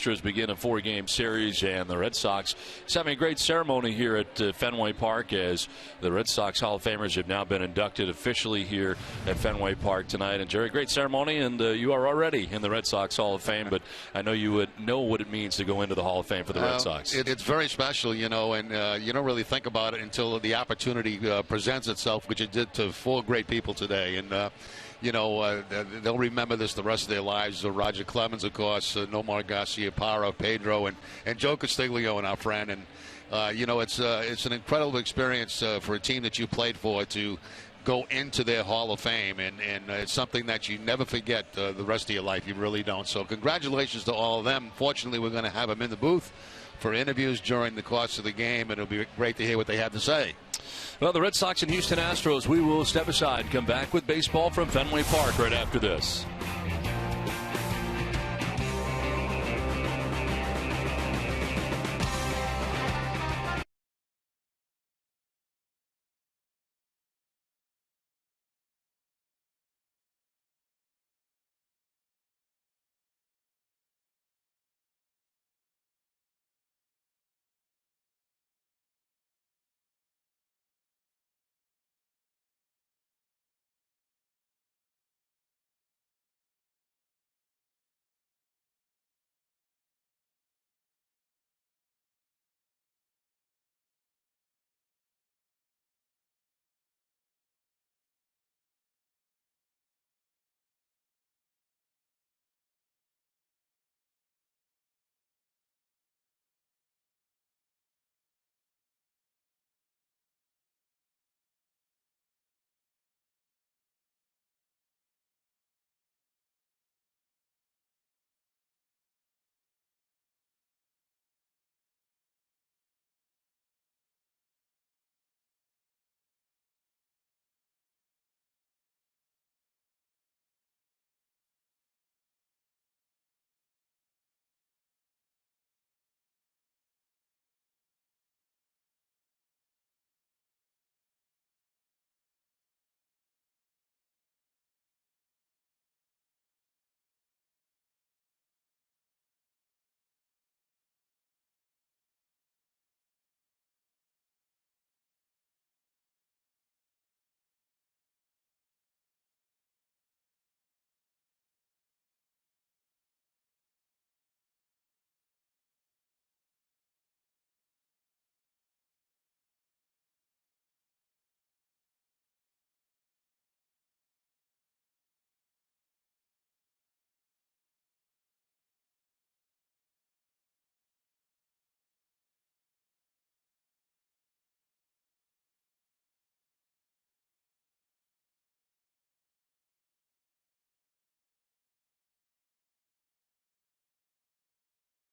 Astros begin a 4-game series, and the Red Sox is having a great ceremony here at Fenway Park as the Red Sox Hall of Famers have now been inducted officially here at Fenway Park tonight. And Jerry, great ceremony, and you are already in the Red Sox Hall of Fame, but I know you would know what it means to go into the Hall of Fame for the Red Sox. It's very special, you know, and you don't really think about it until the opportunity presents itself, which it did to 4 great people today. And you know, they'll remember this the rest of their lives. Roger Clemens, of course, Nomar Garciaparra, Pedro, and Joe Castiglio, and our friend. And, you know, it's an incredible experience for a team that you played for to go into their Hall of Fame. And it's something that you never forget the rest of your life. You really don't. So congratulations to all of them. Fortunately, we're going to have them in the booth for interviews during the course of the game, and it'll be great to hear what they have to say. Well, the Red Sox and Houston Astros, we will step aside, come back with baseball from Fenway Park right after this.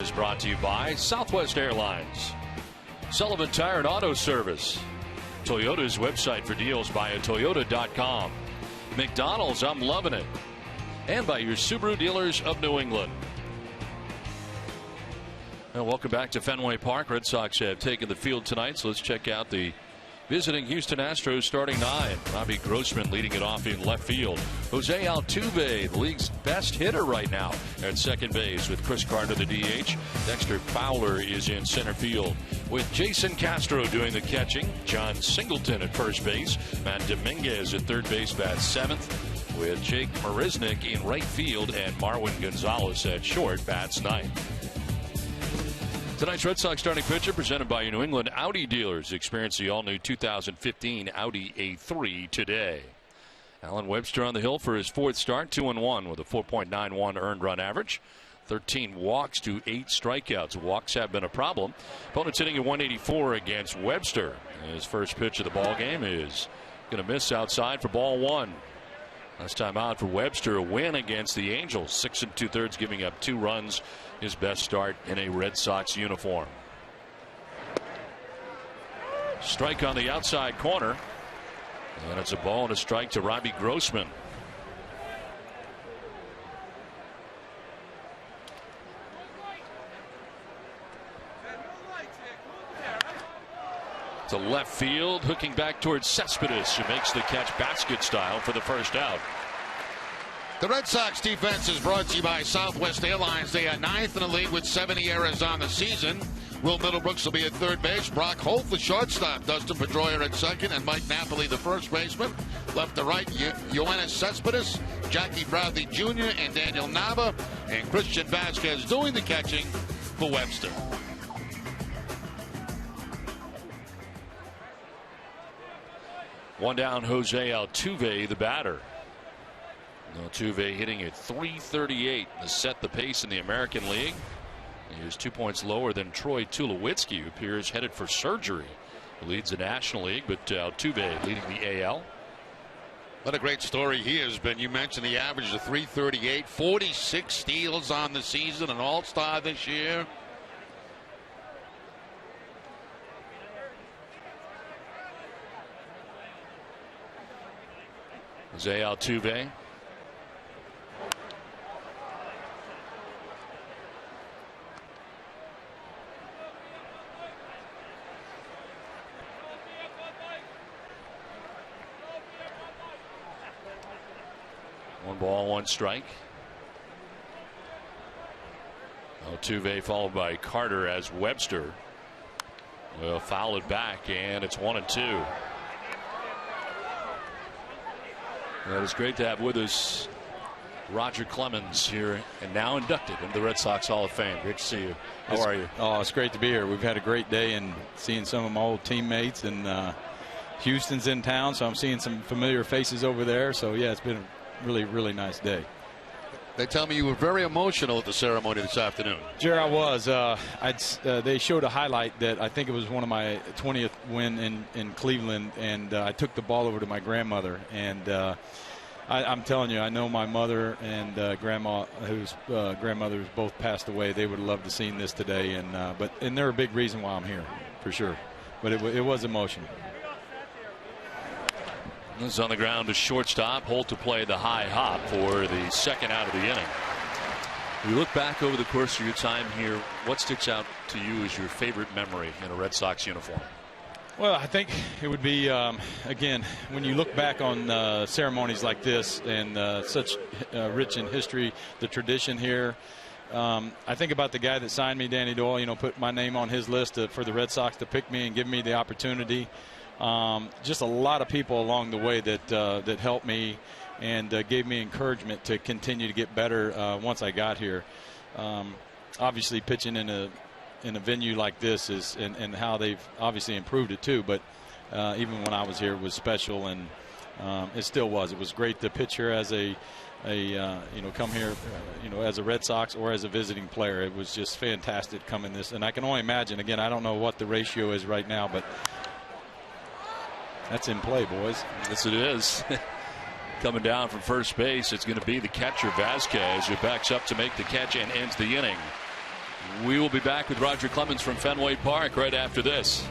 Is brought to you by Southwest Airlines, Sullivan Tire and Auto Service, Toyota's website for deals via Toyota.com, McDonald's, I'm loving it, and by your Subaru dealers of New England. Well, welcome back to Fenway Park. Red Sox have taken the field tonight, so let's check out the visiting Houston Astros starting 9. Robbie Grossman leading it off in left field. Jose Altuve, the league's best hitter right now, at second base with Chris Carter, the DH. Dexter Fowler is in center field with Jason Castro doing the catching. John Singleton at first base. Matt Dominguez at third base bats 7th with Jake Marisnick in right field and Marwin Gonzalez at short bats 9th. Tonight's Red Sox starting pitcher presented by your New England Audi dealers. Experience the all-new 2015 Audi A3 today. Alan Webster on the hill for his 4th start, 2-1 with a 4.91 earned run average. 13 walks to 8 strikeouts. Walks have been a problem. Opponent's hitting at 184 against Webster. His first pitch of the ball game is going to miss outside for ball 1. Last time out for Webster, a win against the Angels. 6 2/3, giving up 2 runs. His best start in a Red Sox uniform. Strike on the outside corner. And it's a ball and a strike to Robbie Grossman. To left field, hooking back towards Cespedes, who makes the catch basket style for the first out. The Red Sox defense is brought to you by Southwest Airlines. They are 9th in the league with 70 errors on the season. Will Middlebrooks will be at third base. Brock Holt, the shortstop. Dustin Pedroia at second. And Mike Napoli, the first baseman. Left to right, Yoenis Cespedes, Jackie Bradley Jr., and Daniel Nava. And Christian Vasquez doing the catching for Webster. One down, Jose Altuve, the batter. Altuve hitting at .338 to set the pace in the American League. He is 2 points lower than Troy Tulowitzki, who appears headed for surgery. He leads the National League, but Altuve leading the AL. What a great story he has been. You mentioned the average of .338, 46 steals on the season, an all-star this year. Jose Altuve. One ball, one strike. Altuve followed by Carter as Webster will foul it back, and it's 1-2. Well, it's great to have with us Roger Clemens here, and now inducted into the Red Sox Hall of Fame. Great to see you. How are you? Oh, it's great to be here. We've had a great day and seeing some of my old teammates, and Houston's in town, so I'm seeing some familiar faces over there. So yeah, it's been a really, really nice day. They tell me you were very emotional at the ceremony this afternoon. Jerry, I was. They showed a highlight that I think it was one of my 20th win in Cleveland, and I took the ball over to my grandmother. And I'm telling you, I know my mother and grandma, whose grandmothers both passed away. They would have loved to seen this today, and they're a big reason why I'm here, for sure. But it was emotional. This is on the ground to shortstop. Holt to play the high hop for the second out of the inning. We look back over the course of your time here. What sticks out to you as your favorite memory in a Red Sox uniform? Well, I think it would be, again, when you look back on ceremonies like this and such rich in history, the tradition here. I think about the guy that signed me, Danny Doyle, put my name on his list for the Red Sox to pick me and give me the opportunity. Just a lot of people along the way that helped me and gave me encouragement to continue to get better once I got here. Obviously, pitching in a venue like this is and how they've obviously improved it too. But even when I was here, it was special, and it still was. It was great to pitch here as come here as a Red Sox or as a visiting player. It was just fantastic coming this, and I can only imagine. Again, I don't know what the ratio is right now, but that's in play, boys. Yes, it is. Coming down from first base, it's going to be the catcher, Vasquez, who backs up to make the catch and ends the inning. We will be back with Roger Clemens from Fenway Park right after this.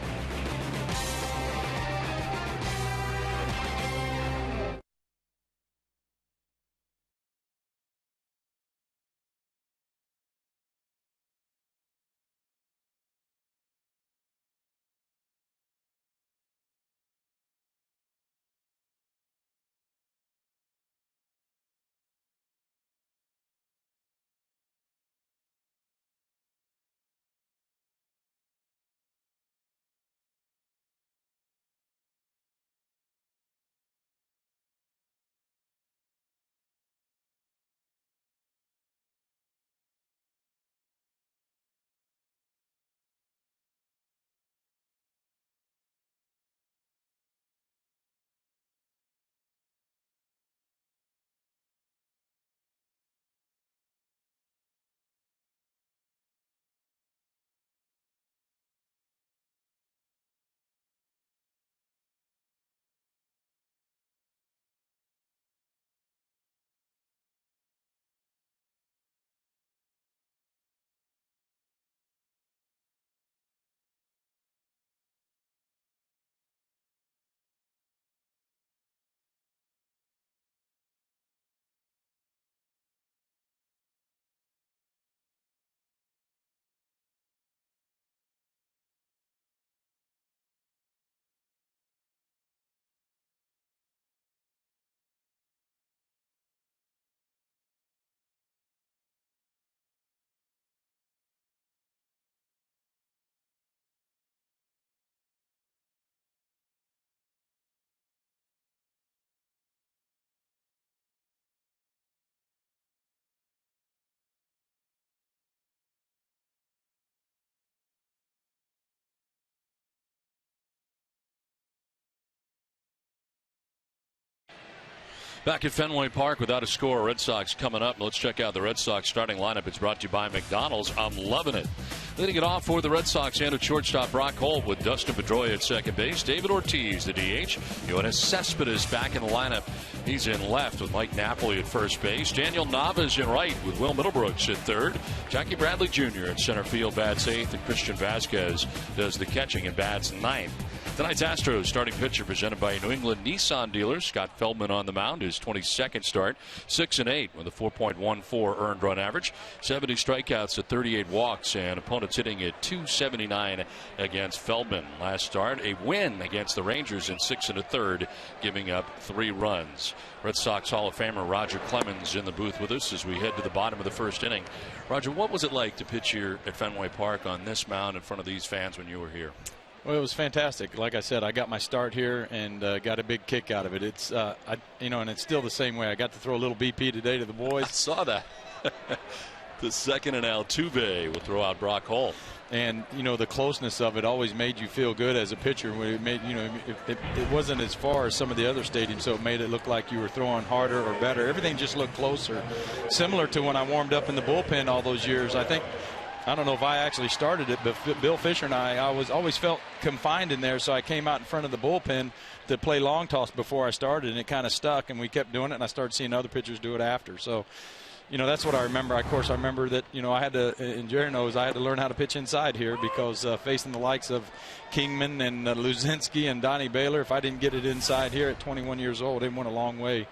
Back at Fenway Park without a score. Red Sox coming up. Let's check out the Red Sox starting lineup. It's brought to you by McDonald's. I'm loving it. Leading it off for the Red Sox and at shortstop Brock Holt with Dustin Pedroia at second base. David Ortiz, the DH. Yoenis Cespedes back in the lineup. He's in left with Mike Napoli at first base. Daniel Navas in right with Will Middlebrooks at third. Jackie Bradley Jr. at center field bats eighth. And Christian Vasquez does the catching and bats ninth. Tonight's Astros starting pitcher presented by New England Nissan dealers. Scott Feldman on the mound, his 22nd start, 6-8 with a 4.14 earned run average, 70 strikeouts at 38 walks, and opponents hitting at 279 against Feldman. Last start, a win against the Rangers in 6 1/3, giving up 3 runs. Red Sox Hall of Famer Roger Clemens in the booth with us as we head to the bottom of the first inning. Roger, what was it like to pitch here at Fenway Park on this mound in front of these fans when you were here? Well, it was fantastic. Like I said, I got my start here and got a big kick out of it. It's, and it's still the same way. I got to throw a little BP today to the boys. I saw that. The second and Altuve will throw out Brock Holt. And, the closeness of it always made you feel good as a pitcher. It made, it wasn't as far as some of the other stadiums, so it made it look like you were throwing harder or better. Everything just looked closer. Similar to when I warmed up in the bullpen all those years. I don't know if I actually started it, but Bill Fisher and I always felt confined in there, so I came out in front of the bullpen to play long toss before I started, and it kind of stuck, and we kept doing it, and I started seeing other pitchers do it after. So, that's what I remember. Of course, I remember that, I had to, and Jerry knows, I had to learn how to pitch inside here because facing the likes of Kingman and Luzinski and Donnie Baylor, if I didn't get it inside here at 21 years old, it went a long way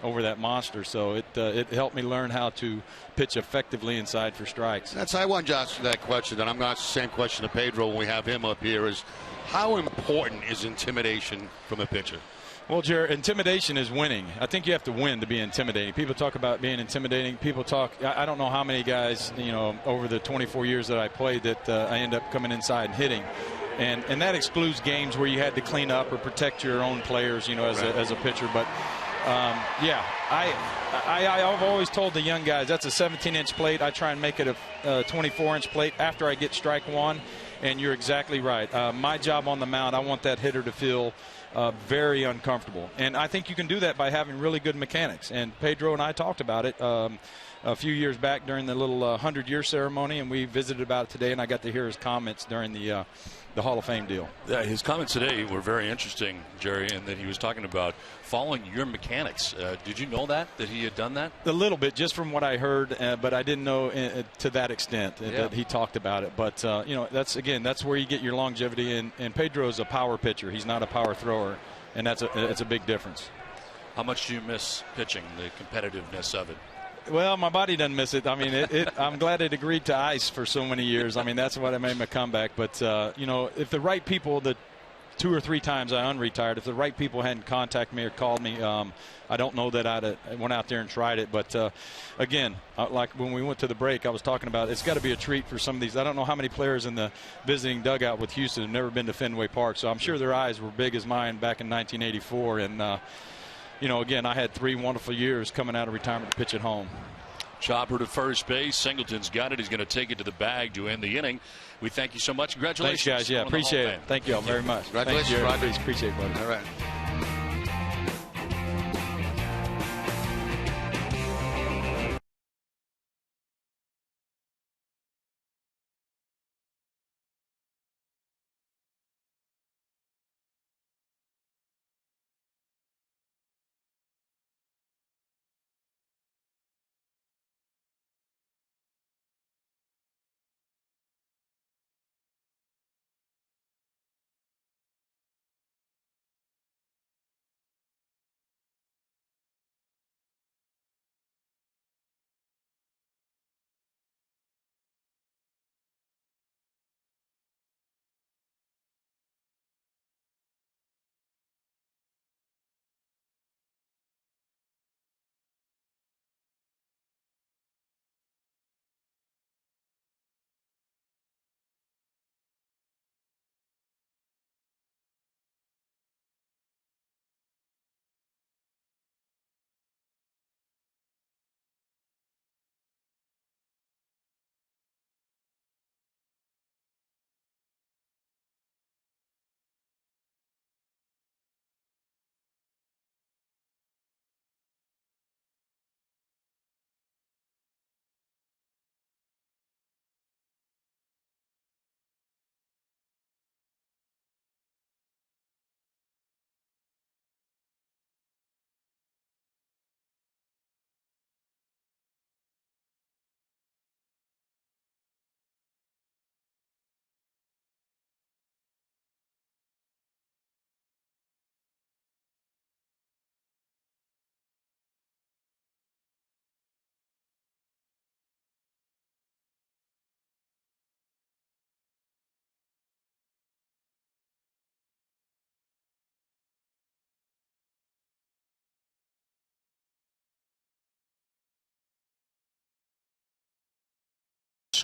over that monster. So it helped me learn how to pitch effectively inside for strikes. I want to ask that question, and I'm going to ask the same question to Pedro when we have him up here, is how important is intimidation from a pitcher? Well, Jerry, intimidation is winning. I think you have to win to be intimidating. People talk about being intimidating. People talk, I don't know how many guys, over the 24 years that I played that I end up coming inside and hitting. And that excludes games where you had to clean up or protect your own players, as a pitcher. But I've always told the young guys that's a 17-inch plate. I try and make it a 24-inch plate after I get strike one. And you're exactly right. My job on the mound, I want that hitter to feel very uncomfortable. And I think you can do that by having really good mechanics. And Pedro and I talked about it a few years back during the little 100-year ceremony, and we visited about it today, and I got to hear his comments during the Hall of Fame deal. Yeah, his comments today were very interesting, Jerry, and that he was talking about following your mechanics. Did you know that he had done that? A little bit, just from what I heard, but I didn't know to that extent that he talked about it. But that's where you get your longevity. And Pedro is a power pitcher; he's not a power thrower, and that's a big difference. How much do you miss pitching? The competitiveness of it. Well, my body doesn't miss it. I mean, I'm glad it agreed to ice for so many years. I mean, that's what I made my comeback. But, if the right people, the 2 or 3 times I unretired, if the right people hadn't contacted me or called me, I don't know that I went out there and tried it. But, again, like when we went to the break, I was talking about it's got to be a treat for some of these. I don't know how many players in the visiting dugout with Houston have never been to Fenway Park. So I'm sure their eyes were big as mine back in 1984. And, again, I had 3 wonderful years coming out of retirement to pitch at home. Chopper to first base. Singleton's got it. He's going to take it to the bag to end the inning. We thank you so much. Congratulations. Thanks, guys. Yeah, appreciate it. Thank you all very much. Congratulations, Roger. Appreciate it, buddy. All right.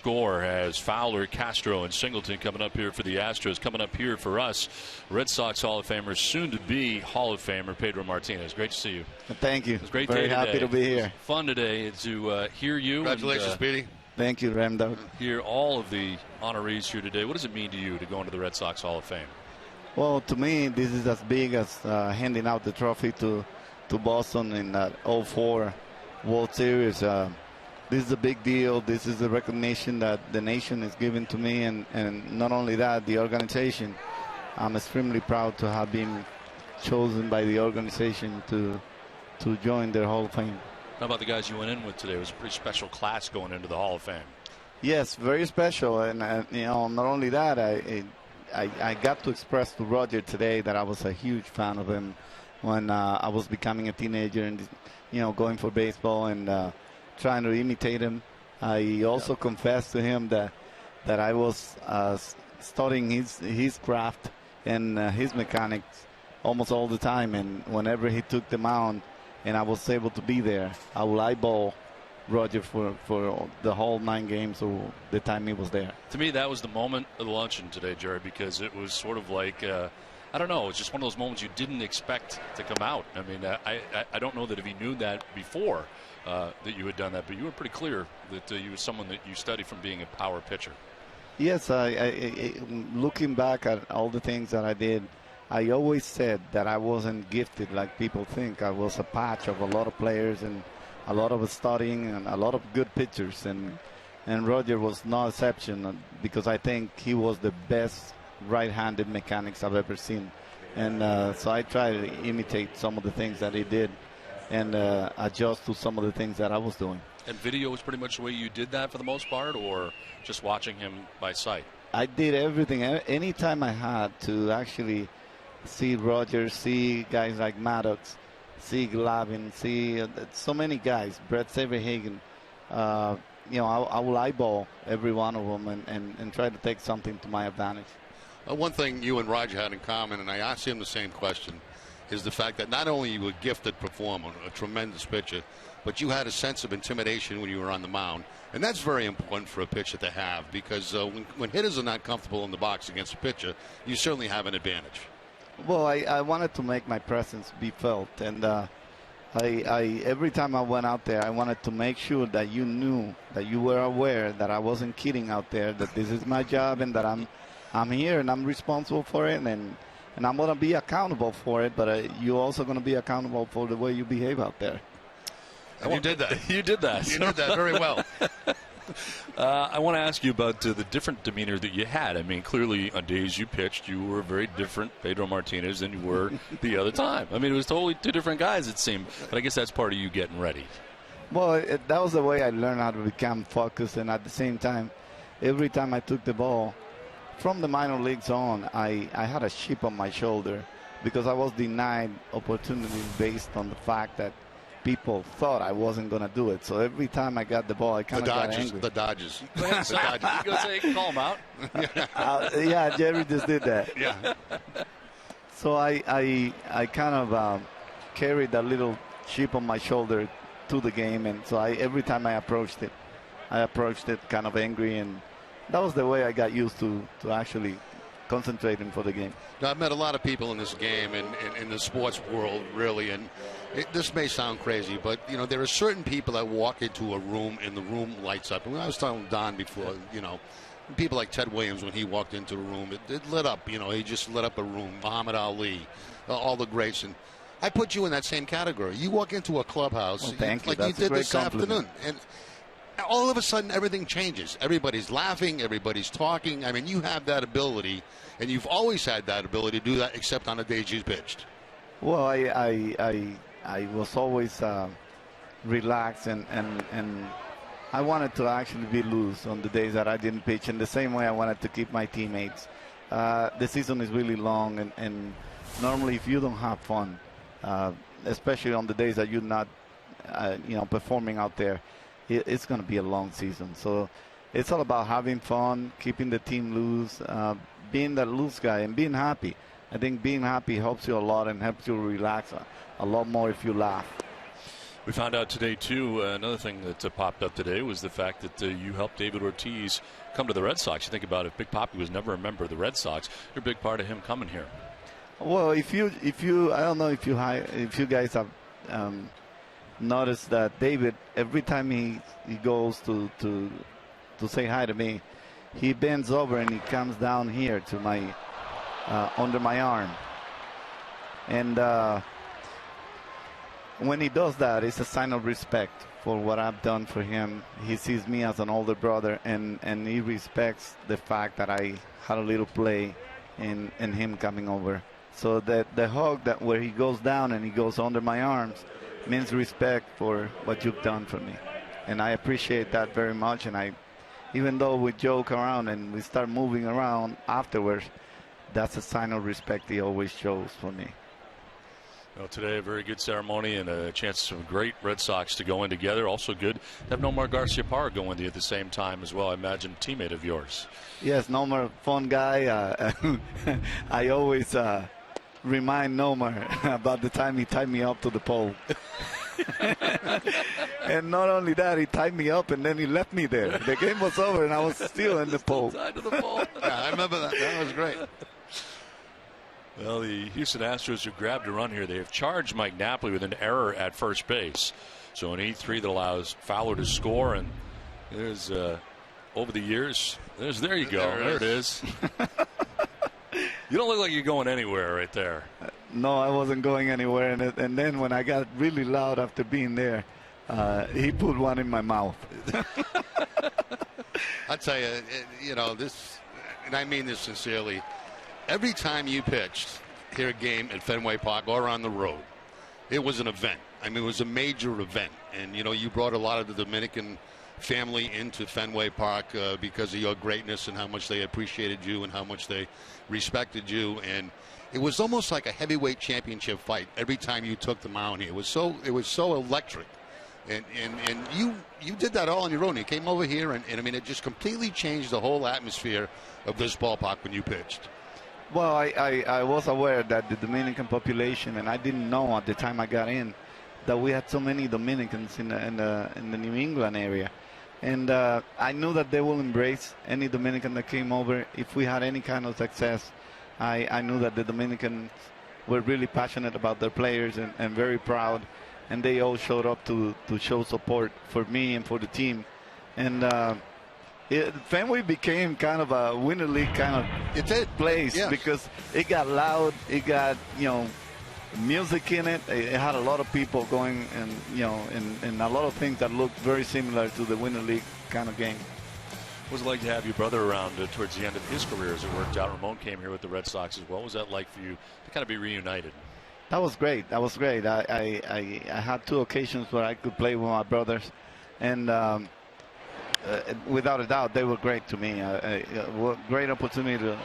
score has Fowler, Castro, and Singleton coming up here for the Astros. Coming up here for us, Red Sox Hall of Famer, soon to be Hall of Famer Pedro Martinez. Great to see you. Thank you. It's a great Very day today. happy to be here. Fun today to hear you. Congratulations, Speedy. Thank you, Ramdog. Hear all of the honorees here today. What does it mean to you to go into the Red Sox Hall of Fame? Well, to me, this is as big as handing out the trophy to Boston in that 04 World Series. This is a big deal. This is the recognition that the nation is giving to me, and not only that, the organization. I'm extremely proud to have been chosen by the organization to join their Hall of Fame. How about the guys you went in with today? It was a pretty special class going into the Hall of Fame. Yes, very special, and not only that, I got to express to Roger today that I was a huge fan of him when I was becoming a teenager and going for baseball and trying to imitate him. I also confessed to him that I was studying his craft and his mechanics almost all the time, and whenever he took the mound and I was able to be there, I will eyeball Roger for the whole 9 games or the time he was there. To me, that was the moment of the luncheon today, Jerry, because it was sort of like I don't know, it's just one of those moments you didn't expect to come out. I mean, I don't know that if he knew that before that you had done that, but you were pretty clear that you were someone that you studied from being a power pitcher. Yes, looking back at all the things that I did, I always said that I wasn't gifted like people think. I was a patch of a lot of players and a lot of studying and a lot of good pitchers, and Roger was no exception, because I think he was the best right-handed mechanics I've ever seen, and so I try to imitate some of the things that he did and adjust to some of the things that I was doing. And video was pretty much the way you did that for the most part, or just watching him by sight? I did everything. Anytime I had to actually see Roger, see guys like Maddox, see Glavine, see so many guys, Brett Saberhagen, I will eyeball every one of them and try to take something to my advantage. One thing you and Roger had in common, and I asked him the same question, is the fact that not only you were a gifted performer, a tremendous pitcher, but you had a sense of intimidation when you were on the mound. And that's very important for a pitcher to have, because when hitters are not comfortable in the box against a pitcher, you certainly have an advantage. Well, I wanted to make my presence be felt, and I every time I went out there, I wanted to make sure that you knew, that you were aware that I wasn't kidding out there, that this is my job and that I'm here and I'm responsible for it, and I'm going to be accountable for it, but you're also going to be accountable for the way you behave out there. And you did that. You did that. You did that very well. I want to ask you about the different demeanor that you had. I mean, clearly on days you pitched, you were a very different Pedro Martinez than you were the other time. I mean, it was totally two different guys, it seemed. But I guess that's part of you getting ready. Well, that was the way I learned how to become focused, and at the same time, every time I took the ball from the minor leagues on, I had a chip on my shoulder because I was denied opportunities based on the fact that people thought I wasn't going to do it. So every time I got the ball, I kind of got angry. The Dodgers. You go say, call them out. Yeah, Jerry just did that. Yeah. So I kind of carried that little chip on my shoulder to the game, and so every time I approached it kind of angry, and that was the way I got used to actually concentrating for the game. Now, I've met a lot of people in this game and in the sports world, really, and this may sound crazy, but there are certain people that walk into a room and the room lights up. And I was telling Don before, people like Ted Williams, when he walked into a room, it lit up. He just lit up a room. Muhammad Ali, all the greats, and I put you in that same category. You walk into a clubhouse like you did this afternoon, and all of a sudden everything changes. Everybody's laughing, everybody's talking. I mean, you have that ability, and you've always had that ability to do that, except on the days you pitched. Well, I was always relaxed, and I wanted to actually be loose on the days that I didn't pitch. In the same way, I wanted to keep my teammates. The season is really long, and normally if you don't have fun, especially on the days that you're not, performing out there, it's going to be a long season. So it's all about having fun, keeping the team loose, being that loose guy, and being happy. I think being happy helps you a lot and helps you relax a lot more if you laugh. We found out today, too, another thing that popped up today was the fact that you helped David Ortiz come to the Red Sox. You think about it, Big Papi was never a member of the Red Sox. You're a big part of him coming here. Well, if you, I don't know if you guys have noticed that David, every time he goes to say hi to me, he bends over and he comes down here to my under my arm, and when he does that, it's a sign of respect for what I've done for him. He sees me as an older brother, and he respects the fact that I had a little play in him coming over. So that the hug that where he goes down and he goes under my arms means respect for what you've done for me, and I appreciate that very much. And even though we joke around and we start moving around afterwards, that's a sign of respect he always shows for me. Well, today a very good ceremony and a chance for great Red Sox to go in together. Also good to have Nomar Garciaparra go in at the same time as well. I imagine a teammate of yours. Yes, Nomar, fun guy. I always remind Nomar about the time he tied me up to the pole. And not only that, he tied me up and then he left me there. The game was over and I was still in the pole. Tied to the pole. Yeah, I remember that. That was great. Well, the Houston Astros have grabbed a run here. They have charged Mike Napoli with an error at first base. So an 8-3 that allows Fowler to score. And there's, over the years, there you go. There it is. You don't look like you're going anywhere right there. No, I wasn't going anywhere. And then when I got really loud after being there, he put one in my mouth. I tell you, this, and I mean this sincerely. Every time you pitched here a game at Fenway Park or on the road, it was an event. I mean, it was a major event. And, you brought a lot of the Dominican family into Fenway Park because of your greatness and how much they appreciated you and how much they respected you. And it was almost like a heavyweight championship fight every time you took the mound here. It was so electric. And you did that all on your own. You came over here, and I mean, it just completely changed the whole atmosphere of this ballpark when you pitched. Well, I was aware that the Dominican population, and I didn't know at the time I got in that we had so many Dominicans in the New England area. And I knew that they will embrace any Dominican that came over. If we had any kind of success, I knew that the Dominicans were really passionate about their players and very proud. And they all showed up to show support for me and for the team. And Fenway became kind of a winter league kind of place, yes, because it got loud. It got, music in it. It had a lot of people going and a lot of things that looked very similar to the winter league kind of game. What was it like to have your brother around towards the end of his career as it worked out? Ramon came here with the Red Sox as well. What was that like for you to kind of be reunited? That was great. I had two occasions where I could play with my brothers, and without a doubt, they were great to me. Great opportunity to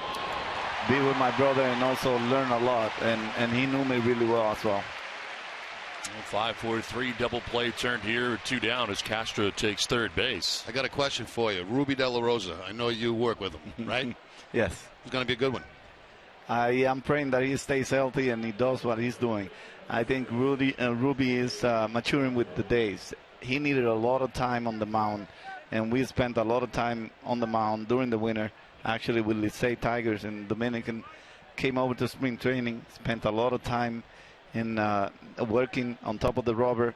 be with my brother and also learn a lot, and he knew me really well as well. 5-4-3 double play turned here, 2 down as Castro takes third base. I got a question for you. Ruby De La Rosa, I know you work with him, right? Yes. He's going to be a good one. I am praying that he stays healthy and he does what he's doing. I think Ruby is maturing with the days. He needed a lot of time on the mound, and we spent a lot of time on the mound during the winter. Actually, with Licey Tigers and Dominican, came over to spring training, spent a lot of time in working on top of the rubber,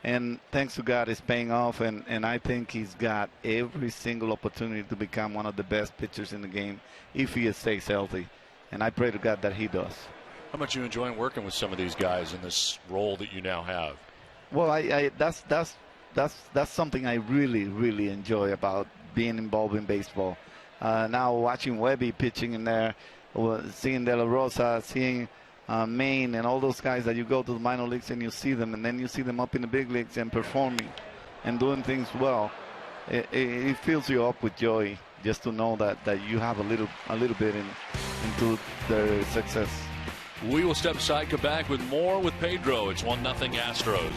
and thanks to God, it's paying off. And I think he's got every single opportunity to become one of the best pitchers in the game if he stays healthy. And I pray to God that he does. How much are you enjoying working with some of these guys in this role that you now have? Well, that's something I really, really enjoy about being involved in baseball. Now watching Webby pitching in there, seeing De La Rosa, seeing Maine and all those guys that you go to the minor leagues and you see them, and then you see them up in the big leagues and performing and doing things well. It fills you up with joy just to know that you have a little bit into their success. We will step aside, come back with more with Pedro. It's 1-0 Astros.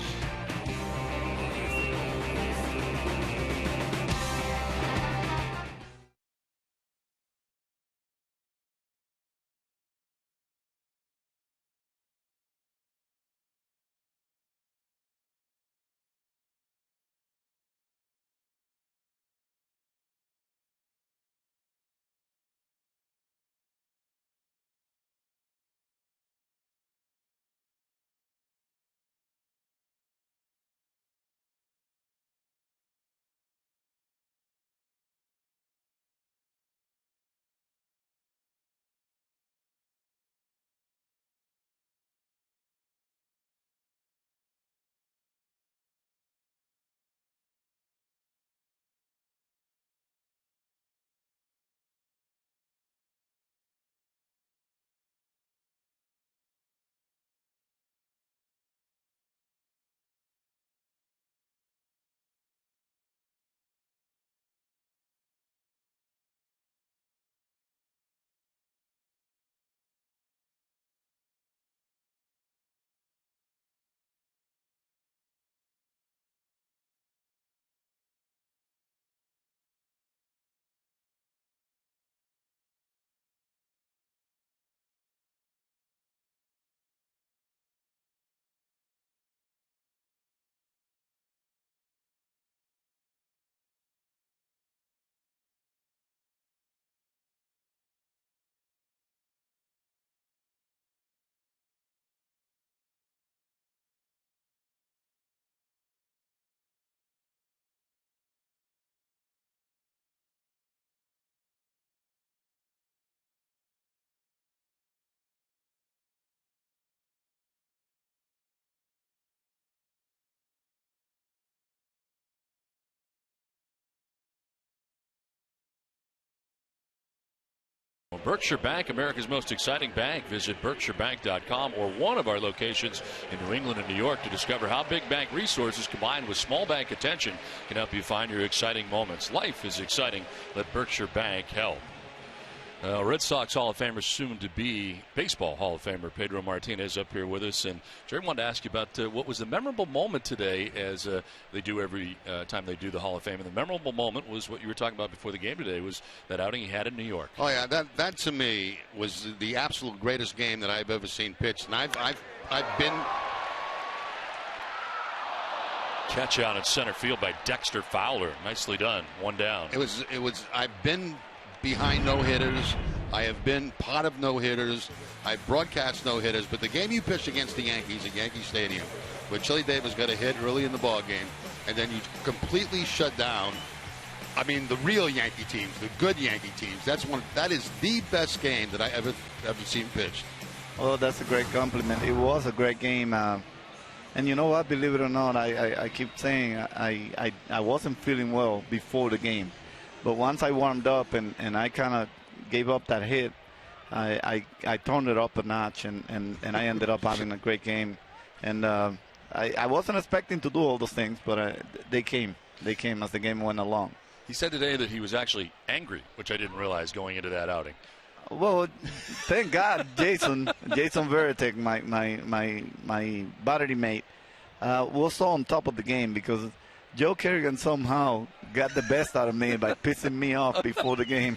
Berkshire Bank, America's most exciting bank. Visit berkshirebank.com or one of our locations in New England and New York to discover how big bank resources combined with small bank attention can help you find your exciting moments. Life is exciting. Let Berkshire Bank help. Red Sox Hall of Famer, soon to be baseball Hall of Famer Pedro Martinez up here with us. And Jerry, wanted to ask you about what was the memorable moment today, as they do every time they do the Hall of Fame. And the memorable moment was what you were talking about before the game today, was that outing he had in New York. Oh yeah, that to me was the absolute greatest game that I've ever seen pitched. And I've been. Catch out in center field by Dexter Fowler. Nicely done. One down. It was. I've been behind no-hitters. I have been part of no-hitters. I've broadcast no-hitters. But the game you pitched against the Yankees at Yankee Stadium, where Chili Davis got a hit early in the ball game, and then you completely shut down, I mean, the real Yankee teams, the good Yankee teams. That is the best game that I ever seen pitched. Oh, that's a great compliment. It was a great game. And you know what? Believe it or not, I keep saying I wasn't feeling well before the game. But once I warmed up and I kind of gave up that hit, I turned it up a notch, and I ended up having a great game. And I wasn't expecting to do all those things, but they came. They came as the game went along. He said today that he was actually angry, which I didn't realize going into that outing. Well, thank God, Jason Veritek, my battery mate, was so on top of the game, because Joe Kerrigan somehow got the best out of me by pissing me off before the game.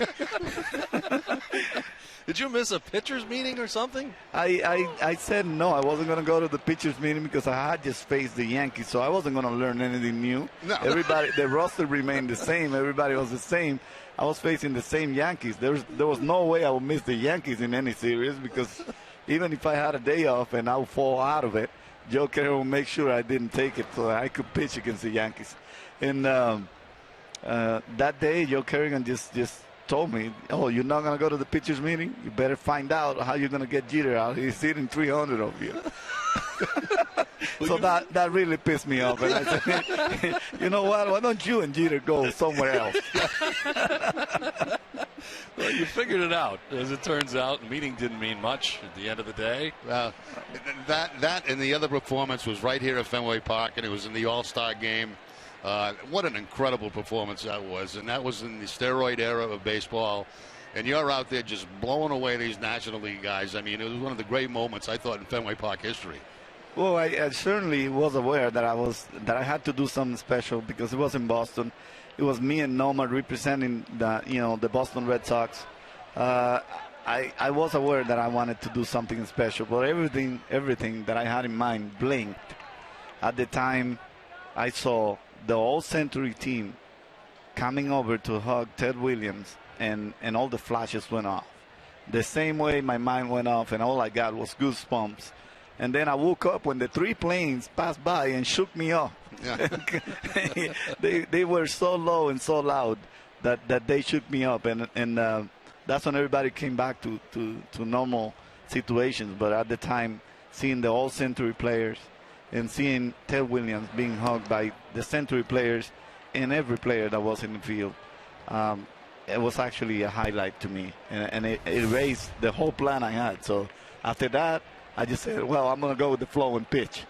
Did you miss a pitcher's meeting or something? I said no, I wasn't going to go to the pitcher's meeting because I had just faced the Yankees, so I wasn't going to learn anything new. No. Everybody, the roster remained the same. Everybody was the same. I was facing the same Yankees. There was no way I would miss the Yankees in any series, because even if I had a day off and I would fall out of it, Joe Kerrigan would make sure I didn't take it so I could pitch against the Yankees. And that day, Joe Kerrigan just told me, "Oh, you're not going to go to the pitcher's meeting? You better find out how you're going to get Jeter out. He's hitting 300 of you." So that really pissed me off. And I said, "You know what? Why don't you and Jeter go somewhere else?" Well, you figured it out. As it turns out, the meeting didn't mean much at the end of the day. Well, that and the other performance was right here at Fenway Park, and it was in the All-Star game. What an incredible performance that was. And that was in the steroid era of baseball. And you're out there just blowing away these National League guys. I mean, it was one of the great moments, I thought, in Fenway Park history. Well, I certainly was aware that I had to do something special, because it was in Boston. It was me and Noma representing the Boston Red Sox. I was aware that I wanted to do something special, but everything that I had in mind blinked. At the time, I saw the all-century team coming over to hug Ted Williams, and all the flashes went off. The same way my mind went off, and all I got was goosebumps. And then I woke up when the 3 planes passed by and shook me off. Yeah. they were so low and so loud that they shook me up, and that's when everybody came back to normal situations. But at the time, seeing the all-century players and seeing Ted Williams being hugged by the century players and every player that was in the field, it was actually a highlight to me, and it raised the whole plan I had. So after that, I just said, well, I'm going to go with the flow and pitch.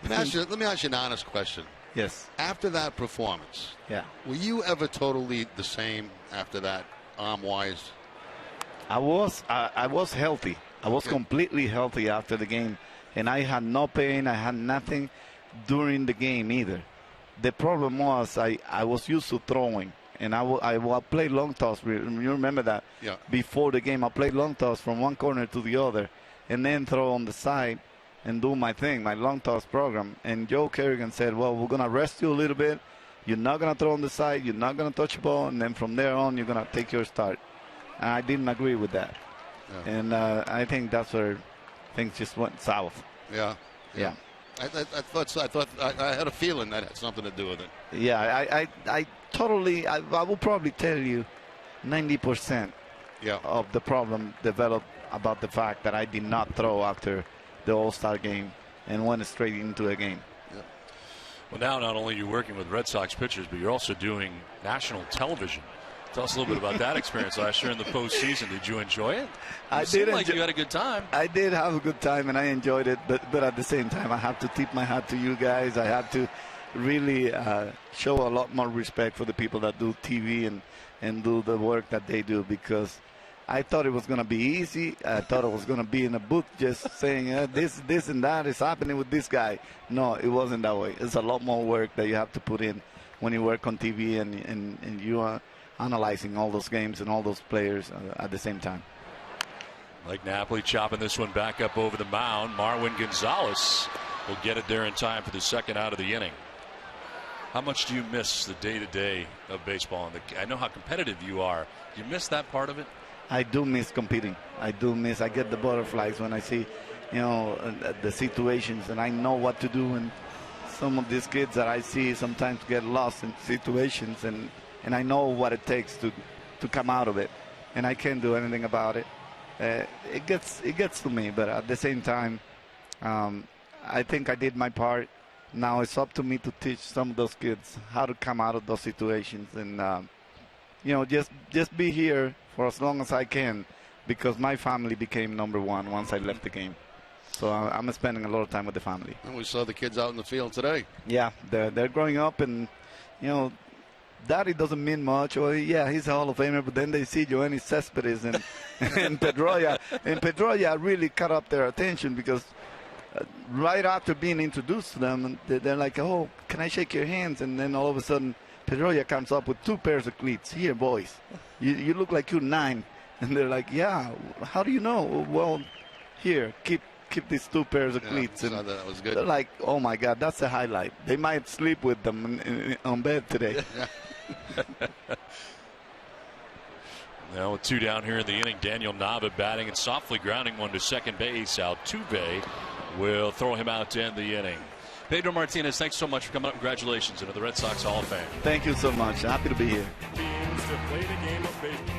Let me ask you an honest question. Yes. After that performance, yeah, were you ever totally the same after that, arm-wise? I was healthy. I was completely healthy after the game, and I had no pain. I had nothing during the game either. The problem was I was used to throwing, and I played long toss. You remember that? Yeah. Before the game, I played long toss from one corner to the other, and then throw on the side and do my thing, my long toss program. And Joe Kerrigan said, well, we're going to rest you a little bit. You're not going to throw on the side. You're not going to touch the ball. And then from there on, you're going to take your start. And I didn't agree with that. Yeah. And I think that's where things just went south. Yeah. Yeah. I thought I had a feeling that had something to do with it. Yeah, I totally, I will probably tell you 90% of the problem developed about the fact that I did not throw after the All-Star game and went straight into a game. Yeah. Well, now not only are you working with Red Sox pitchers, but you're also doing national television Tell us a little bit about that experience last year in the postseason. Did you enjoy it? It seemed like you had a good time. I did have a good time, and I enjoyed it. But at the same time, I have to tip my hat to you guys. I have to really show a lot more respect for the people that do TV and do the work that they do, because I thought it was going to be easy. I thought it was going to be in a booth just saying this and that is happening with this guy. No, it wasn't that way. It's a lot more work that you have to put in when you work on TV and you are analyzing all those games and all those players at the same time. Mike Napoli chopping this one back up over the mound. Marwin Gonzalez will get it there in time for the second out of the inning. How much do you miss the day-to-day of baseball? I know how competitive you are. Do you miss that part of it? I do miss competing. I get the butterflies when I see, the situations, and I know what to do. And some of these kids that I see sometimes get lost in situations, and I know what it takes to come out of it, and I can't do anything about it. It gets to me, but at the same time, I think I did my part. Now it's up to me to teach some of those kids how to come out of those situations, and just be here for as long as I can, because my family became number one once I left the game. So I'm spending a lot of time with the family. And we saw the kids out in the field today. Yeah, they're growing up, and Daddy doesn't mean much. Or he's a Hall of Famer, but then they see Yoenis Cespedes and Pedroia, and Pedroia really caught up their attention, because right after being introduced to them, they're like, "Oh, can I shake your hands?" And then all of a sudden, Pedroia comes up with 2 pairs of cleats. "Here, boys, you look like you're 9." And they're like, "Yeah, how do you know?" "Well, here, keep these 2 pairs of cleats." And that was good. they're like, "Oh my God, that's a highlight." They might sleep with them on bed today. Now with 2 down here in the inning, Daniel Nava batting and softly grounding one to second base. Altuve will throw him out to end the inning. Pedro Martinez, thanks so much for coming up. Congratulations into the Red Sox Hall of Fame. Thank you so much. Happy to be here. Begins to play the game of baseball.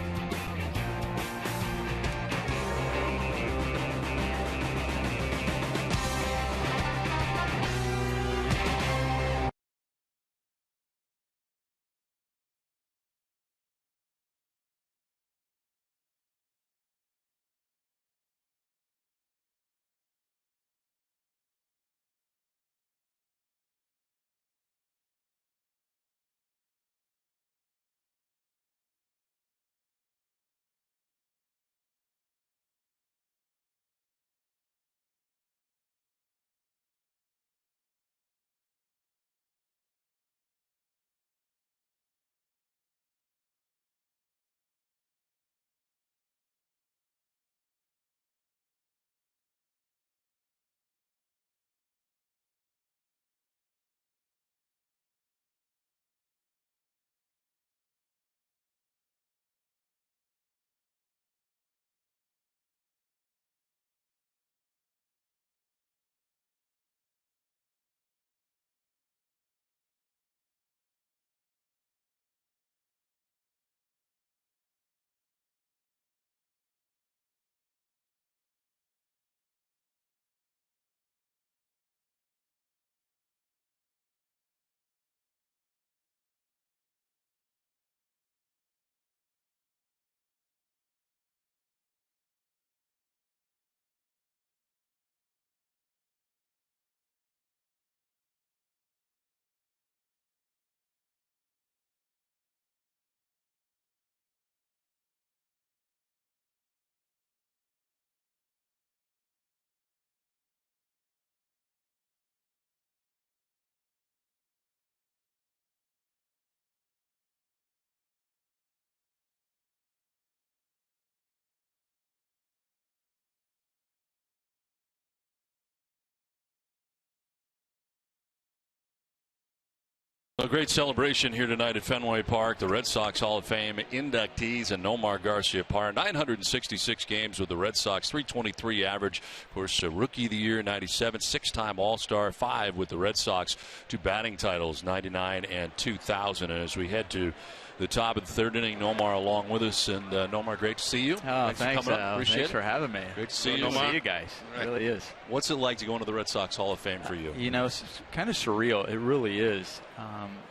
A great celebration here tonight at Fenway Park. The Red Sox Hall of Fame inductees and Nomar Garciaparra. 966 games with the Red Sox, 323 average. Of course, Rookie of the Year, 97, 6-time All-Star, 5 with the Red Sox, 2 batting titles, 99 and 2000. And as we head to the top of the 3rd inning, Nomar along with us. And Nomar, great to see you. Oh, thanks for coming up. Appreciate thanks it. for having me. Great to see you, Good to Nomar. see you guys. Right. It really is. What's it like to go into the Red Sox Hall of Fame for you? You know, it's kind of surreal. It really is.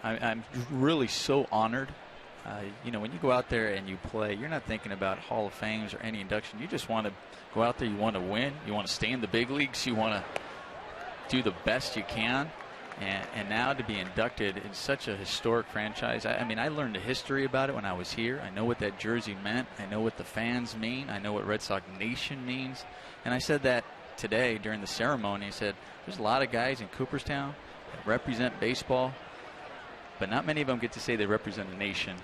I'm really so honored. when you go out there and you play, you're not thinking about Hall of Fames or any induction. You just want to go out there. You want to win. You want to stay in the big leagues. You want to do the best you can. And now to be inducted in such a historic franchise, I mean, I learned the history about it when I was here. I know what that jersey meant. I know what the fans mean. I know what Red Sox Nation means. And I said that today during the ceremony. I said, there's a lot of guys in Cooperstown that represent baseball, but not many of them get to say they represent a nation.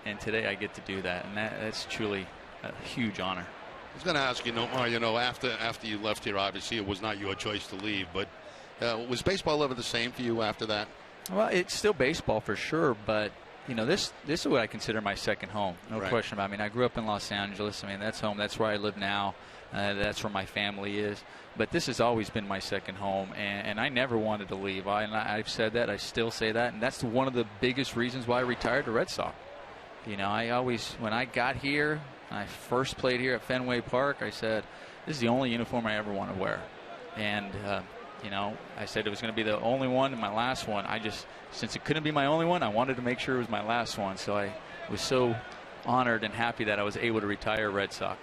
And today I get to do that. And that's truly a huge honor. I was going to ask after you left here, obviously it was not your choice to leave, but was baseball ever the same for you after that? Well, it's still baseball for sure, but this is what I consider my second home. No question about it. I mean, I grew up in Los Angeles. I mean, that's home. That's where I live now. That's where my family is. But this has always been my second home, and I never wanted to leave. I've said that. I still say that, and that's one of the biggest reasons why I retired to Red Sox. I always, when I got here, I first played here at Fenway Park, I said, this is the only uniform I ever want to wear. And I said it was going to be the only one and my last one. Since it couldn't be my only one, I wanted to make sure it was my last one. So I was so honored and happy that I was able to retire Red Sox.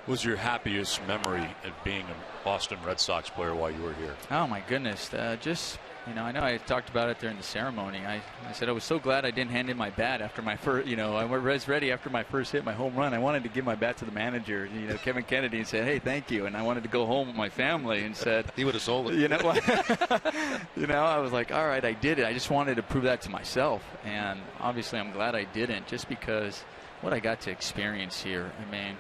What was your happiest memory of being a Boston Red Sox player while you were here? Oh, my goodness. I know I talked about it during the ceremony. I said I was so glad I didn't hand in my bat after my first, I was ready after my first hit, my home run. I wanted to give my bat to the manager, Kevin Kennedy, and said, hey, thank you. And I wanted to go home with my family and said. He would have sold it. You know what? I was like, all right, I did it. I just wanted to prove that to myself. And obviously I'm glad I didn't, just because what I got to experience here. I mean,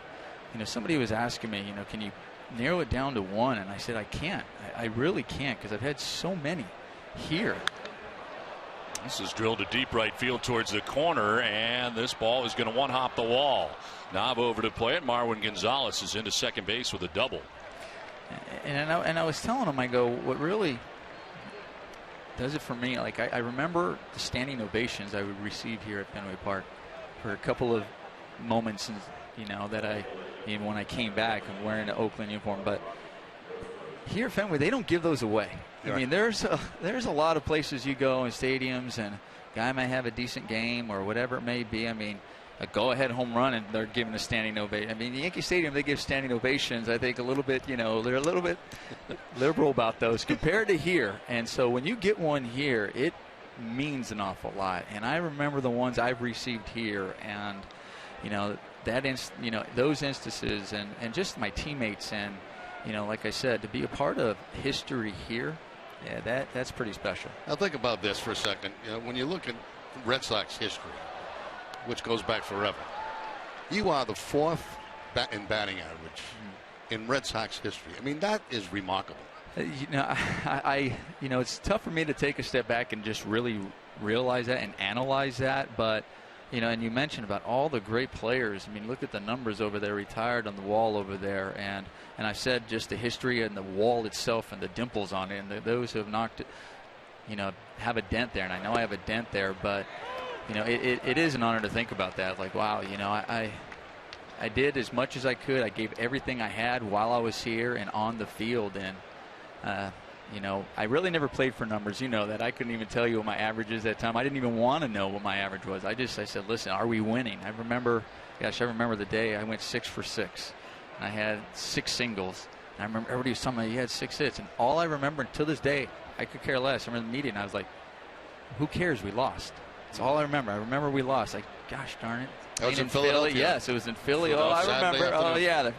somebody was asking me, can you narrow it down to one? And I said, I can't. I really can't, because I've had so many here. This is drilled to deep right field towards the corner, and this ball is going to one-hop the wall. Knob over to play it. Marwin Gonzalez is into second base with a double. And I was telling him, I go, what really does it for me, like I remember the standing ovations I would receive here at Fenway Park for a couple of moments, that even when I came back and wearing an Oakland uniform, but here at Fenway, they don't give those away. I mean, there's a lot of places you go in stadiums, and a guy might have a decent game or whatever it may be. I mean, a go-ahead home run, and they're giving a standing ovation. I mean, the Yankee Stadium, they give standing ovations. I think a little bit, they're a little bit liberal about those compared to here. And so when you get one here, it means an awful lot. And I remember the ones I've received here, and those instances, and just my teammates, and like I said, to be a part of history here, yeah, that's pretty special. Now think about this for a second. When you look at Red Sox history, which goes back forever, you are the fourth in batting average in Red Sox history. I mean, that is remarkable. It's tough for me to take a step back and just really realize that and analyze that, but. And you mentioned about all the great players. I mean, look at the numbers over there, retired on the wall over there. And I said just the history and the wall itself and the dimples on it. And those who have knocked it, have a dent there. And I know I have a dent there. But, it is an honor to think about that. Like, wow, I did as much as I could. I gave everything I had while I was here and on the field. And, I really never played for numbers. That I couldn't even tell you what my average is that time. I didn't even want to know what my average was. I said, listen, are we winning? I remember the day I went 6 for 6. And I had 6 singles. And I remember everybody was telling me you had 6 hits. And all I remember until this day, I could care less. I remember the meeting, and I was like, who cares? We lost. That's all I remember. I remember we lost. Like, gosh darn it. That was in Philly? Yes, it was in Philly. Oh, I remember. Oh, yeah. The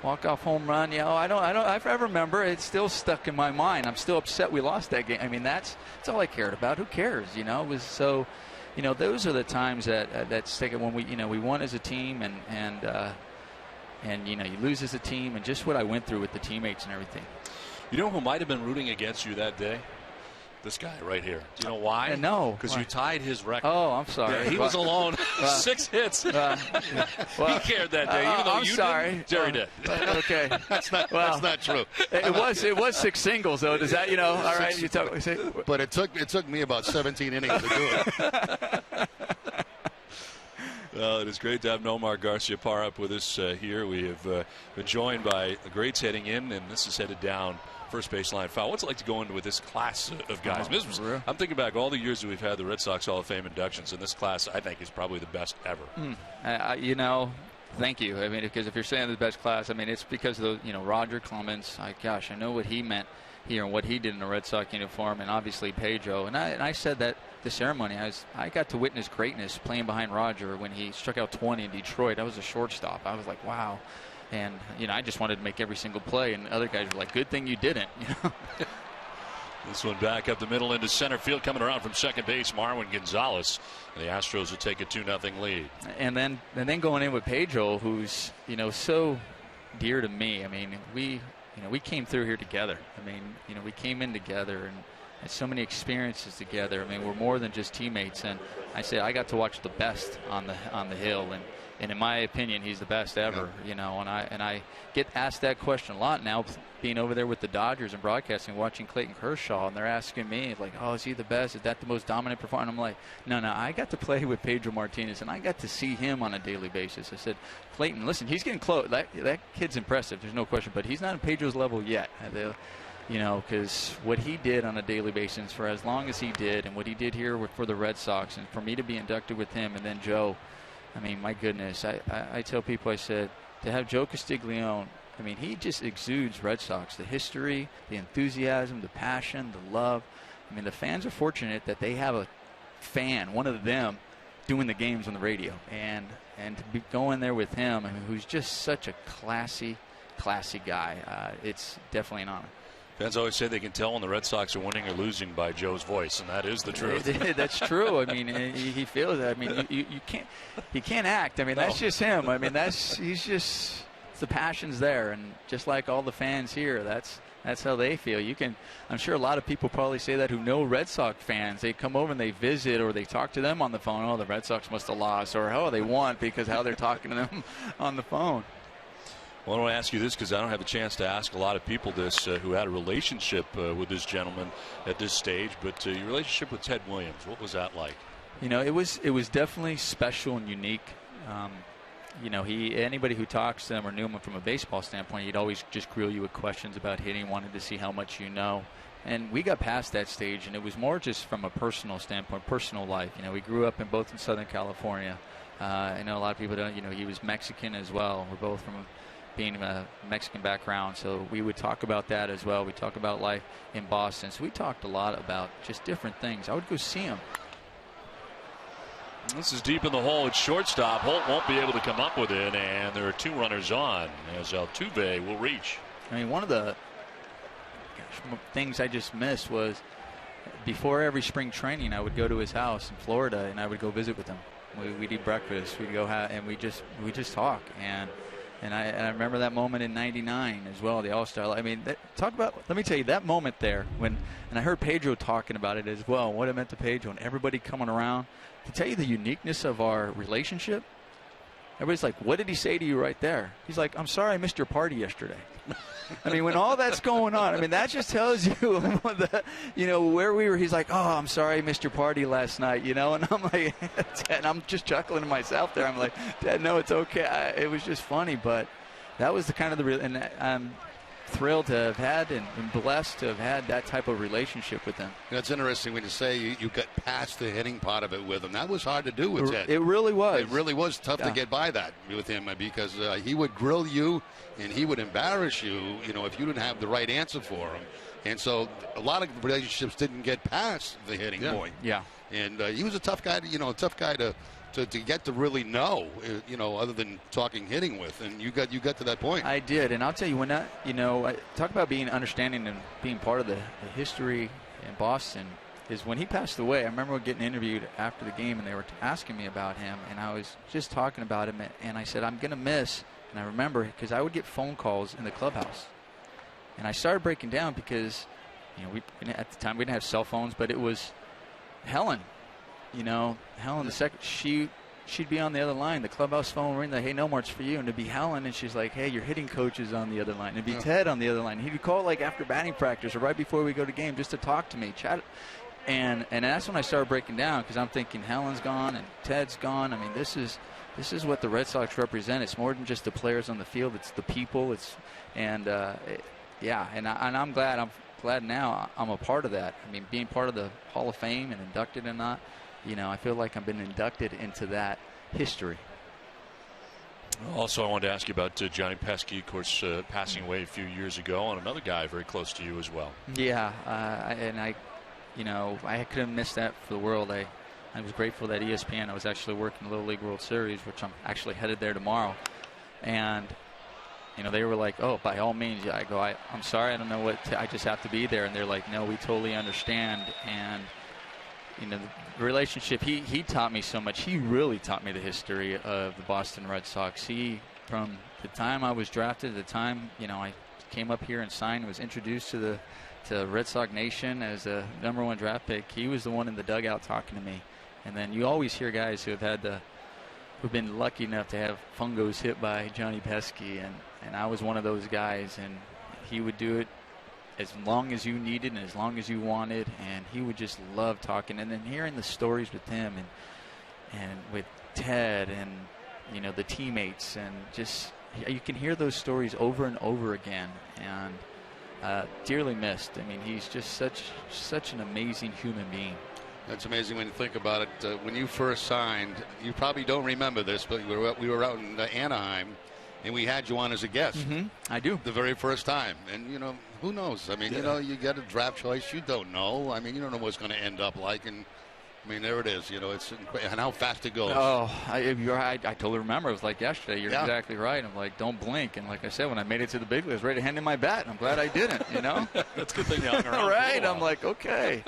walk-off home run. Yeah, I remember. It's still stuck in my mind. I'm still upset we lost that game. I mean, that's all I cared about. Who cares? It was so, those are the times that stick when we won as a team and you lose as a team, and just what I went through with the teammates and everything. You know who might have been rooting against you that day? This guy right here. Do you know why? No. Because you tied his record. Oh, I'm sorry. Yeah, he was alone. 6 hits. He cared that day, even though I'm you sorry. didn't. Jerry did. Okay. That's not true. It was 6 singles, though. Does that, all right? You talk, but it took me about 17 innings to do it. Well, it is great to have Nomar Garciaparra up with us here. We have been joined by the greats heading in, and this is headed down first baseline foul. What's it like to go into with this class of guys? I'm thinking back all the years that we've had the Red Sox Hall of Fame inductions, and this class I think is probably the best ever. Thank you. I mean, because if you're saying the best class, I mean, it's because of those, Roger Clemens. I know what he meant here and what he did in the Red Sox uniform, and obviously Pedro. And I said that the ceremony, I got to witness greatness playing behind Roger when he struck out 20 in Detroit. I was a shortstop. I was like, wow. And, I just wanted to make every single play. And other guys were like, good thing you didn't. This one back up the middle into center field, coming around from second base, Marwin Gonzalez. And the Astros will take a 2-0 lead. And then going in with Pedro, who's, so dear to me. I mean, we came through here together. I mean, we came in together and had so many experiences together. I mean, we're more than just teammates. And I said I got to watch the best on the hill, and in my opinion, he's the best ever. And I get asked that question a lot now, being over there with the Dodgers and broadcasting, watching Clayton Kershaw, and they're asking me like, "Oh, is he the best? Is that the most dominant performer?" And I'm like, "No, I got to play with Pedro Martinez, and I got to see him on a daily basis." I said, "Clayton, listen, he's getting close. That kid's impressive. There's no question, but he's not on Pedro's level yet." Because what he did on a daily basis for as long as he did, and what he did here for the Red Sox, and for me to be inducted with him, and then Joe, I mean, my goodness, I tell people, I said, to have Joe Castiglione, I mean, he just exudes Red Sox, the history, the enthusiasm, the passion, the love. I mean, the fans are fortunate that they have a fan, one of them, doing the games on the radio, and to be going there with him, I mean, who's just such a classy guy. It's definitely an honor. Fans always say they can tell when the Red Sox are winning or losing by Joe's voice, and that is the truth. That's true. I mean, he feels that. I mean, he can't act. I mean, that's just him. I mean, the passion's there, and just like all the fans here, that's how they feel. I'm sure a lot of people probably say that who know Red Sox fans. They come over and they visit, or they talk to them on the phone. Oh, the Red Sox must have lost, or oh, they won, because how they're talking to them on the phone. Well, I want to ask you this because I don't have a chance to ask a lot of people this who had a relationship with this gentleman at this stage. But your relationship with Ted Williams, what was that like? It was definitely special and unique. Anybody who talks to him or knew him from a baseball standpoint, he'd always just grill you with questions about hitting, wanted to see how much you know. And we got past that stage, and it was more just from a personal standpoint, personal life. We grew up in Southern California. I know a lot of people don't. He was Mexican as well. We're both from being a Mexican background, so we would talk about that as well. We talk about life in Boston. So we talked a lot about just different things. I would go see him. This is deep in the hole at shortstop. Holt won't be able to come up with it, and there are two runners on as Altuve will reach. I mean, one of the things I just missed was before every spring training, I would go to his house in Florida, and I would go visit with him. We'd eat breakfast. We'd go and we just talk. And I remember that moment in '99 as well, the All-Star. I mean, let me tell you, that moment there, and I heard Pedro talking about it as well, what it meant to Pedro and everybody coming around. To tell you the uniqueness of our relationship, everybody's like, what did he say to you right there? He's like, I'm sorry I missed your party yesterday. I mean, when all that's going on, I mean, that just tells you, where we were. He's like, oh, I'm sorry I missed your party last night, and I'm like, and I'm just chuckling to myself there. I'm like, Dad, no, it's okay. It was just funny, but that was the kind of and I'm thrilled to have had and blessed to have had that type of relationship with him. It's interesting when you say you got past the hitting part of it with him. That was hard to do with Ted. It really was. It really was tough to get by that with him because he would grill you and he would embarrass you, if you didn't have the right answer for him. And so a lot of relationships didn't get past the hitting point. Yeah. And he was a tough guy to get to really know, other than talking hitting with, and you got to that point. I did, and I'll tell you, when I talk about being understanding and being part of the history in Boston, is when he passed away. I remember getting interviewed after the game, and they were asking me about him, and I was just talking about him, and I said, I'm going to miss, and I remember, because I would get phone calls in the clubhouse, and I started breaking down because, at the time we didn't have cell phones, but it was Helen. Helen, the second she'd be on the other line. The clubhouse phone ring. Hey, Nomar, it's for you. And it'd be Helen, and she's like, hey, your hitting coach is on the other line. And it'd be Ted on the other line. He'd call like after batting practice or right before we go to game just to talk to me, chat. And that's when I started breaking down because I'm thinking Helen's gone and Ted's gone. I mean, this this is what the Red Sox represent. It's more than just the players on the field. It's the people. And I'm glad. I'm glad now I'm a part of that. I mean, being part of the Hall of Fame and inducted or not, I feel like I've been inducted into that history. Also, I wanted to ask you about Johnny Pesky, of course, passing away a few years ago, and another guy very close to you as well. Yeah, I couldn't miss that for the world. I was grateful that ESPN, I was actually working the Little League World Series, which I'm actually headed there tomorrow. And, they were like, oh, by all means. I go, I'm sorry, I don't know I just have to be there. And they're like, no, we totally understand. And, the relationship, he taught me so much. He really taught me the history of the Boston Red Sox. From the time I was drafted, the time, I came up here and signed, was introduced to Red Sox Nation as a #1 draft pick, he was the one in the dugout talking to me. And then you always hear guys who've been lucky enough to have fungos hit by Johnny Pesky, and I was one of those guys, and he would do it as long as you needed and as long as you wanted, and he would just love talking. And then hearing the stories with him and with Ted and the teammates, and just you can hear those stories over and over again, and dearly missed. I mean, he's just such an amazing human being. That's amazing when you think about it. When you first signed, you probably don't remember this, but we were out in Anaheim, and we had you on as a guest. Mm-hmm. I do. The very first time. And, who knows? I mean, you get a draft choice. You don't know. I mean, you don't know what's going to end up like. And, I mean, there it is. It's incredible. And how fast it goes. Oh, I totally remember. It was like yesterday. You're exactly right. I'm like, don't blink. And like I said, when I made it to the big leagues, I was ready to hand in my bat. And I'm glad I didn't, That's a good thing you hung around. Right. I'm like, okay.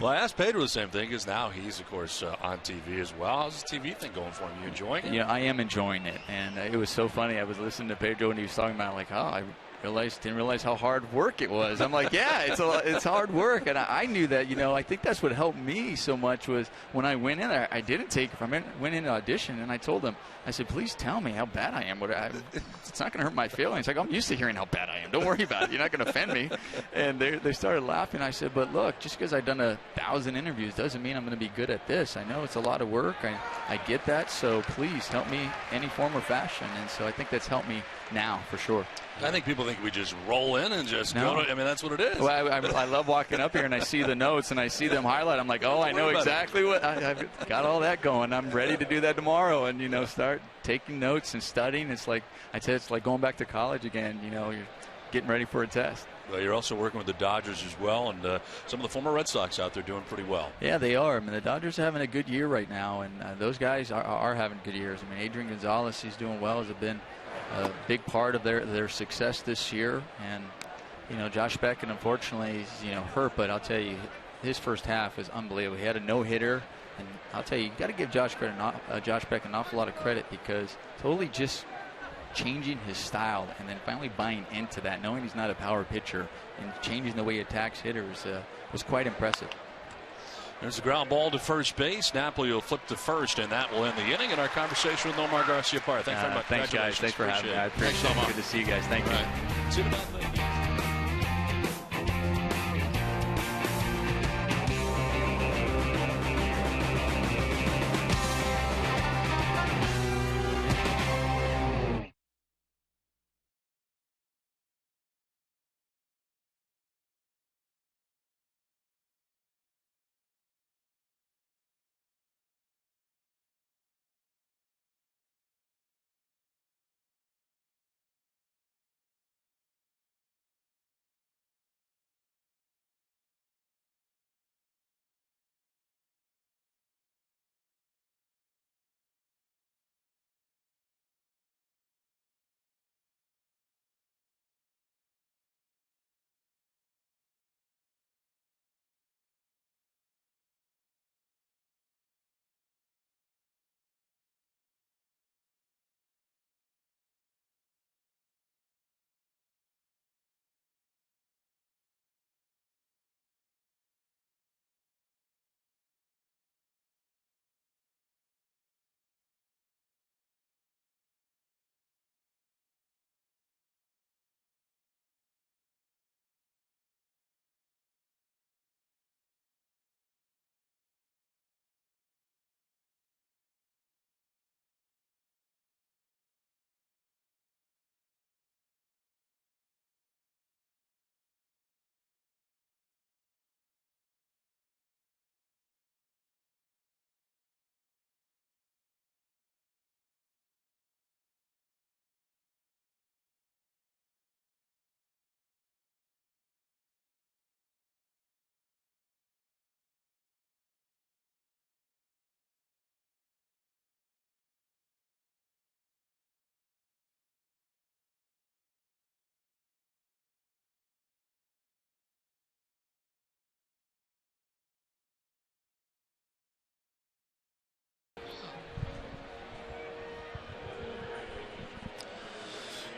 Well, I asked Pedro the same thing, because now he's, of course, on TV as well. How's the TV thing going for him? You enjoying it? Yeah, I am enjoying it. And it was so funny. I was listening to Pedro, and he was talking about, like, I didn't realize how hard work it was. I'm like, yeah, it's hard work. And I knew that, I think that's what helped me so much was when I went in there, I didn't take it. I went in to audition, and I told them, I said, please tell me how bad I am. It's not going to hurt my feelings. Like, I'm used to hearing how bad I am. Don't worry about it. You're not going to offend me. And they started laughing. I said, but look, just because I've done 1,000 interviews doesn't mean I'm going to be good at this. I know it's a lot of work. I get that. So please help me any form or fashion. And so I think that's helped me now for sure. I think people think we just roll in and just go to, I mean, that's what it is. Well, I love walking up here and I see the notes and I see them highlight. I'm like, I know exactly what I've got all that going. I'm ready to do that tomorrow and, start taking notes and studying. It's like I said, it's like going back to college again. You're getting ready for a test. Well, you're also working with the Dodgers as well, and some of the former Red Sox out there doing pretty well. Yeah, they are. I mean, the Dodgers are having a good year right now, and those guys are having good years. I mean, Adrian Gonzalez, he's doing well, has been a big part of their success this year. And, Josh Beckett, unfortunately, is, hurt, but I'll tell you, his first half is unbelievable. He had a no-hitter, and I'll tell you got to give Josh Beckett an awful lot of credit because totally just changing his style and then finally buying into that, knowing he's not a power pitcher and changing the way he attacks hitters was quite impressive. There's a ground ball to first base. Napoli will flip to first, and that will end the inning. And our conversation with Nomar Garciaparra. Thanks very much. Thanks, guys. Thanks for having me. I appreciate it. Good to see you guys. Thank you. Right. See you tonight.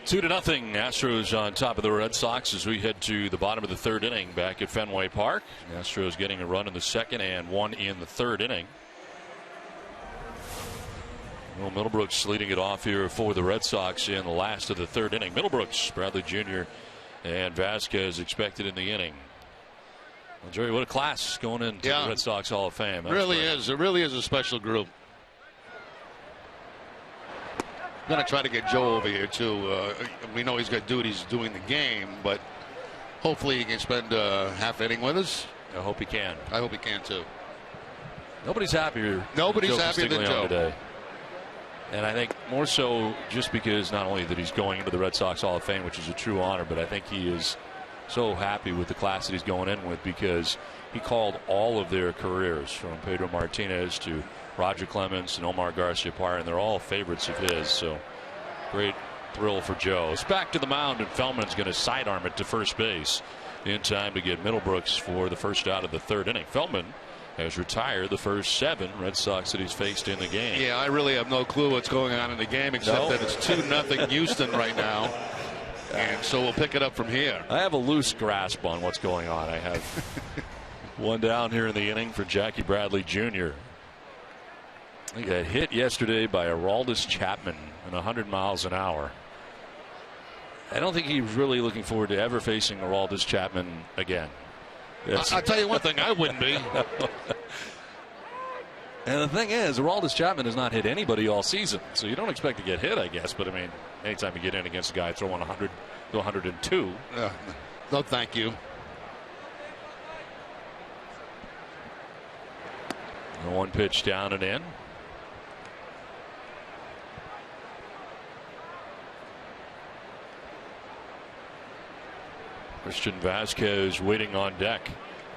2-0. Astros on top of the Red Sox as we head to the bottom of the third inning back at Fenway Park. Astros getting a run in the second and one in the third inning. Well, Middlebrooks leading it off here for the Red Sox in the last of the third inning. Middlebrooks, Bradley Jr., and Vasquez expected in the inning. Well, Jerry, what a class going into the Red Sox Hall of Fame. It really is a special group. I'm going to try to get Joe over here, too. We know he's got duties doing the game, but hopefully he can spend half inning with us. I hope he can. I hope he can, too. Nobody's happier. Nobody's happier than Joe today. And I think more so just because not only that he's going into the Red Sox Hall of Fame, which is a true honor, but I think he is so happy with the class that he's going in with because he called all of their careers from Pedro Martinez to Roger Clemens and Omar Garciaparra, and they're all favorites of his. So great thrill for Joe. It's back to the mound, and Feldman's going to sidearm it to first base in time to get Middlebrooks for the first out of the third inning. Feldman has retired the first 7 Red Sox that he's faced in the game. Yeah, I really have no clue what's going on in the game except that it's 2-0 Houston right now. And so we'll pick it up from here. I have a loose grasp on what's going on. I have one down here in the inning for Jackie Bradley Jr. He got hit yesterday by Aroldis Chapman at 100 miles an hour. I don't think he's really looking forward to ever facing Aroldis Chapman again. I'll tell you one thing, I wouldn't be. And the thing is, Aroldis Chapman has not hit anybody all season, so you don't expect to get hit, I guess. But I mean, anytime you get in against a guy throwing 100 to 102, no, thank you. One pitch down and in. Christian Vasquez waiting on deck,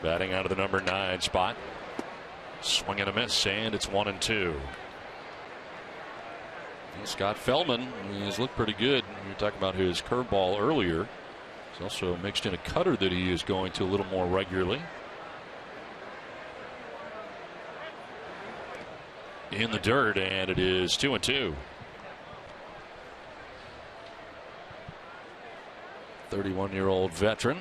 batting out of the number 9 spot. Swing and a miss, and it's 1-2. Scott Feldman, he has looked pretty good. We were talking about his curveball earlier. He's also mixed in a cutter that he is going to a little more regularly. In the dirt, and it is 2-2. 31-year-old veteran.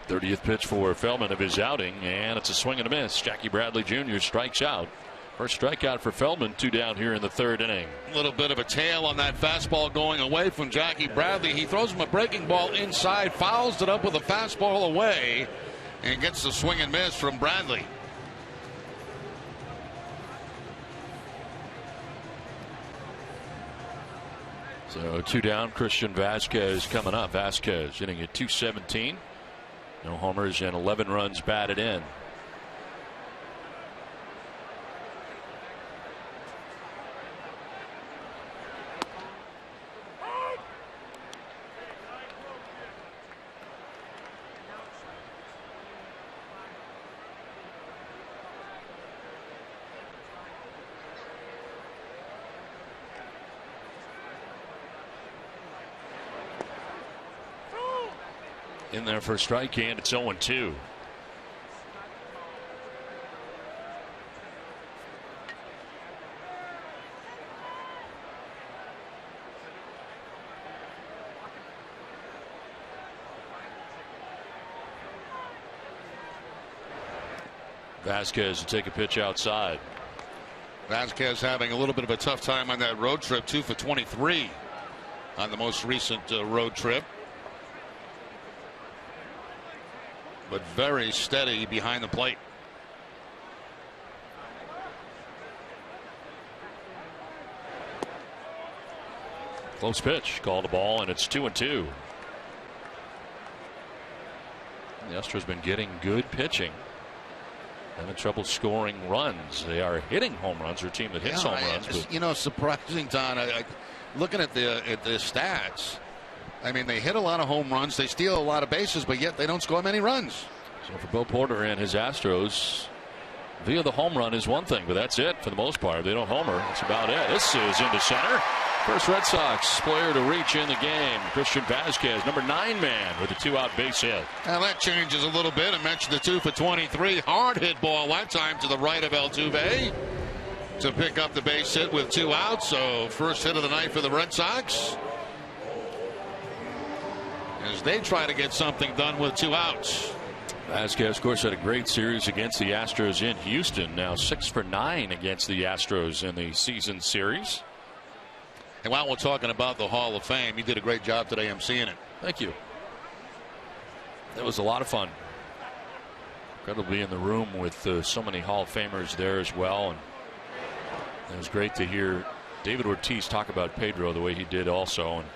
'30th pitch for Feldman of his outing, and it's a swing and a miss. Jackie Bradley Jr. strikes out. First strikeout for Feldman, 2 down here in the third inning. A little bit of a tail on that fastball going away from Jackie Bradley. He throws him a breaking ball inside, fouls it up with a fastball away, and gets the swing and miss from Bradley. So 2 down, Christian Vasquez coming up. Vasquez hitting at .217. No homers and 11 runs batted in. In there for a strike, and it's 0-2. Vasquez to take a pitch outside. Vasquez having a little bit of a tough time on that road trip, 2 for 23 on the most recent road trip. But very steady behind the plate. Close pitch, called a ball, and it's 2-2. The Astros have been getting good pitching. Having trouble scoring runs. They are hitting home runs. They're a team that hits home runs. But you know, surprising, Don. Looking at the stats. I mean, they hit a lot of home runs. They steal a lot of bases, but yet they don't score many runs. So for Bill Porter and his Astros, via the home run is one thing, but that's it for the most part. If they don't homer, that's about it. This is into center. First Red Sox player to reach in the game, Christian Vasquez, number 9 man with a 2-out base hit. Now that changes a little bit. I mentioned the 2 for 23. Hard hit ball that time to the right of Altuve to pick up the base hit with 2 outs. So first hit of the night for the Red Sox as they try to get something done with 2 outs. Vasquez, of course, had a great series against the Astros in Houston. Now 6 for 9 against the Astros in the season series. And while we're talking about the Hall of Fame, you did a great job today. I'm seeing it. Thank you. That was a lot of fun. Incredibly in the room with so many Hall of Famers there as well. And it was great to hear David Ortiz talk about Pedro the way he did also. And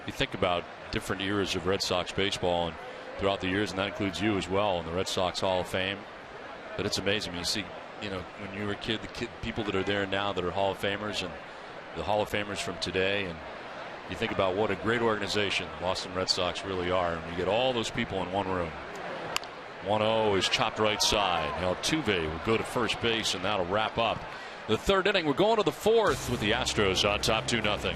you think about different eras of Red Sox baseball and throughout the years, and that includes you as well in the Red Sox Hall of Fame. But it's amazing. You see, when you were a kid, people that are there now that are Hall of Famers and the Hall of Famers from today, and you think about what a great organization the Boston Red Sox really are, and you get all those people in one room. 1-0 is chopped right side. Altuve will go to first base, and that'll wrap up the 3rd inning. We're going to the 4th with the Astros on top 2-0.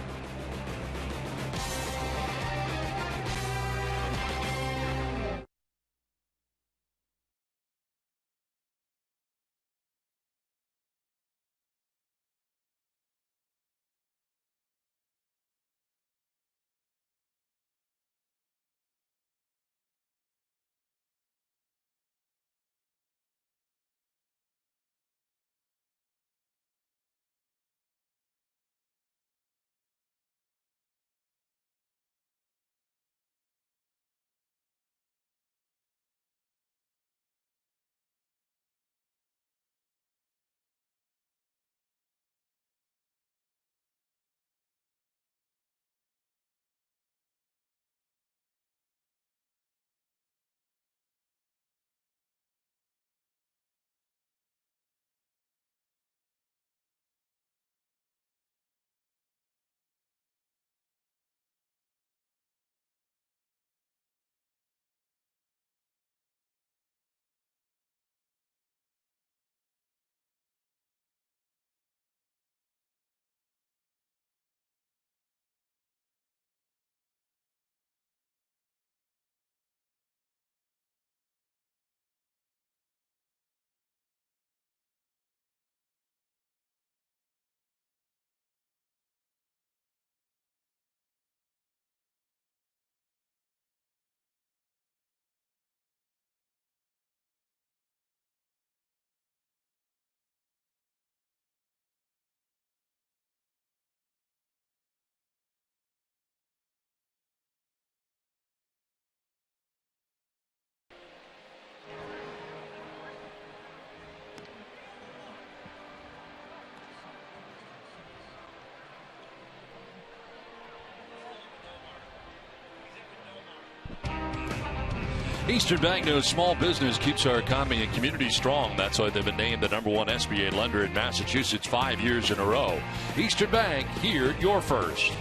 Eastern Bank knows small business keeps our economy and community strong. That's why they've been named the #1 SBA lender in Massachusetts 5 years in a row. Eastern Bank, here you're first.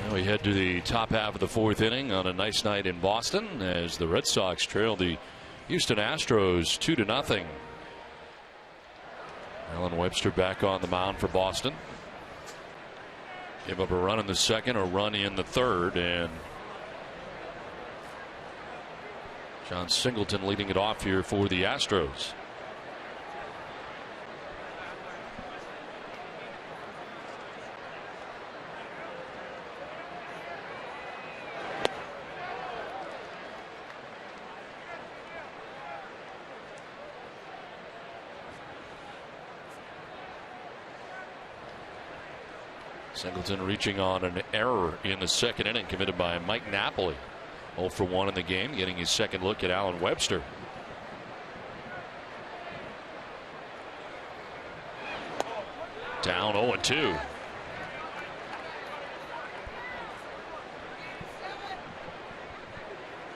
Now we head to the top half of the 4th inning on a nice night in Boston as the Red Sox trail the Houston Astros 2-0. Alan Webster back on the mound for Boston. Gave up a run in the 2nd, a run in the 3rd, and John Singleton leading it off here for the Astros. Singleton reaching on an error in the 2nd inning committed by Mike Napoli. 0 for 1 in the game, getting his 2nd look at Alan Webster. Down 0-2.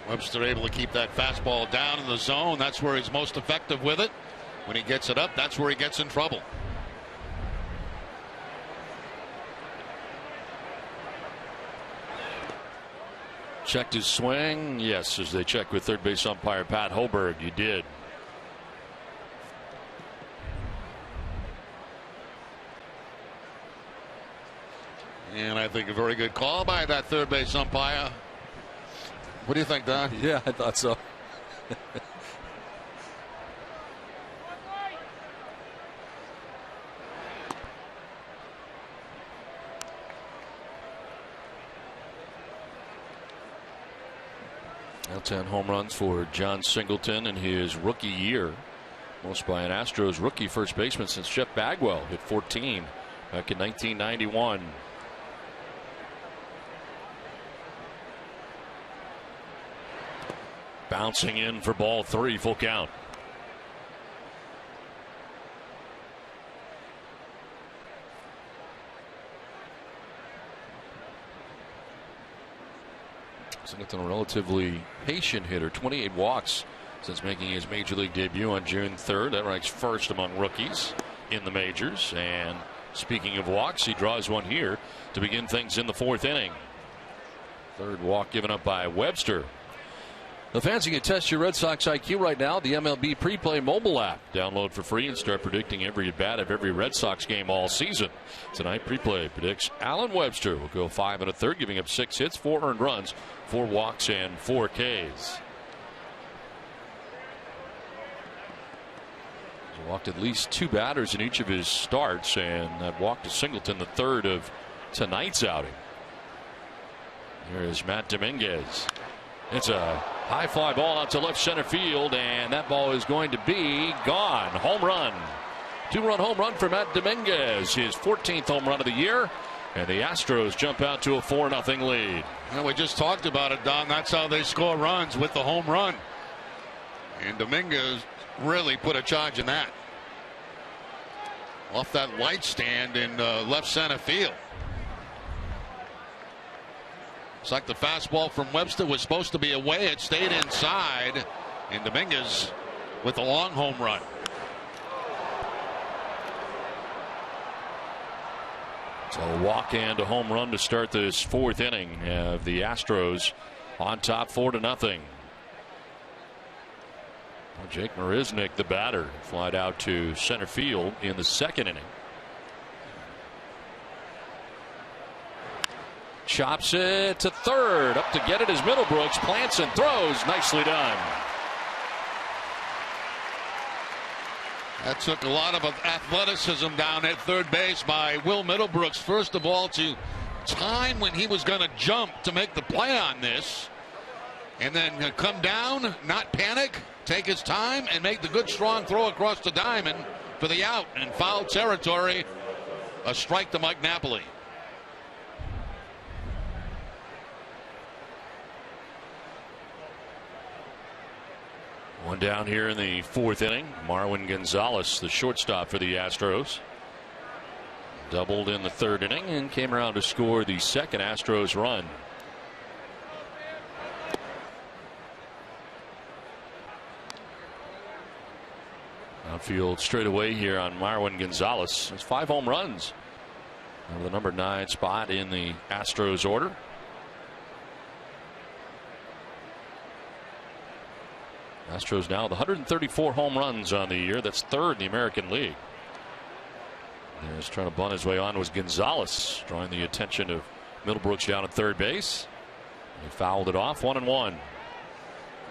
Webster able to keep that fastball down in the zone. That's where he's most effective with it. When he gets it up, that's where he gets in trouble. Checked his swing. Yes, as they check with third base umpire Pat Hoberg. He did. I think a very good call by that third base umpire. What do you think, Don? Yeah, I thought so. Now 10 home runs for John Singleton in his rookie year. Most by an Astros rookie first baseman since Jeff Bagwell hit 14 back in 1991. Bouncing in for ball 3, full count. Singleton, a relatively patient hitter, 28 walks since making his major league debut on June 3rd. That ranks first among rookies in the majors. And speaking of walks, he draws one here to begin things in the 4th inning. Third walk given up by Webster. The fans can test your Red Sox IQ right now. The MLB Preplay mobile app. Download for free and start predicting every at bat of every Red Sox game all season. Tonight, Preplay predicts Alan Webster will go 5 1/3, giving up 6 hits, 4 earned runs, 4 walks, and 4 Ks. He's walked at least 2 batters in each of his starts, and that walk to Singleton, the third of tonight's outing. Here is Matt Dominguez. It's a high fly ball out to left center field, and that ball is going to be gone. Home run. 2-run home run for Matt Dominguez, his 14th home run of the year, and the Astros jump out to a 4-0 lead. Well, we just talked about it, Don. That's how they score runs, with the home run. And Dominguez really put a charge in that. Off that light stand in left center field. It's like the fastball from Webster was supposed to be away. It stayed inside. And Dominguez with a long home run. So a walk and a home run to start this 4th inning of the Astros on top 4-0. Jake Marisnick, the batter, flied out to center field in the 2nd inning. Chops it to third. Up to get it is Middlebrooks. Plants and throws. Nicely done. That took a lot of athleticism down at third base by Will Middlebrooks. First of all, to time when he was going to jump to make the play on this. And then come down, not panic, take his time, and make the good strong throw across the diamond for the out. In foul territory, a strike to Mike Napoli. One down here in the 4th inning. Marwin Gonzalez, the shortstop for the Astros, doubled in the 3rd inning and came around to score the 2nd Astros run. Outfield straight away here on Marwin Gonzalez. It's 5 home runs. The number 9 spot in the Astros order. Astros now with 134 home runs on the year. That's 3rd in the American League. And he's trying to bunt his way on was Gonzalez, drawing the attention of Middlebrooks down at third base. He fouled it off, 1-1.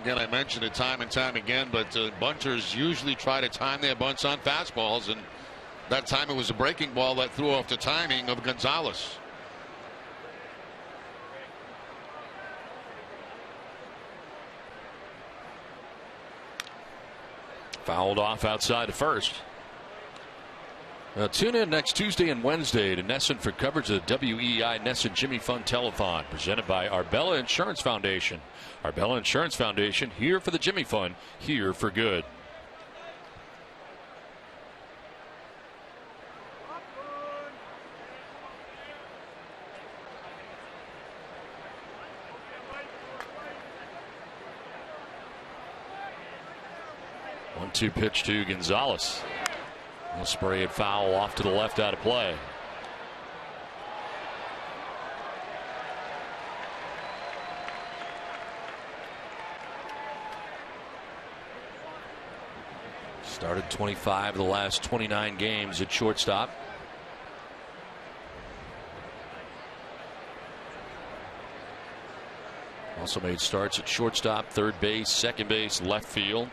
Again, I mentioned it time and time again, but bunters usually try to time their bunts on fastballs, and that time it was a breaking ball that threw off the timing of Gonzalez. Fouled off outside of first. Now tune in next Tuesday and Wednesday to Nesson for coverage of the WEI Nesson Jimmy Fund Telethon, presented by Arbella Insurance Foundation. Arbella Insurance Foundation, here for the Jimmy Fund, here for good. One-two pitch to Gonzalez. He'll spray it foul off to the left, out of play. Started 25 of the last 29 games at shortstop. Also made starts at shortstop, third base, second base, left field.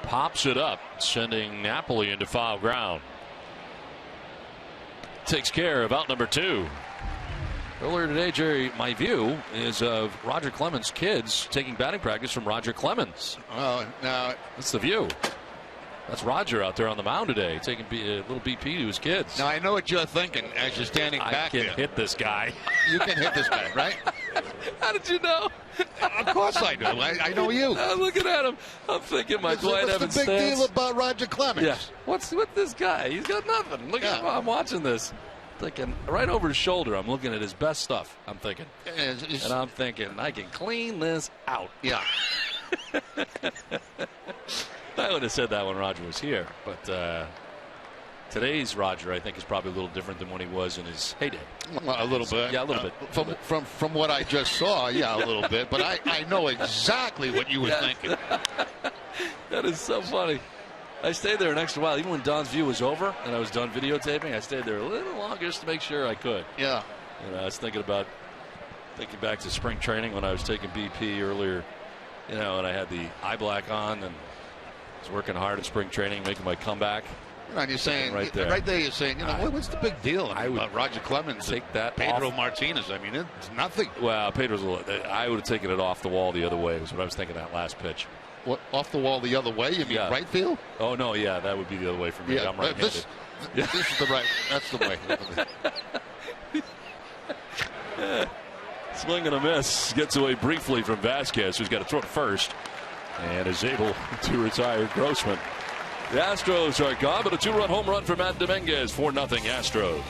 Pops it up, sending Napoli into foul ground. Takes care of out number 2. Earlier today, Jerry, my view is of Roger Clemens' kids taking batting practice from Roger Clemens. Oh, no. That's the view. That's Roger out there on the mound today, taking a little BP to his kids. Now, I know what you're thinking as you're standing back there. I can hit this guy. You can hit this guy, right? How did you know? Of course I do. I know you. I'm looking at him. I'm thinking my Dwight Evans What's the big stance. deal about Roger Clemens? Yeah. What's with this guy? He's got nothing. Look at him. I'm watching this. Thinking right over his shoulder. I'm looking at his best stuff. I'm thinking. And I'm thinking, I can clean this out. Yeah. I would have said that when Roger was here, but today's Roger, I think, is probably a little different than when he was in his heyday. A little bit. Yeah, a little bit. From what I just saw, yeah, a little bit. But I know exactly what you were thinking. That is so funny. I stayed there an extra while. Even when Don's View was over and I was done videotaping, I stayed there a little longer just to make sure I could. Yeah. You know, I was thinking back to spring training when I was taking BP earlier, you know, and I had the eye black on and was working hard at spring training, making my comeback. And you're saying right there you're saying, you know, what's the big deal about Roger Clemens? Take that Pedro off. Martinez. I mean, it's nothing. Well, Pedro's I would have taken it off the wall the other way. Was what I was thinking that last pitch. What, off the wall the other way? You mean right field? Oh no, yeah, that would be the other way for me. Yeah, I'm right-handed. This is the right. That's the way. Swing and a miss. Gets away briefly from Vasquez, who's got to throw it first, and is able to retire Grossman. The Astros are gone, but a 2-run home run for Matt Dominguez. 4-0 Astros.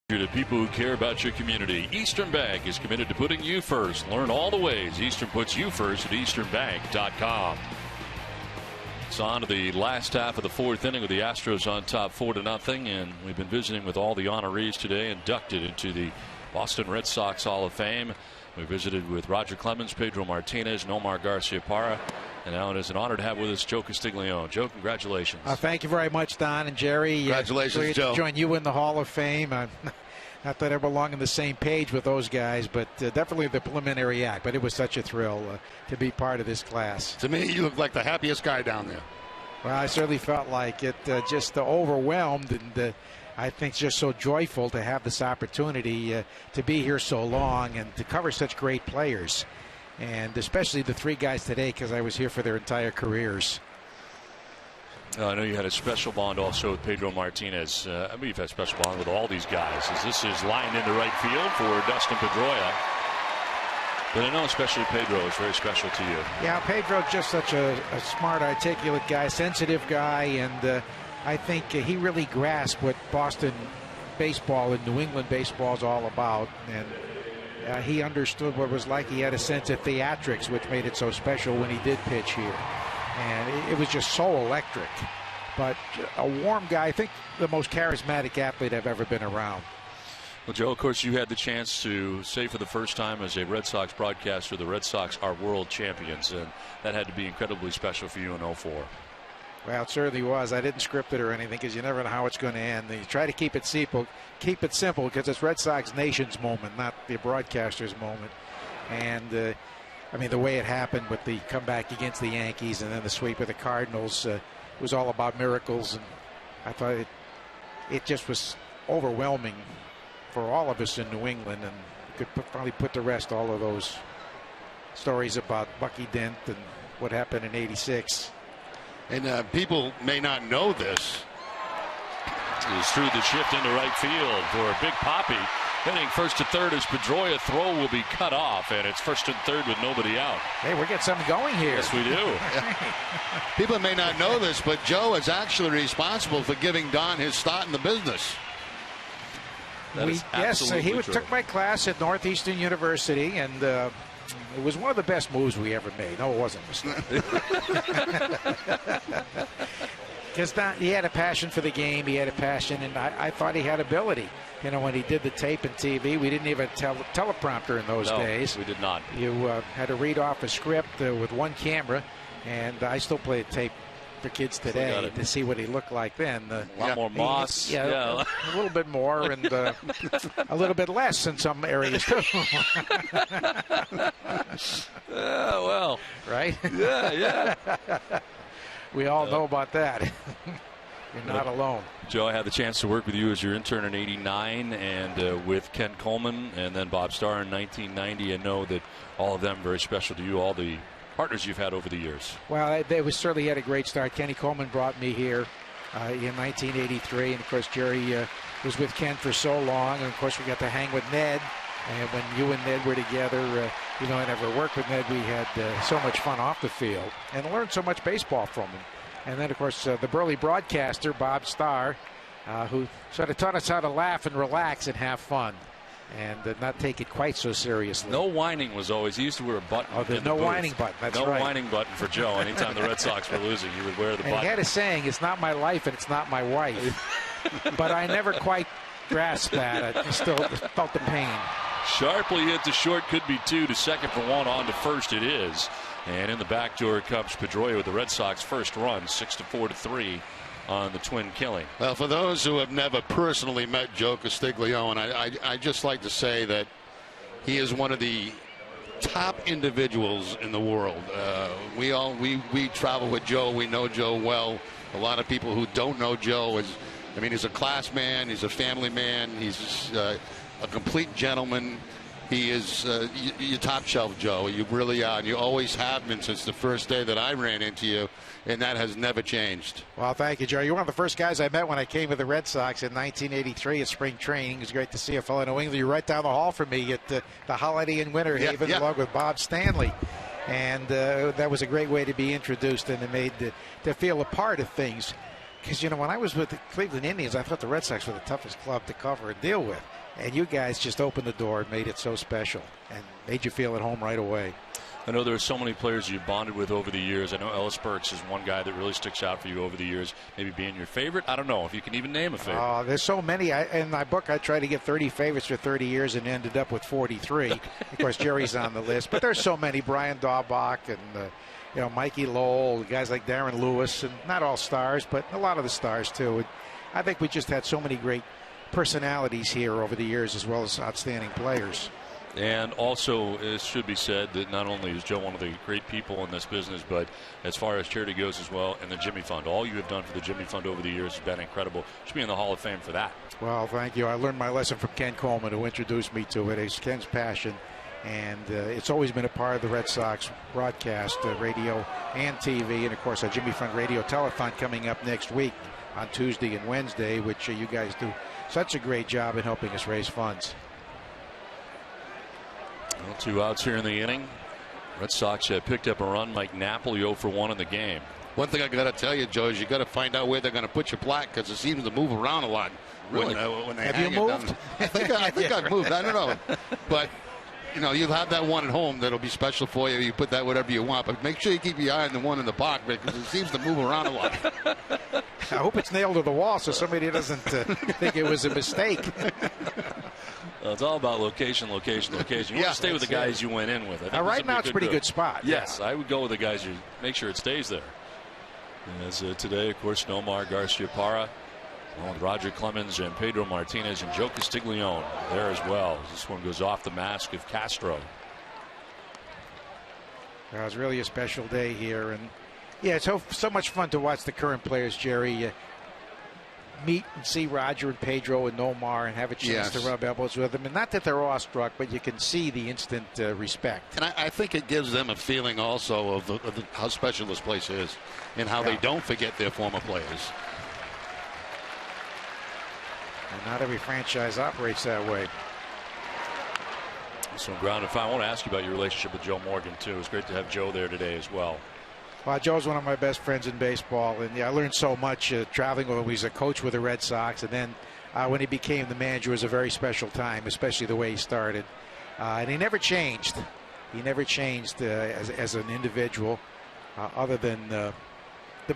To people who care about your community, Eastern Bank is committed to putting you first. Learn all the ways Eastern puts you first at easternbank.com. It's on to the last half of the fourth inning with the Astros on top 4-0, and we've been visiting with all the honorees today inducted into the Boston Red Sox Hall of Fame. We visited with Roger Clemens, Pedro Martinez, and Omar Garciaparra. And now it is an honor to have with us Joe Castiglione. Joe, congratulations. Thank you very much, Don and Jerry. Congratulations, Joe. Join you in the Hall of Fame. Not that I belong on the same page with those guys, but definitely the preliminary act. But it was such a thrill to be part of this class. To me, you look like the happiest guy down there. Well, I certainly felt like it, just overwhelmed, and I think just so joyful to have this opportunity to be here so long and to cover such great players. and especially the three guys today because I was here for their entire careers. I know you had a special bond also with Pedro Martinez. I believe you've had a special bond with all these guys. As this is lined into right field for Dustin Pedroia. But I know especially Pedro is very special to you. Yeah, Pedro's just such a smart, articulate guy, sensitive guy, and I think he really grasped what Boston baseball and New England baseball is all about. And he understood what it was like. He had a sense of theatrics, which made it so special when he did pitch here. And it was just so electric. But a warm guy, I think the most charismatic athlete I've ever been around. Well, Joe, of course, you had the chance to say for the first time as a Red Sox broadcaster, the Red Sox are world champions, and that had to be incredibly special for you in 04. Well, it certainly was. I didn't script it or anything because you never know how it's going to end. You try to keep it simple because it's Red Sox Nation's moment, not the broadcaster's moment. And, I mean, the way it happened with the comeback against the Yankees and then the sweep of the Cardinals was all about miracles. And I thought it just was overwhelming for all of us in New England, and could probably put to rest all of those stories about Bucky Dent and what happened in '86. And people may not know this. He's through the shift into right field for a big Poppy. Heading first to third as Pedroia throw will be cut off, and it's first and third with nobody out. Hey, we're getting something going here. Yes, we do. People may not know this, but Joe is actually responsible for giving Don his start in the business. Yes, took my class at Northeastern University, and it was one of the best moves we ever made. No, it wasn't a mistake. Because he had a passion for the game. He had a passion, and I thought he had ability. You know, when he did the tape and TV, we didn't even teleprompter in those days. We did not. You had to read off a script with one camera, and I still play tape for kids today to see what he looked like then. A lot more moss. A little bit more, and a little bit less in some areas too. Well, right? Yeah. We all know about that. You're not alone. Joe, I had the chance to work with you as your intern in '89 and with Ken Coleman and then Bob Starr in 1990. I know that all of them very special to you, all the partners you've had over the years. Well, they certainly had a great start. Kenny Coleman brought me here in 1983, and of course Jerry was with Ken for so long, and of course we got to hang with Ned. And when you and Ned were together, and ever worked with Ned, we had so much fun off the field and learned so much baseball from him. And then, of course, the burly broadcaster, Bob Starr, who sort of taught us how to laugh and relax and have fun and not take it quite so seriously. No whining was always. He used to wear a button. Oh, there's no whining button. That's right. No whining button for Joe. Anytime the Red Sox were losing, he would wear the button. He had a saying, "It's not my life and it's not my wife." But I never quite grasped that. I still felt the pain. Sharply hit to short, could be two, to second for one, on to first it is. And in the back door comes Pedroia with the Red Sox first run, 6-4-3 on the Twin killing. Well, for those who have never personally met Joe Castiglione, I just like to say that he is one of the top individuals in the world. We travel with Joe. We know Joe well. A lot of people who don't know Joe he's a class man. He's a family man. He's a complete gentleman. He is your top shelf, Joe. You really are. And you always have been since the first day that I ran into you, and that has never changed. Well, thank you, Joe. You're one of the first guys I met when I came with the Red Sox in 1983 at spring training. It was great to see a fellow in New England. You're right down the hall from me at the Holiday Inn Winter Haven, along with Bob Stanley. And that was a great way to be introduced and made to feel a part of things. Because, when I was with the Cleveland Indians, I thought the Red Sox were the toughest club to cover and deal with. And you guys just opened the door and made it so special and made you feel at home right away. I know there are so many players you bonded with over the years. I know Ellis Burks is one guy that really sticks out for you over the years, maybe being your favorite. I don't know if you can even name a favorite. There's so many. In my book, I tried to get 30 favorites for 30 years and ended up with 43. Of course, Jerry's on the list. But there's so many. Brian Daubach and Mikey Lowell, guys like Darren Lewis, and not all stars, but a lot of the stars, too. I think we just had so many great personalities here over the years, as well as outstanding players. And also, it should be said that not only is Joe one of the great people in this business, but as far as charity goes as well, and the Jimmy Fund. All you have done for the Jimmy Fund over the years has been incredible. Should be in the Hall of Fame for that. Well, thank you. I learned my lesson from Ken Coleman, who introduced me to it. It's Ken's passion, And it's always been a part of the Red Sox broadcast, radio and TV. And, of course, our Jimmy Fund Radio Telethon coming up next week on Tuesday and Wednesday, which you guys do such a great job in helping us raise funds. Well, 2 outs here in the inning. Red Sox picked up a run. Mike Napoli 0 for 1 in the game. One thing I got to tell you, Joe, is you got to find out where they're going to put your plaque because it seems to move around a lot. Really? When they Have hang you it moved? down. I think I've moved. I don't know. But, you know, you'll have that one at home that'll be special for you. You put that whatever you want. But make sure you keep your eye on the one in the park because it seems to move around a lot. I hope it's nailed to the wall so somebody doesn't think it was a mistake. Well, it's all about location. You want to stay with the guys you went in with. I think right now it's a pretty good spot. Yes, I would go with the guys you make sure it stays there. And as today, of course, Nomar Garciaparra, along with Roger Clemens and Pedro Martinez and Joe Castiglione there as well. This one goes off the mask of Castro. It was really a special day here, and yeah, it's so much fun to watch the current players, Jerry. Meet and see Roger and Pedro and Nomar and have a chance to rub elbows with them. And not that they're awestruck, but you can see the instant respect. And I think it gives them a feeling also of how special this place is and how they don't forget their former players. And not every franchise operates that way. So ground and foul. I want to ask you about your relationship with Joe Morgan, too. It's great to have Joe there today as well. Well, Joe's one of my best friends in baseball, and I learned so much traveling with him. He's a coach with the Red Sox, and then when he became the manager, it was a very special time, especially the way he started. And he never changed. He never changed as an individual, other than the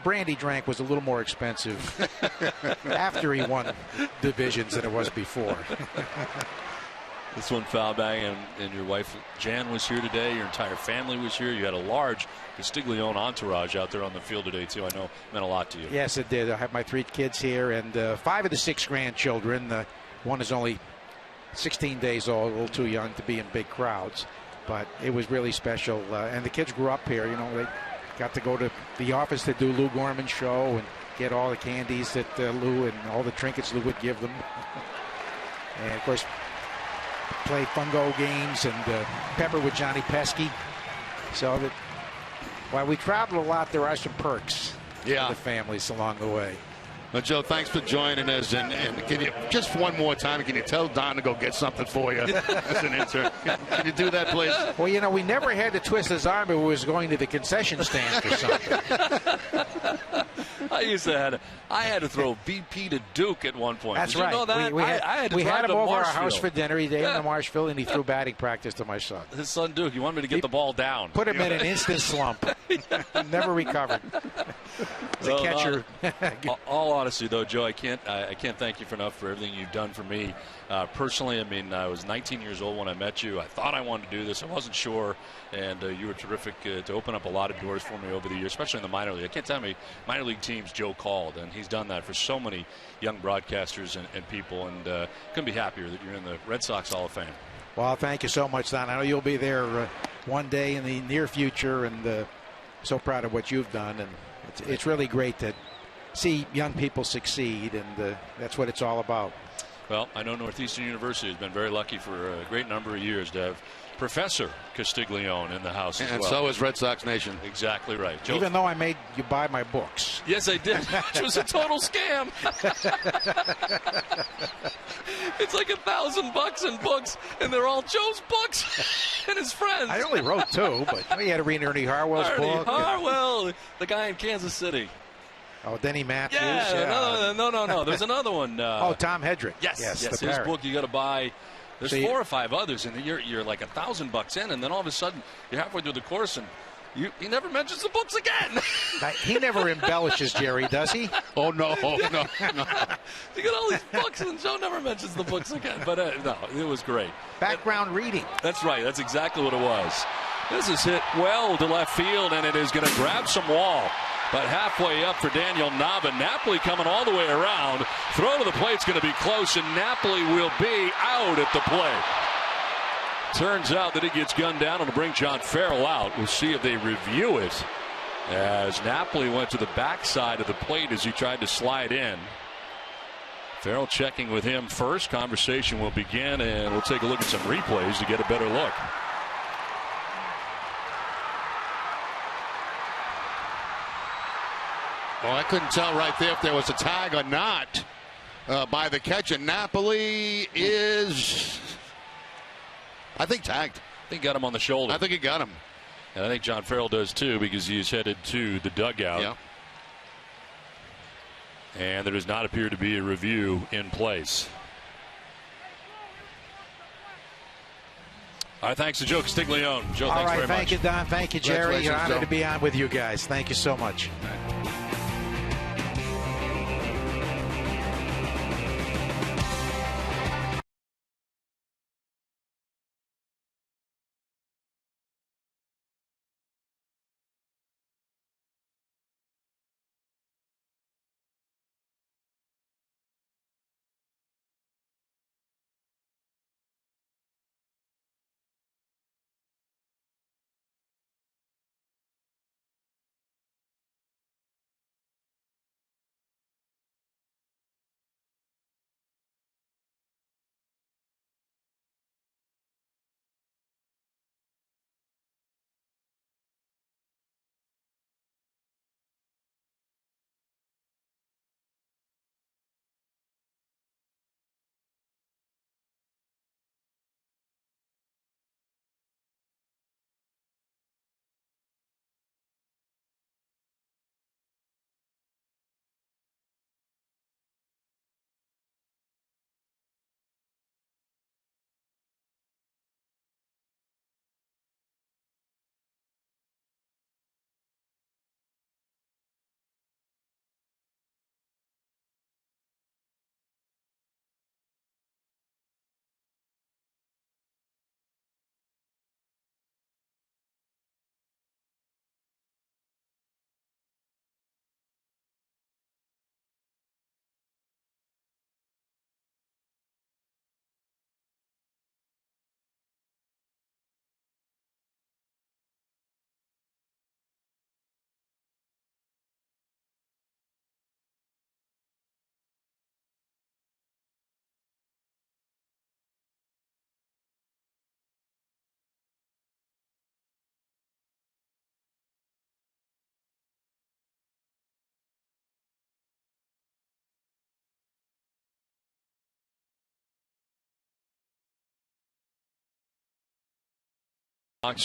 brand he drank was a little more expensive after he won divisions than it was before. This one foul bag, and your wife Jan was here today. Your entire family was here. You had a large Castiglione entourage out there on the field today too. I know it meant a lot to you. Yes, it did. I have my 3 kids here and 5 of the 6 grandchildren. One is only 16 days old, a little too young to be in big crowds, but it was really special. And the kids grew up here. You know, they got to go to the office to do Lou Gorman's show and get all the candies that Lou and all the trinkets Lou would give them. And of course, played fungo games and pepper with Johnny Pesky. So that while we travel a lot, there are some perks for the families along the way. Well, Joe, thanks for joining us. And can you, just one more time, can you tell Don to go get something for you as an intern? Can you do that, please? Well, you know, we never had to twist his arm if we was going to the concession stand or something. I had to throw VP to Duke at one point. That's Did right. You know that? We had him over our house for Marshfield. dinner. He day in Marshfield, and he threw batting practice to my son. His son Duke. He wanted me to get the ball down. Put him in an instant slump. Never recovered. As a catcher. All honesty, though, Joe, I can't thank you enough for everything you've done for me personally. I mean, I was 19 years old when I met you. I thought I wanted to do this. I wasn't sure, and you were terrific to open up a lot of doors for me over the years, especially in the minor league. I can't tell how many minor league teams Joe called, and he's done that for so many young broadcasters and people, and couldn't be happier that you're in the Red Sox Hall of Fame. Well, thank you so much, Don. I know you'll be there one day in the near future, and so proud of what you've done. And it's really great to see young people succeed, and that's what it's all about. Well, I know Northeastern University has been very lucky for a great number of years to have Professor Castiglione in the house as well. And so is Red Sox Nation. Exactly right. Joe, even though I made you buy my books. Yes, I did. Which was a total scam. It's like $1,000 in books, and they're all Joe's books and his friends. I only wrote 2, but we had to read Ernie Harwell's book. Harwell, the guy in Kansas City. Oh, Denny Matthews. Yeah. No. There's another one. Tom Hedrick. Yes. His book you got to buy. There's 4 or 5 others, and you're like $1,000 in, and then all of a sudden you're halfway through the course, and he never mentions the books again. He never embellishes, Jerry, does he? Oh, no. You got all these books, and Joe never mentions the books again. But no, it was great. Background reading. That's right. That's exactly what it was. This is hit well to left field, and it is going to grab some wall. But halfway up for Daniel Nava. Napoli coming all the way around. Throw to the plate's going to be close, and Napoli will be out at the plate. Turns out that it gets gunned down. It'll bring John Farrell out. We'll see if they review it, as Napoli went to the backside of the plate as he tried to slide in. Farrell checking with him first. Conversation will begin, and we'll take a look at some replays to get a better look. Well, I couldn't tell right there if there was a tag or not by the catcher. Napoli is, I think, tagged. I think got him on the shoulder. I think he got him. And I think John Farrell does too, because he is headed to the dugout. Yeah. And there does not appear to be a review in place. All right, thanks to Joe Castiglione. Joe, All thanks right, very much. thank you, Don. Thank you, Jerry. You're honored Joe. to be on with you guys. Thank you so much.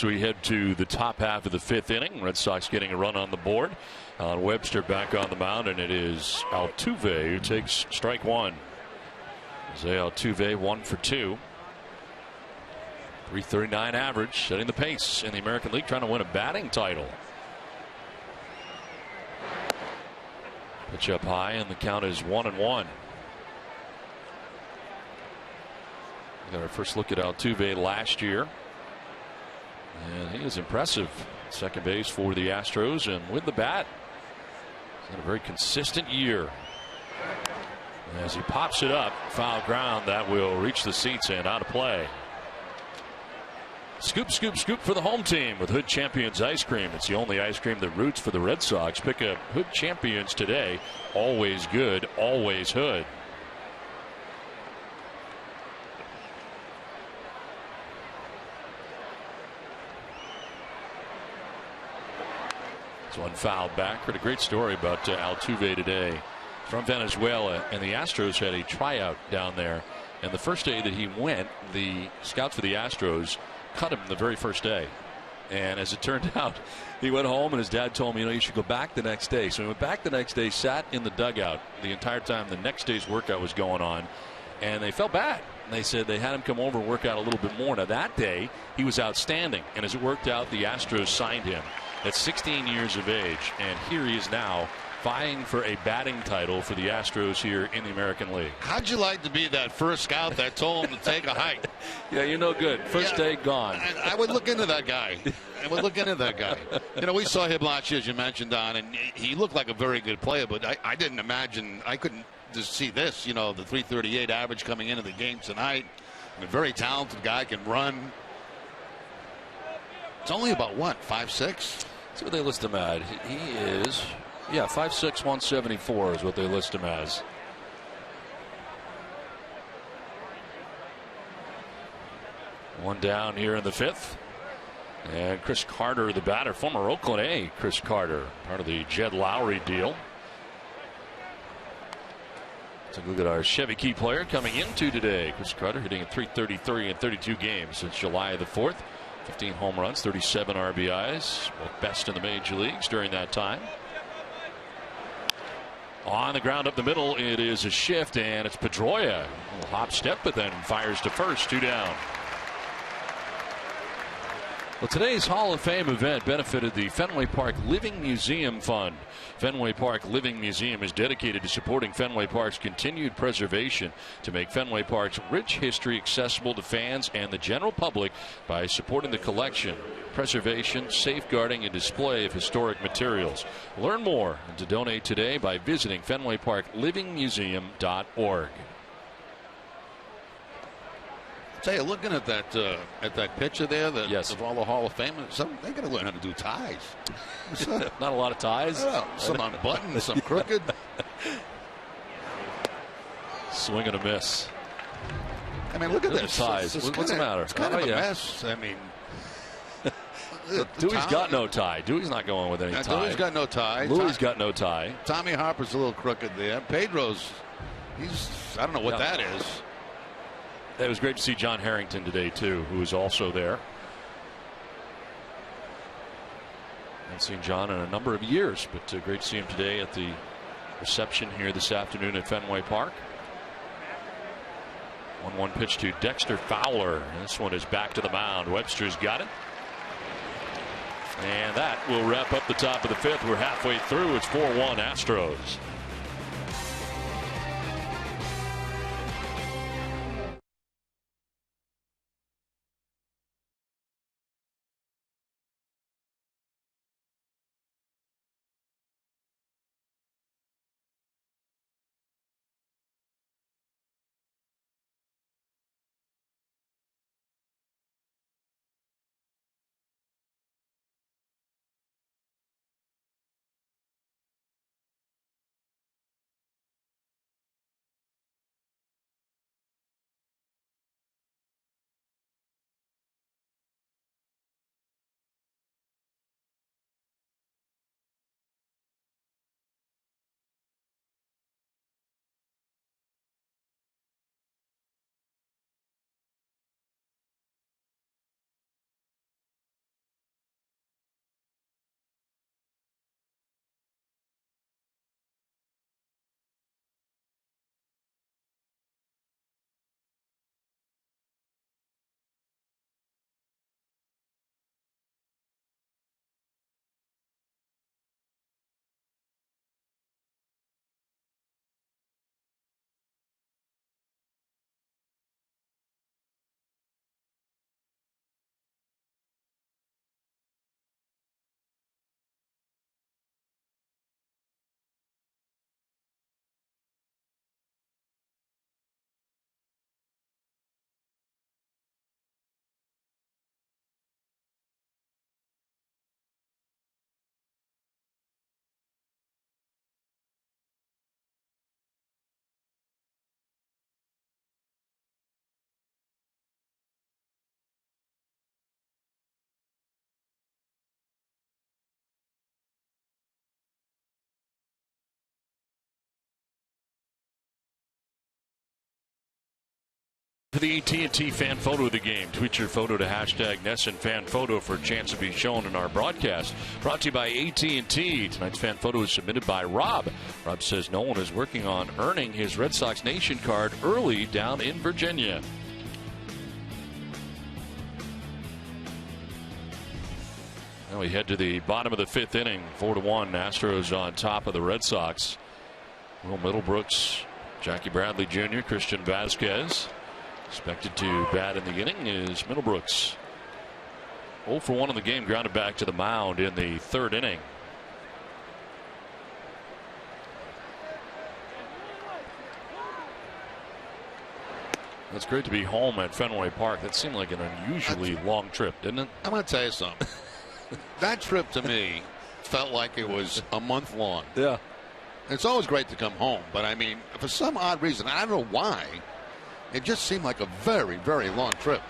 We head to the top half of the fifth inning. Red Sox getting a run on the board. Webster back on the mound, and it is Altuve who takes strike one. Jose Altuve 1 for 2. 339 average, setting the pace in the American League, trying to win a batting title. Pitch up high, and the count is 1-1. We got our first look at Altuve last year. And he is impressive. Second base for the Astros, and with the bat, he's had a very consistent year. As he pops it up, foul ground that will reach the seats and out of play. Scoop, scoop, scoop for the home team with Hood Champions ice cream. It's the only ice cream that roots for the Red Sox. Pick up Hood Champions today. Always good, always Hood. One foul back. Heard a great story about Altuve today from Venezuela, and the Astros had a tryout down there, and the first day that he went, the scouts for the Astros cut him the very first day, and as it turned out, he went home and his dad told him, you should go back the next day. So he went back the next day, sat in the dugout the entire time the next day's workout was going on, and they felt bad. And they said they had him come over and work out a little bit more. Now that day he was outstanding, and as it worked out, the Astros signed him at 16 years of age, and here he is now vying for a batting title for the Astros here in the American League. How'd you like to be that first scout that told him to take a hike? Yeah, you're no good. First day gone. I would look into that guy. We saw him last year, as you mentioned, Don, and he looked like a very good player, but I didn't imagine, I couldn't just see this, the 338 average coming into the game tonight. A very talented guy, can run. It's only about, 5'6"? That's what they list him at. He is, 5'6", 174 is what they list him as. One down here in the fifth. And Chris Carter, the batter, former Oakland A. Chris Carter, part of the Jed Lowry deal. Take a look at our Chevy key player coming into today. Chris Carter hitting at .333 in 32 games since July the 4th. 15 home runs, 37 RBIs, both best in the major leagues during that time. On the ground up the middle, it is a shift, and it's Pedroia. A little hop step, but then fires to first, 2 down. Well, today's Hall of Fame event benefited the Fenway Park Living Museum Fund. Fenway Park Living Museum is dedicated to supporting Fenway Park's continued preservation to make Fenway Park's rich history accessible to fans and the general public by supporting the collection, preservation, safeguarding, and display of historic materials. Learn more and to donate today by visiting FenwayParkLivingMuseum.org. Tell you, looking at that picture there, yes, of all the Hall of Famers, they got to learn how to do ties. Not a lot of ties. Some unbuttoned, some crooked. Swing and a miss. I mean, look at this. Ties. What's the matter? It's kind of a mess. I mean, Dewey's got no tie. Dewey's not going with any tie. Dewey's got no tie. Louis got no tie. Tommy Harper's a little crooked there. Pedro's, I don't know what that is. It was great to see John Harrington today, too, who was also there. I've seen John in a number of years, but great to see him today at the reception here this afternoon at Fenway Park. 1-1 pitch to Dexter Fowler. And this one is back to the mound. Webster's got it. And that will wrap up the top of the 5th. We're halfway through. It's 4-1 Astros. To the AT&T fan photo of the game. Tweet your photo to hashtag #NESSANFanPhoto for a chance to be shown in our broadcast. Brought to you by AT&T. Tonight's fan photo is submitted by Rob. Rob says Nolan is working on earning his Red Sox Nation card early down in Virginia. Now we head to the bottom of the 5th inning. 4-1. Astros on top of the Red Sox. Will Middlebrooks, Jackie Bradley Jr., Christian Vasquez. Expected to bat in the inning is Middlebrooks. 0 for 1 in the game, grounded back to the mound in the 3rd inning. It's great to be home at Fenway Park. That seemed like an unusually long trip, didn't it? I'm going to tell you something. That trip to me felt like it was a month long. Yeah. It's always great to come home, but I mean, for some odd reason, I don't know why, it just seemed like a very, very long trip.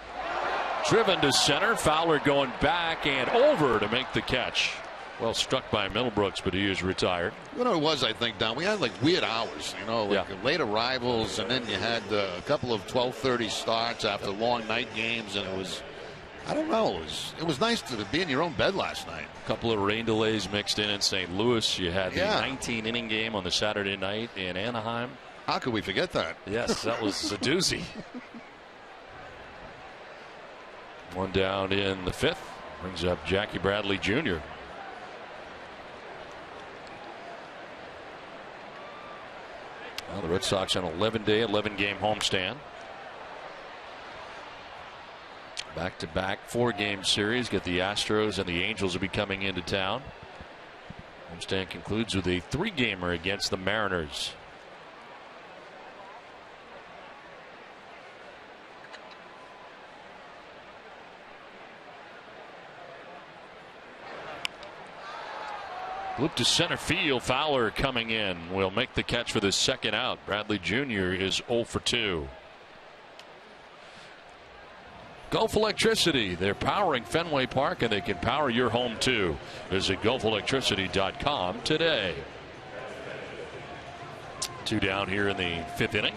Driven to center. Fowler going back and over to make the catch. Well struck by Middlebrooks, but he is retired. You know what it was, I think, Don? We had like weird hours, you know, like late arrivals, and then you had a couple of 12:30 starts after long night games, and it was, I don't know, it was nice to be in your own bed last night. A couple of rain delays mixed in St. Louis. You had the 19-inning game on the Saturday night in Anaheim. How could we forget that? Yes, that was a doozy. One down in the fifth. Brings up Jackie Bradley Jr. Well, the Red Sox on 11-day, 11-game homestand. Back-to-back 4-game series. Get the Astros and the Angels will be coming into town. Homestand concludes with a 3-gamer against the Mariners. Loop to center field. Fowler coming in. Will make the catch for the second out. Bradley Jr. is 0 for 2. Gulf Electricity. They're powering Fenway Park, and they can power your home too. Visit gulfelectricity.com today. 2 down here in the 5th inning.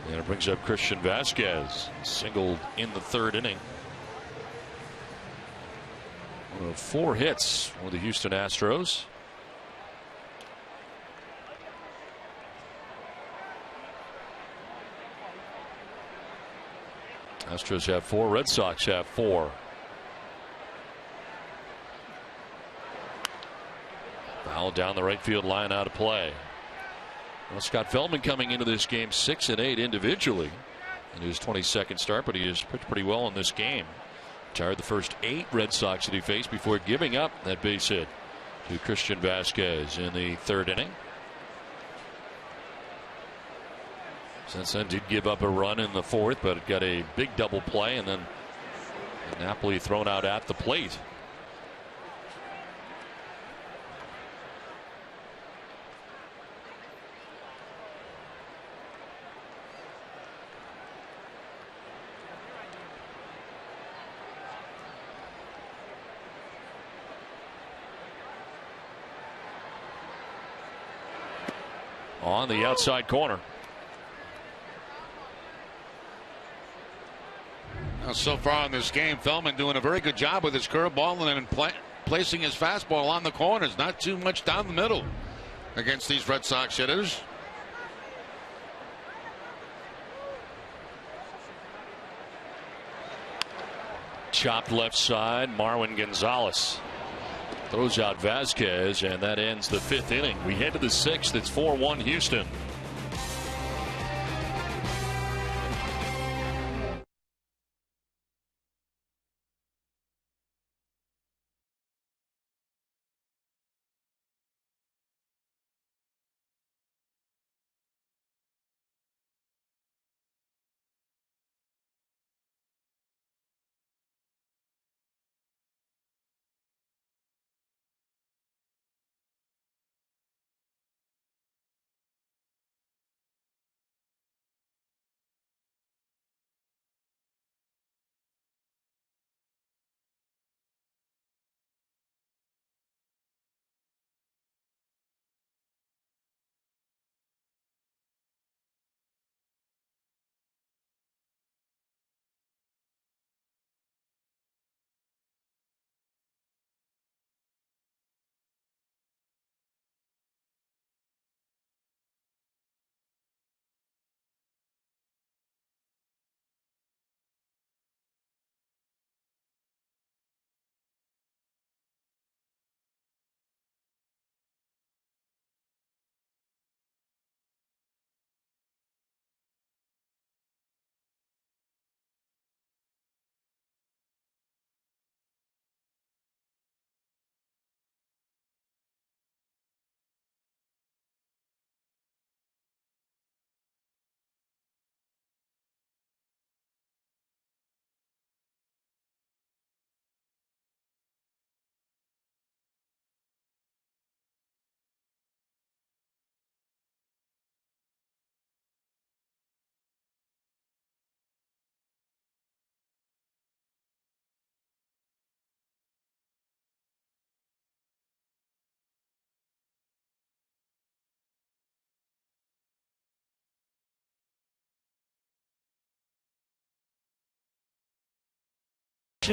And it brings up Christian Vasquez. Singled in the 3rd inning. 4 hits for the Houston Astros. Astros have 4. Red Sox have 4. Foul down the right field line, out of play. Well, Scott Feldman coming into this game 6 and 8 individually in his 22nd start, but he has pitched pretty well in this game. Retired the first 8 Red Sox that he faced before giving up that base hit to Christian Vasquez in the 3rd inning. Since then did give up a run in the 4th, but it got a big double play, and then Napoli thrown out at the plate. On the outside corner. So far in this game, Feldman doing a very good job with his curveball and then placing his fastball on the corners. Not too much down the middle against these Red Sox hitters. Chopped left side. Marwin Gonzalez throws out Vasquez, and that ends the 5th inning. We head to the 6th. It's 4-1 Houston.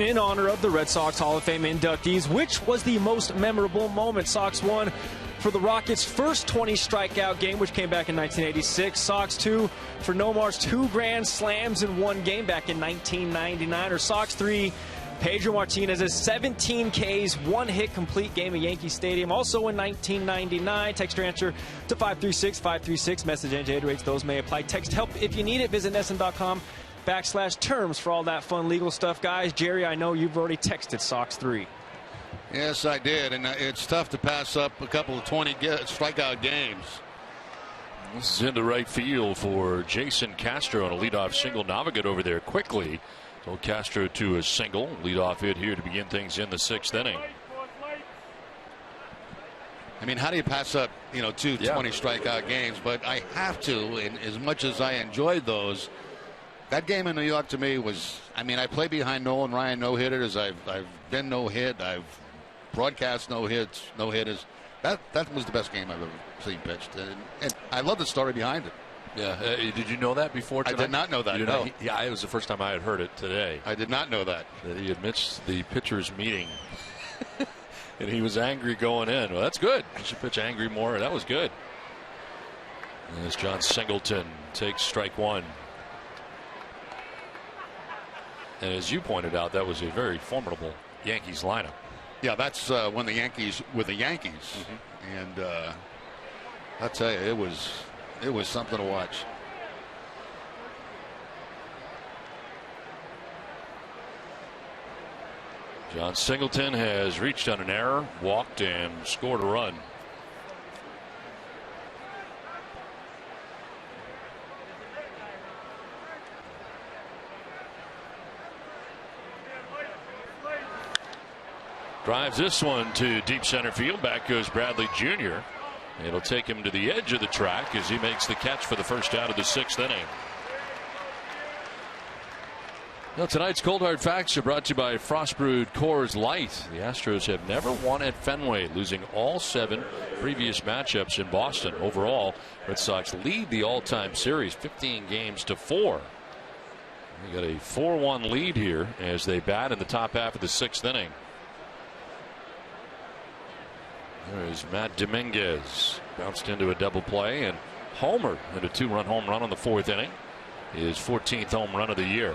in honor of the Red Sox Hall of Fame inductees. Which was the most memorable moment? Sox won for the Rockets' first 20 strikeout game, which came back in 1986. Sox 2 for Nomar's 2 grand slams in one game back in 1999. Or Sox 3, Pedro Martinez's 17 Ks, 1 hit complete game at Yankee Stadium, also in 1999. Text your answer to 536-536. Message NJ rates, those may apply. Text help if you need it. Visit NESN.com/terms for all that fun legal stuff. Guys, Jerry, I know you've already texted Sox 3. Yes, I did, and it's tough to pass up a couple of 20 strikeout games. This is into right field for Jason Castro on a leadoff single. Navigat over there quickly. So Castro to a single. Leadoff hit here to begin things in the 6th inning. I mean, how do you pass up, 2 20 strikeout games? But I have to, and as much as I enjoyed those, that game in New York to me was, I play behind Nolan Ryan no-hitters. I've been no-hit. I've broadcast no-hits, no-hitters. That was the best game I've ever seen pitched. And I love the story behind it. Yeah. Did you know that before tonight? I did not know that. No. Yeah, it was the first time I had heard it today. I did not know that. That he admits the pitcher's meeting. And he was angry going in. Well, that's good. You should pitch angry more. That was good. As John Singleton takes strike 1. And as you pointed out, that was a very formidable Yankees lineup. Yeah, that's when the Yankees were the Yankees. Mm-hmm. And I'll tell you, it was something to watch. John Singleton has reached on an error, walked, and scored a run. Drives this one to deep center field. Back goes Bradley Jr. It'll take him to the edge of the track as he makes the catch for the first out of the 6th inning. Now, tonight's Cold Hard Facts are brought to you by Frost Brewed Coors Light. The Astros have never won at Fenway, losing all 7 previous matchups in Boston. Overall, Red Sox lead the all-time series 15 games to 4. They got a 4-1 lead here as they bat in the top half of the 6th inning. There's Matt Dominguez, bounced into a double play and homered with a 2-run home run on the 4th inning. His 14th home run of the year.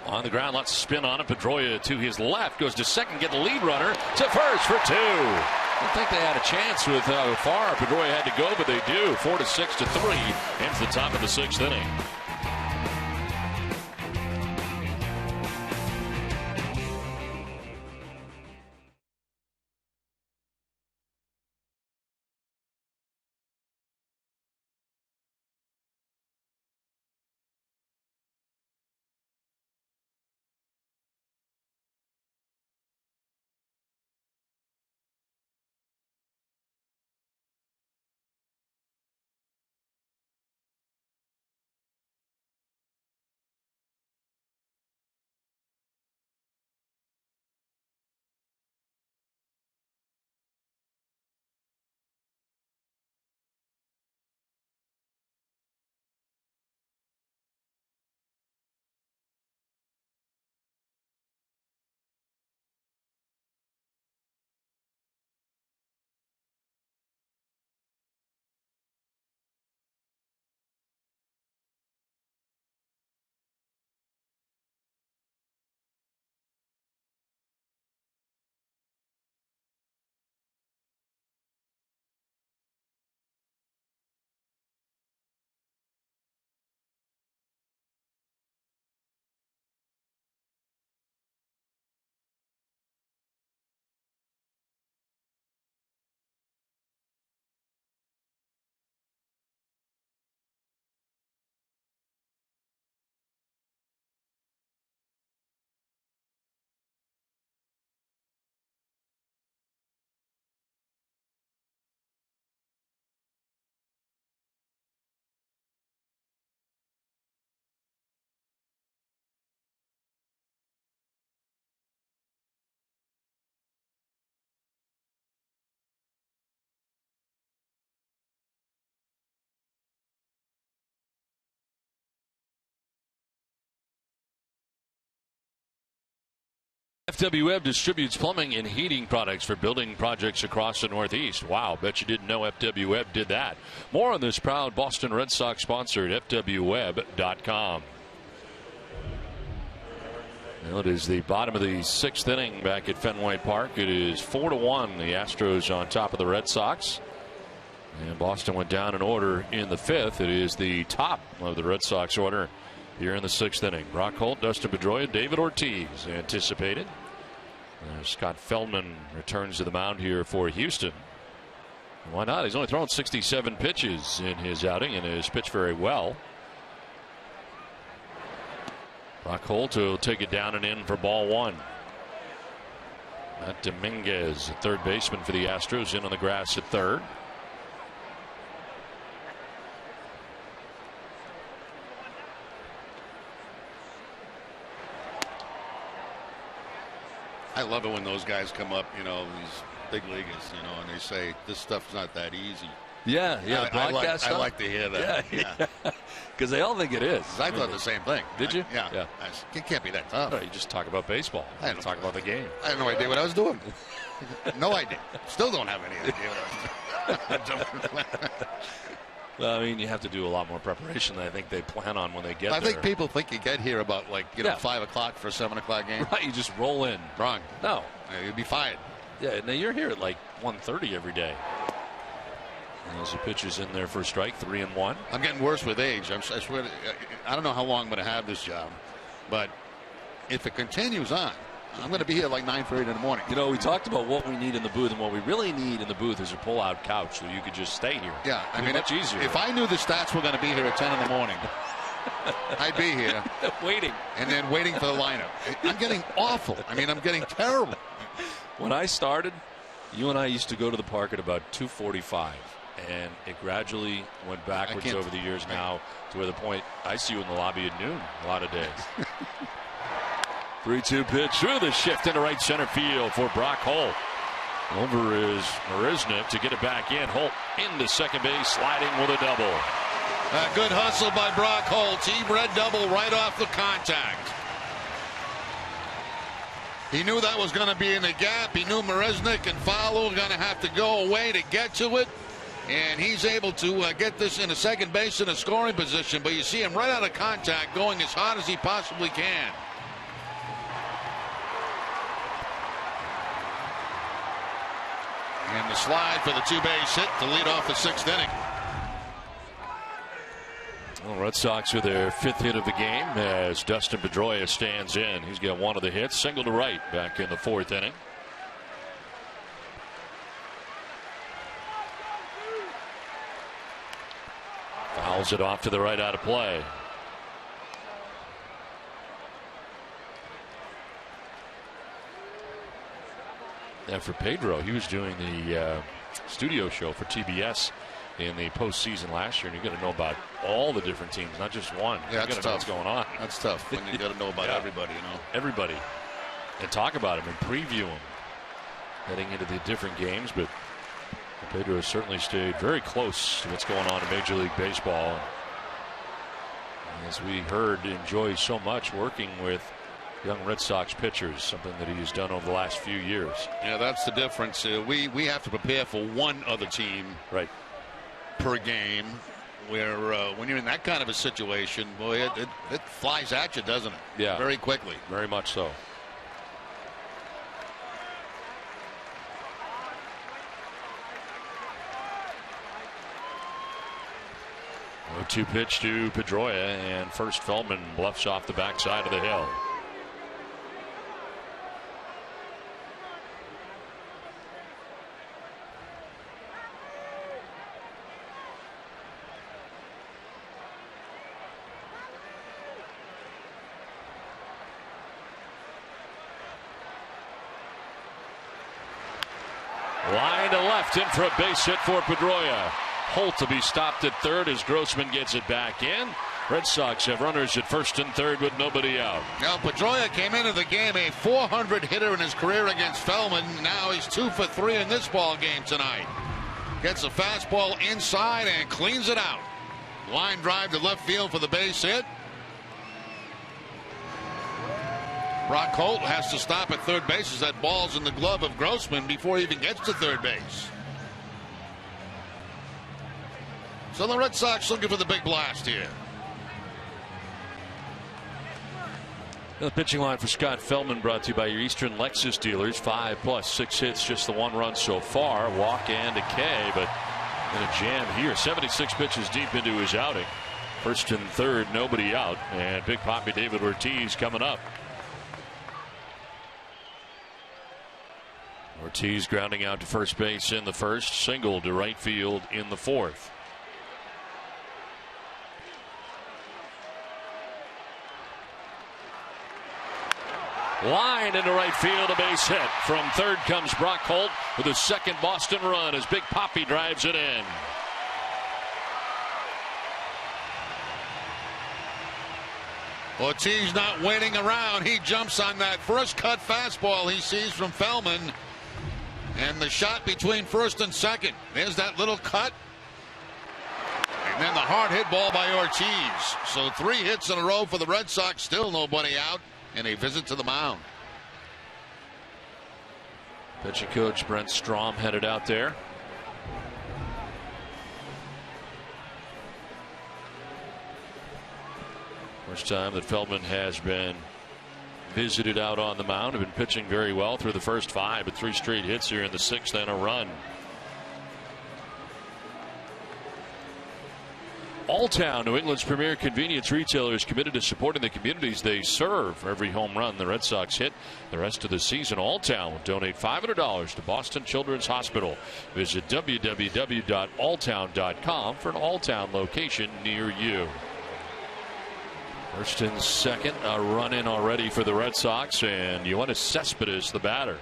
On the ground, lots of spin on it. Pedroia to his left, goes to second, get the lead runner to first for 2. I don't think they had a chance with how far Pedroia had to go, but they do. 4-6 to 3 ends the top of the 6th inning. FW Webb distributes plumbing and heating products for building projects across the Northeast. Wow, bet you didn't know FW Webb did that. More on this proud Boston Red Sox sponsor at FWWebb.com. Well, it is the bottom of the 6th inning back at Fenway Park. It is 4-1. The Astros on top of the Red Sox. And Boston went down in order in the 5th. It is the top of the Red Sox order here in the 6th inning. Brock Holt, Dustin Pedroia, David Ortiz anticipated. Scott Feldman returns to the mound here for Houston. Why not? He's only thrown 67 pitches in his outing and has pitched very well. Brock Holt will take it down and in for ball 1. Matt Dominguez, third baseman for the Astros, in on the grass at third. I love it when those guys come up, you know, these big leaguers, you know, and they say this stuff's not that easy. Yeah, I like to hear that. Yeah, because they all think it is. I thought the same thing. Did you? Yeah. It can't be that tough. No, you just talk about baseball. I don't talk about the game. I had no idea what I was doing. No idea. Still don't have any idea what I was doing. Well, I mean, you have to do a lot more preparation than I think they plan on when they get there. I think people think you get here about 5 o'clock for a 7 o'clock game. Right, you just roll in. Wrong. No. You'd be fired. Yeah, now you're here at 1:30 every day. And as the pitch is in there for a strike, 3-1. I'm getting worse with age. I swear, I don't know how long I'm going to have this job, but if it continues on, I'm going to be here 9:30 in the morning. You know, we talked about what we need in the booth, and what we really need in the booth is a pull-out couch so you could just stay here. Yeah, I mean, much easier. If I knew the stats were going to be here at 10 in the morning, I'd be here waiting, and then waiting for the lineup. I'm getting awful. I mean, I'm getting terrible. When I started, you and I used to go to the park at about 2:45, and it gradually went backwards over the years now to where the point I see you in the lobby at noon a lot of days. 3-2 pitch through the shift into right center field for Brock Holt. Over is Marisnik to get it back in. Holt into second base, sliding with a double. A good hustle by Brock Holt. He red double right off the contact. He knew that was going to be in the gap. He knew Marisnik and Fowler were going to have to go away to get to it. And he's able to get this in a second base in a scoring position. But you see him right out of contact going as hard as he possibly can. And the slide for the two-base hit to lead off the 6th inning. Well, Red Sox with their 5th hit of the game as Dustin Pedroia stands in. He's got one of the hits, single to right back in the 4th inning. Fouls it off to the right out of play. And for Pedro, he was doing the studio show for TBS in the postseason last year, and you got to know about all the different teams, not just one. Yeah, you got to know what's going on. That's tough when you got to know about everybody, you know. Everybody, and talk about them and preview them heading into the different games. But Pedro has certainly stayed very close to what's going on in Major League Baseball. And as we heard, enjoys so much working with young Red Sox pitchers, something that he has done over the last few years. Yeah, that's the difference. We have to prepare for one other team per game, where when you're in that kind of a situation, boy, it flies at you, doesn't it? Yeah. Very quickly. Very much so. A 2 pitch to Pedroia, and first Feldman bluffs off the backside of the hill. Line to left, in for a base hit for Pedroia. Holt to be stopped at third as Grossman gets it back in. Red Sox have runners at first and third with nobody out. Now Pedroia came into the game a .400 hitter in his career against Feldman. Now he's 2 for 3 in this ball game tonight. Gets a fastball inside and cleans it out. Line drive to left field for the base hit. Brock Holt has to stop at third base as that ball's in the glove of Grossman before he even gets to third base. So the Red Sox looking for the big blast here. The pitching line for Scott Feldman brought to you by your Eastern Lexus dealers. 5+, 6 hits, just the 1 run so far. Walk and a K, but in a jam here. 76 pitches deep into his outing. First and third, nobody out. And Big Papi David Ortiz coming up. Ortiz grounding out to first base in the first. Single to right field in the fourth. Line into right field, a base hit. From third comes Brock Holt with his second Boston run as Big Papi drives it in. Ortiz not waiting around. He jumps on that first cut fastball he sees from Feldman. And the shot between first and second. There's that little cut. And then the hard hit ball by Ortiz. So 3 hits in a row for the Red Sox. Still nobody out. And a visit to the mound. Pitching coach Brent Strom headed out there. First time that Feldman has been visited out on the mound. Have been pitching very well through the first 5, but 3 straight hits here in the 6th and a run. Alltown, New England's premier convenience retailer, is committed to supporting the communities they serve. For every home run the Red Sox hit the rest of the season, Alltown will donate $500 to Boston Children's Hospital. Visit www.alltown.com for an Alltown location near you. First and second, a run in already for the Red Sox, and Yoenis Cespedes, the batter.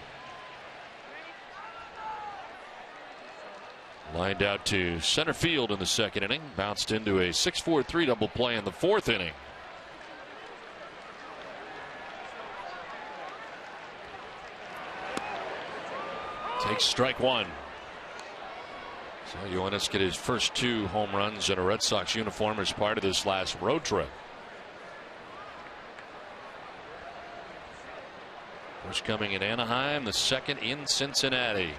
Lined out to center field in the second inning. Bounced into a 6-4-3 double play in the 4th inning. Takes strike 1. So Yoenis get his first 2 home runs in a Red Sox uniform as part of this last road trip. First coming in Anaheim, the second in Cincinnati.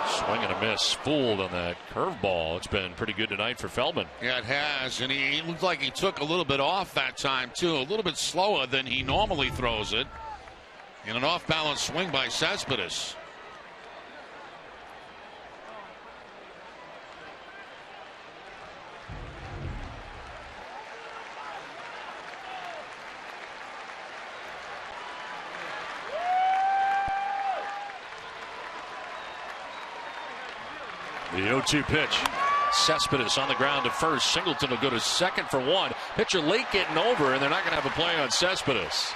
Swing and a miss, fooled on that curveball. It's been pretty good tonight for Feldman. Yeah, it has, and he looked like he took a little bit off that time too, a little bit slower than he normally throws it. In an off-balance swing by Cespedes. The 0-2 pitch. Cespedes on the ground to first. Singleton will go to second for 1. Pitcher late getting over, and they're not going to have a play on Cespedes.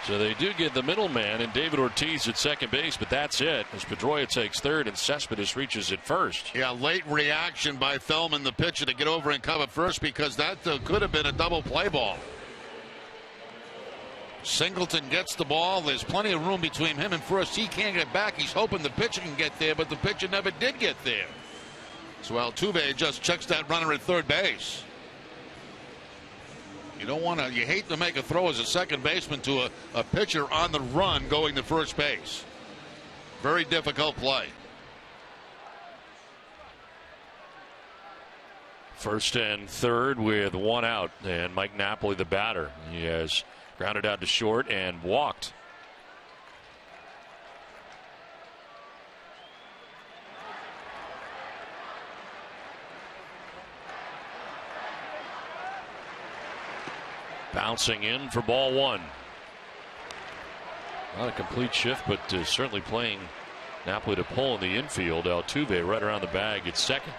So they do get the middleman and David Ortiz at second base, but that's it. As Pedroia takes third and Cespedes reaches it first. Yeah, late reaction by Feldman, the pitcher, to get over and cover first, because that could have been a double play ball. Singleton gets the ball. There's plenty of room between him and first. He can't get back. He's hoping the pitcher can get there, but the pitcher never did get there. So Altuve just checks that runner at third base. You don't want to, you hate to make a throw as a second baseman to a pitcher on the run going to first base. Very difficult play. First and third with 1 out, and Mike Napoli, the batter. He has grounded out to short and walked. Bouncing in for ball 1. Not a complete shift, but certainly playing Napoli to pull in the infield. Altuve right around the bag at second.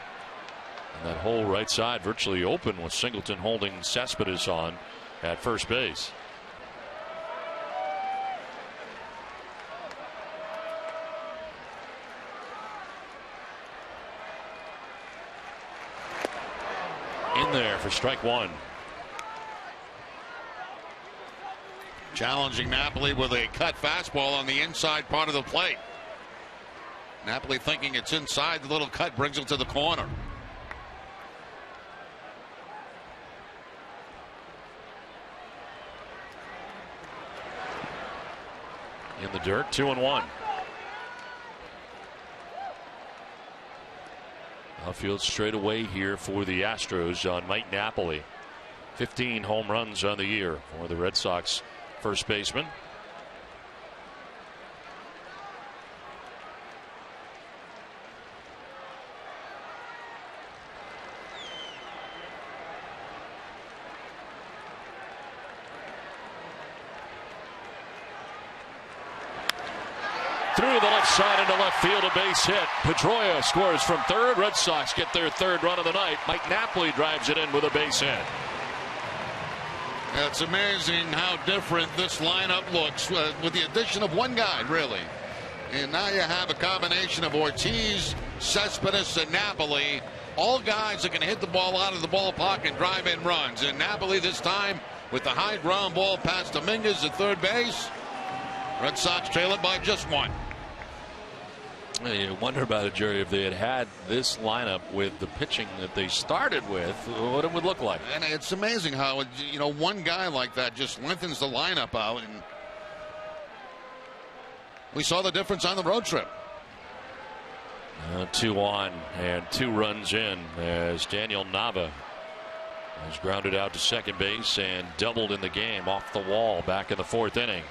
And that whole right side virtually open with Singleton holding Cespedes on at first base. In there for strike 1. Challenging Napoli with a cut fastball on the inside part of the plate. Napoli thinking it's inside. The little cut brings it to the corner. in the dirt, 2-1. Outfield straight away here for the Astros on Mike Napoli. 15 home runs on the year for the Red Sox first baseman. Through the left side into left field, a base hit. Pedroia scores from third. Red Sox get their third run of the night. Mike Napoli drives it in with a base hit. It's amazing how different this lineup looks with the addition of one guy, really. And now you have a combination of Ortiz, Cespedes, and Napoli. All guys that can hit the ball out of the ballpark and drive in runs. And Napoli this time with the high ground ball past Dominguez at third base. Red Sox trail it by just one. You wonder about it, Jerry, if they had had this lineup with the pitching that they started with, what it would look like. And it's amazing how, one guy like that just lengthens the lineup out. And we saw the difference on the road trip. 2 on and 2 runs in as Daniel Nava was grounded out to second base and doubled in the game off the wall back in the 4th inning.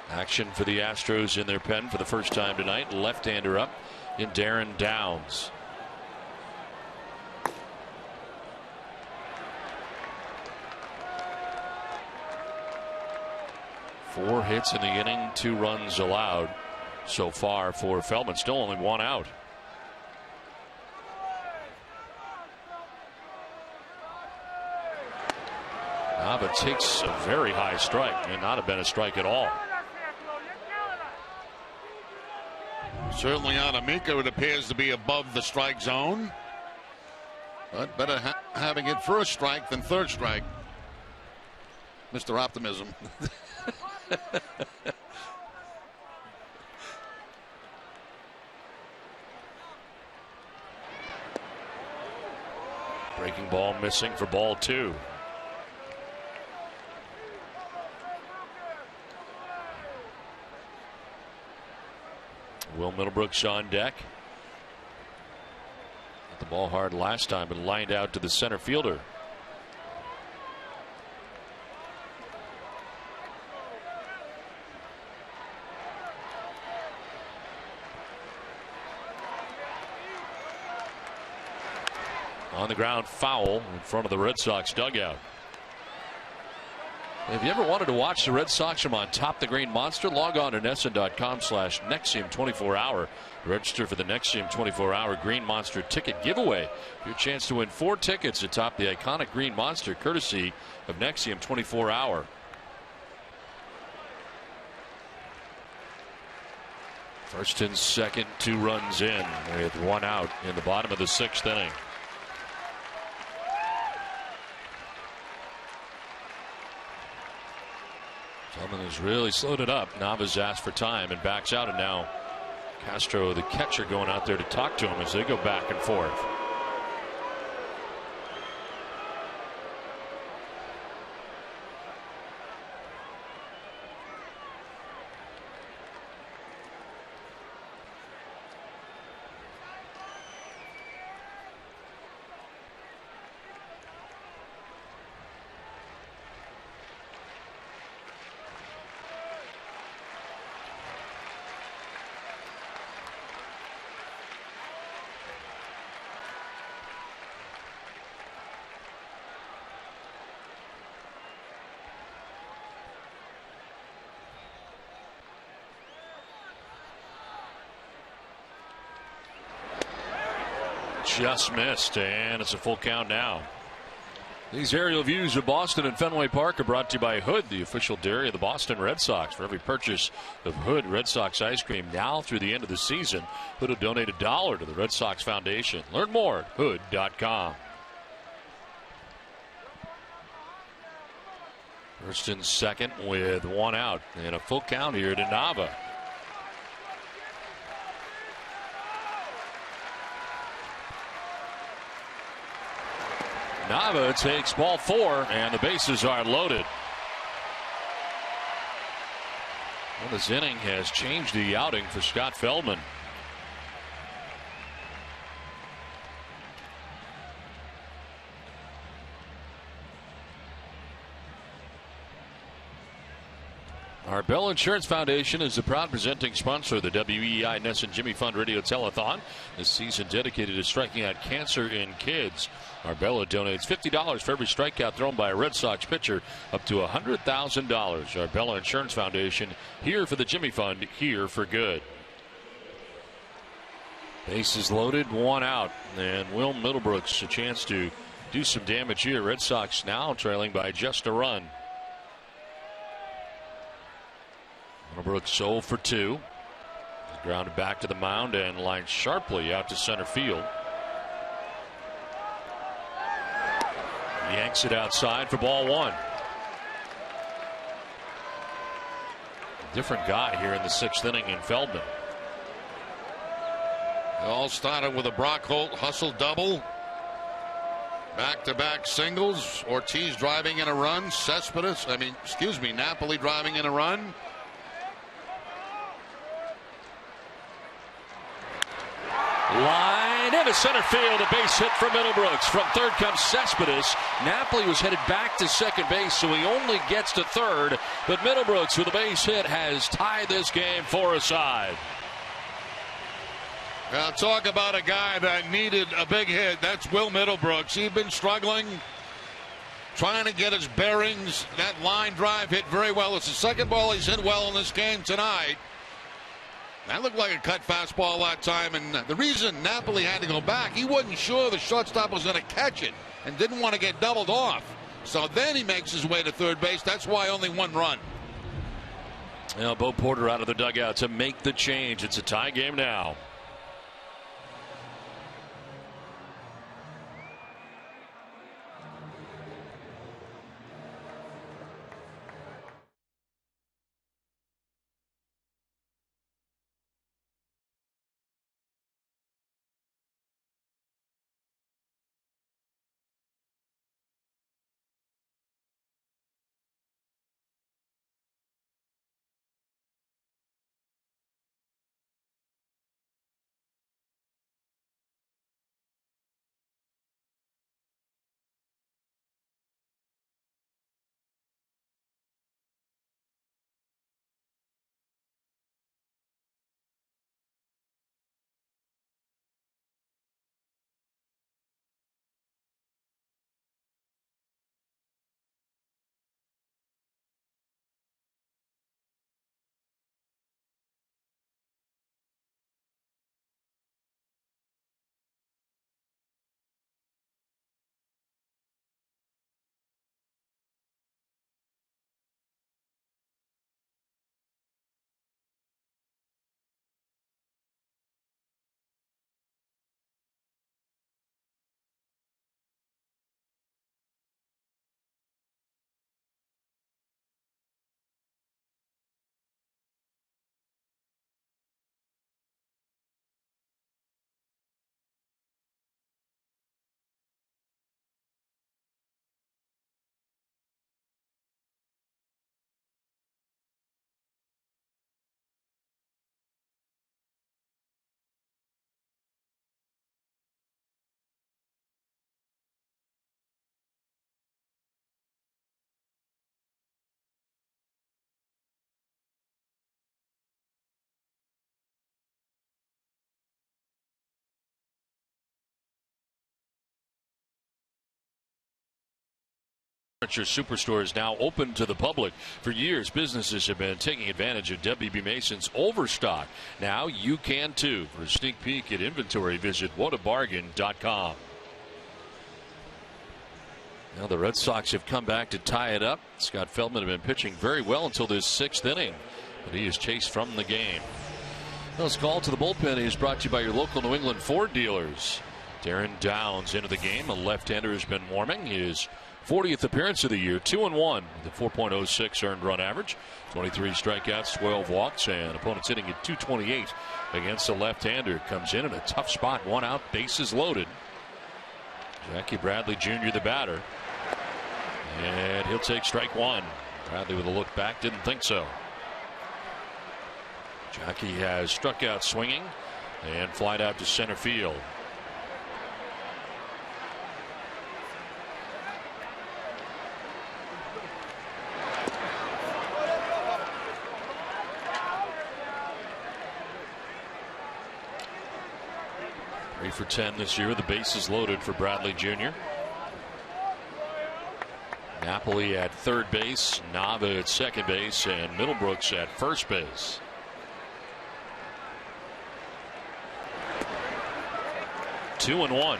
Action for the Astros in their pen for the first time tonight. Left-hander up in Darren Downs. Four hits in the inning, 2 runs allowed so far for Feldman. Still only 1 out. Nava takes a very high strike. May not have been a strike at all. Certainly on Amica, it appears to be above the strike zone. But better having it first strike than third strike. Mr. Optimism. Breaking ball missing for ball 2. Will Middlebrooks on deck. Hit the ball hard last time, but lined out to the center fielder. On the ground, foul in front of the Red Sox dugout. If you ever wanted to watch the Red Sox from on top the Green Monster, log on to NESN.com/Nexium 24-hour. Register for the Nexium 24-hour Green Monster ticket giveaway. Your chance to win 4 tickets atop the iconic Green Monster, courtesy of Nexium 24-hour. First and second, 2 runs in with 1 out in the bottom of the 6th inning. Feldman has really slowed it up. Nava's asked for time and backs out, and now Castro, the catcher, going out there to talk to him as they go back and forth. Just missed, and it's a full count now. These aerial views of Boston and Fenway Park are brought to you by Hood, the official dairy of the Boston Red Sox. For every purchase of Hood Red Sox ice cream now through the end of the season, Hood will donate $1 to the Red Sox Foundation. Learn more at hood.com. First and second with 1 out and a full count here to Nava. Nava takes ball 4, and the bases are loaded. Well, this inning has changed the outing for Scott Feldman. Our Bell Insurance Foundation is the proud presenting sponsor of the WEI Nesson Jimmy Fund Radio Telethon. This season dedicated to striking out cancer in kids. Arbella donates $50 for every strikeout thrown by a Red Sox pitcher, up to $100,000. Arbella Insurance Foundation, here for the Jimmy Fund, here for good. Bases loaded, 1 out, and Will Middlebrooks a chance to do some damage here. Red Sox now trailing by just a run. Middlebrooks 0 for 2. He's grounded back to the mound and lined sharply out to center field. Yanks it outside for ball 1. Different guy here in the 6th inning in Feldman. It all started with a Brock Holt hustle double. Back-to-back singles. Ortiz driving in a run. Napoli driving in a run. Line into center field, a base hit for Middlebrooks. From third comes Cespedes. Napoli was headed back to second base, so he only gets to third. But Middlebrooks with a base hit has tied this game 4-aside. Now talk about a guy that needed a big hit. That's Will Middlebrooks. He'd been struggling, trying to get his bearings. That line drive hit very well. It's the second ball he's hit well in this game tonight. That looked like a cut fastball that time, and the reason Napoli had to go back, he wasn't sure the shortstop was going to catch it and didn't want to get doubled off. So then he makes his way to third base. That's why only 1 run. Bo Porter out of the dugout to make the change. It's a tie game now. Furniture Superstore is now open to the public. For years, businesses have been taking advantage of WB Mason's overstock. Now you can too. For a sneak peek at inventory, visit whatabargain.com. Now the Red Sox have come back to tie it up. Scott Feldman had been pitching very well until this 6th inning, but he is chased from the game. This call to the bullpen is brought to you by your local New England Ford dealers. Darren Downs into the game. A left-hander has been warming. His 40th appearance of the year, 2-1 with a 4.06 earned run average, 23 strikeouts, 12 walks, and opponents hitting at 228 against the left-hander. Comes in at a tough spot, 1 out, bases loaded. Jackie Bradley Jr. the batter. And he'll take strike one. Bradley with a look back, didn't think so. Jackie has struck out swinging and flied out to center field. Three for 10 this year. The bases loaded for Bradley Jr. Napoli at third base, Nava at second base, and Middlebrooks at first base. Two and one.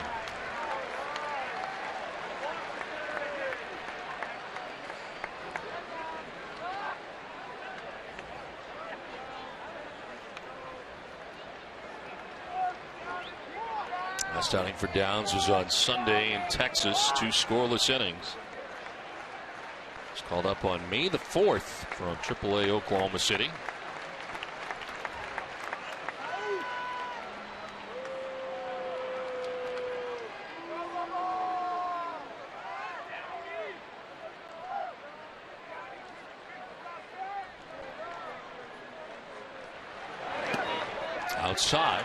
Last outing for Downs was on Sunday in Texas. 2 scoreless innings. He's called up on May the 4th from AAA Oklahoma City. Outside.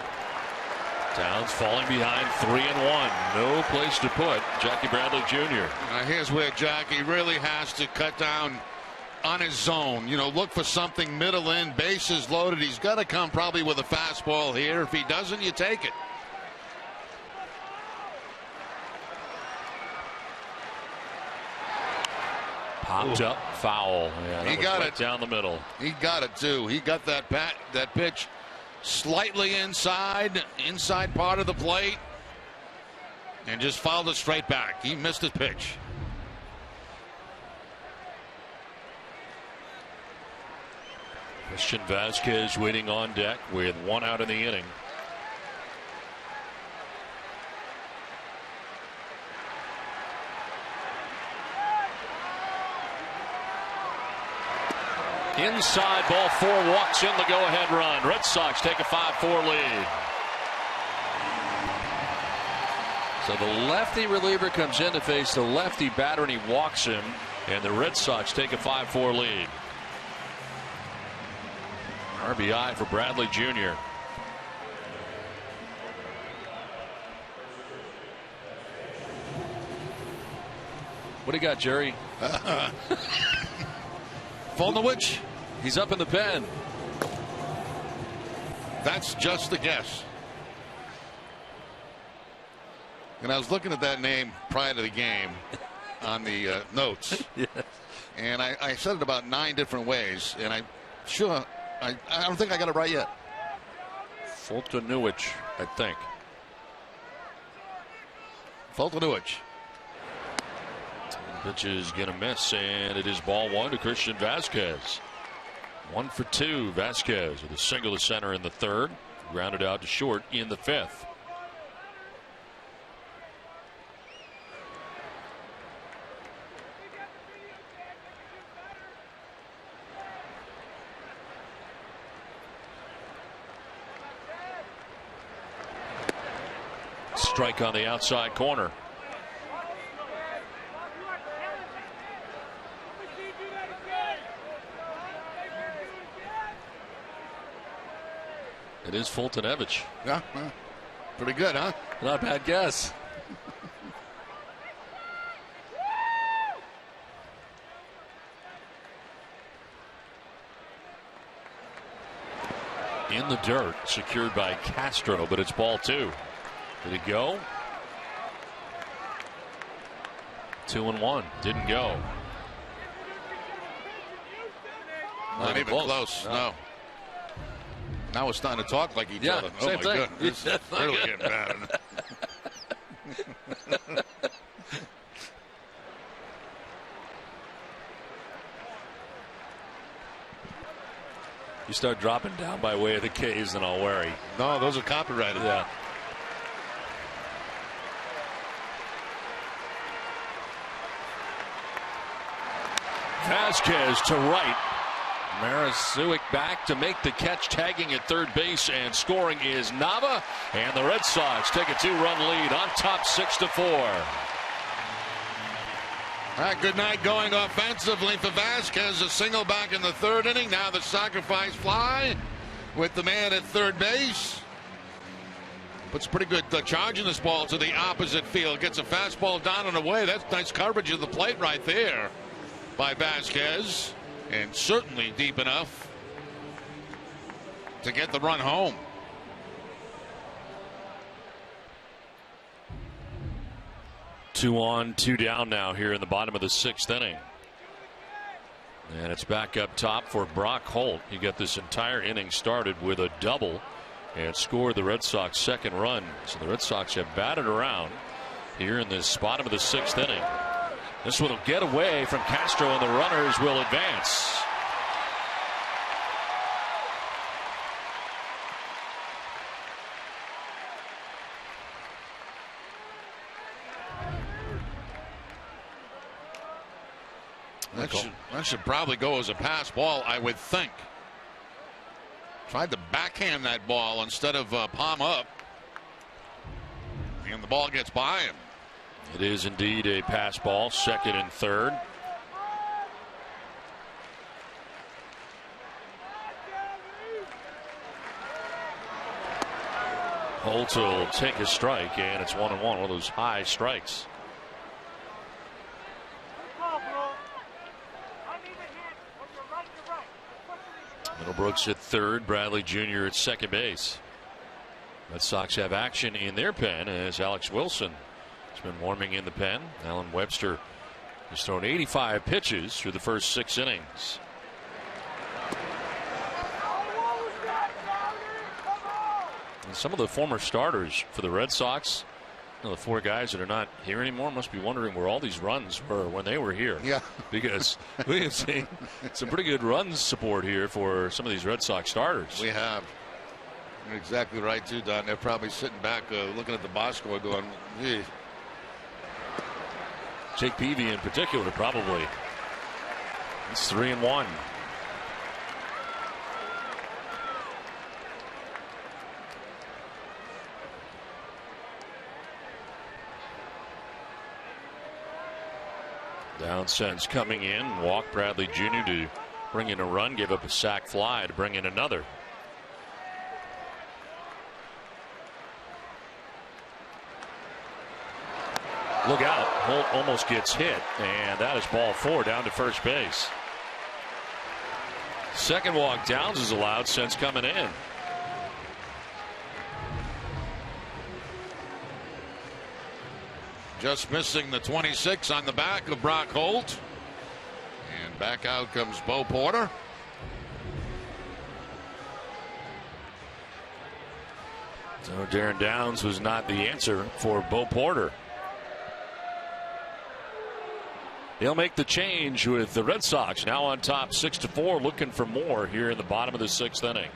Downs falling behind 3-1. No place to put Jackie Bradley Jr. Here's where Jackie really has to cut down on his zone. You know, look for something middle in, bases loaded. He's got to come probably with a fastball here. If he doesn't, you take it. Popped up, foul. Yeah, he got it down the middle. He got it too. He got that pitch slightly inside part of the plate, and just fouled it straight back. He missed his pitch. Christian Vasquez waiting on deck with 1 out in the inning. Inside, ball 4, walks in the go-ahead run. Red Sox take a 5-4 lead. So the lefty reliever comes in to face the lefty batter, and he walks him, and the Red Sox take a 5-4 lead. RBI for Bradley Jr. What do you got, Jerry? Folnowich? He's up in the pen. That's just a guess. And I was looking at that name prior to the game on the notes. Yes. And I said it about 9 different ways. And I don't think I got it right yet. Foltynewicz, I think. Foltynewicz. Pitch is going to miss, and it is ball 1 to Christian Vasquez. 1 for 2. Vasquez with a single to center in the 3rd. Grounded out to short in the 5th. Strike on the outside corner. It is Foltynewicz. Yeah, pretty good, huh? Not a bad guess. In the dirt, secured by Castro, but it's ball 2. Did it go? 2-1. Didn't go. Not even close. No. Now we're starting to talk like each other. Same thing. Goodness. It's really getting bad. You start dropping down by way of the K's, then I'll worry. No, those are copyrighted. Yeah. Vasquez to right. Marasuik back to make the catch, tagging at third base, and scoring is Nava. And the Red Sox take a 2-run lead on top 6-4. All right, good night going offensively for Vasquez. A single back in the third inning. Now the sacrifice fly with the man at third base. Puts pretty good charge in this ball to the opposite field. Gets a fastball down and away. That's nice coverage of the plate right there by Vasquez. And certainly deep enough to get the run home. Two on, two down now here in the bottom of the sixth inning. And it's back up top for Brock Holt. He got this entire inning started with a double and scored the Red Sox second run. So the Red Sox have batted around here in this bottom of the sixth inning. This one will get away from Castro, and the runners will advance. That should probably go as a pass ball, I would think. Tried to backhand that ball instead of palm up. And the ball gets by him. It is indeed a pass ball, second and third. Holt will take a strike, and it's 1-1, one of those high strikes. Middlebrooks at third, Bradley Jr. at second base. Red Sox have action in their pen as Alex Wilson has been warming in the pen. Alan Webster has thrown 85 pitches through the first 6 innings. And some of the former starters for the Red Sox, the 4 guys that are not here anymore, must be wondering where all these runs were when they were here. Yeah. Because we have seen some pretty good runs support here for some of these Red Sox starters. We have. You're exactly right, too, Don. They're probably sitting back looking at the box score going, gee. Jake Peavy in particular, probably. It's 3-1. Down Sens coming in. Walk Bradley Jr. to bring in a run. Give up a sac fly to bring in another. Look out. Holt almost gets hit, and that is ball 4 down to first base. Second walk Downs is allowed. Sens coming in. Just missing the 26 on the back of Brock Holt. And back out comes Bo Porter. So Darren Downs was not the answer for Bo Porter. They'll make the change with the Red Sox now on top 6-4, looking for more here in the bottom of the 6th inning.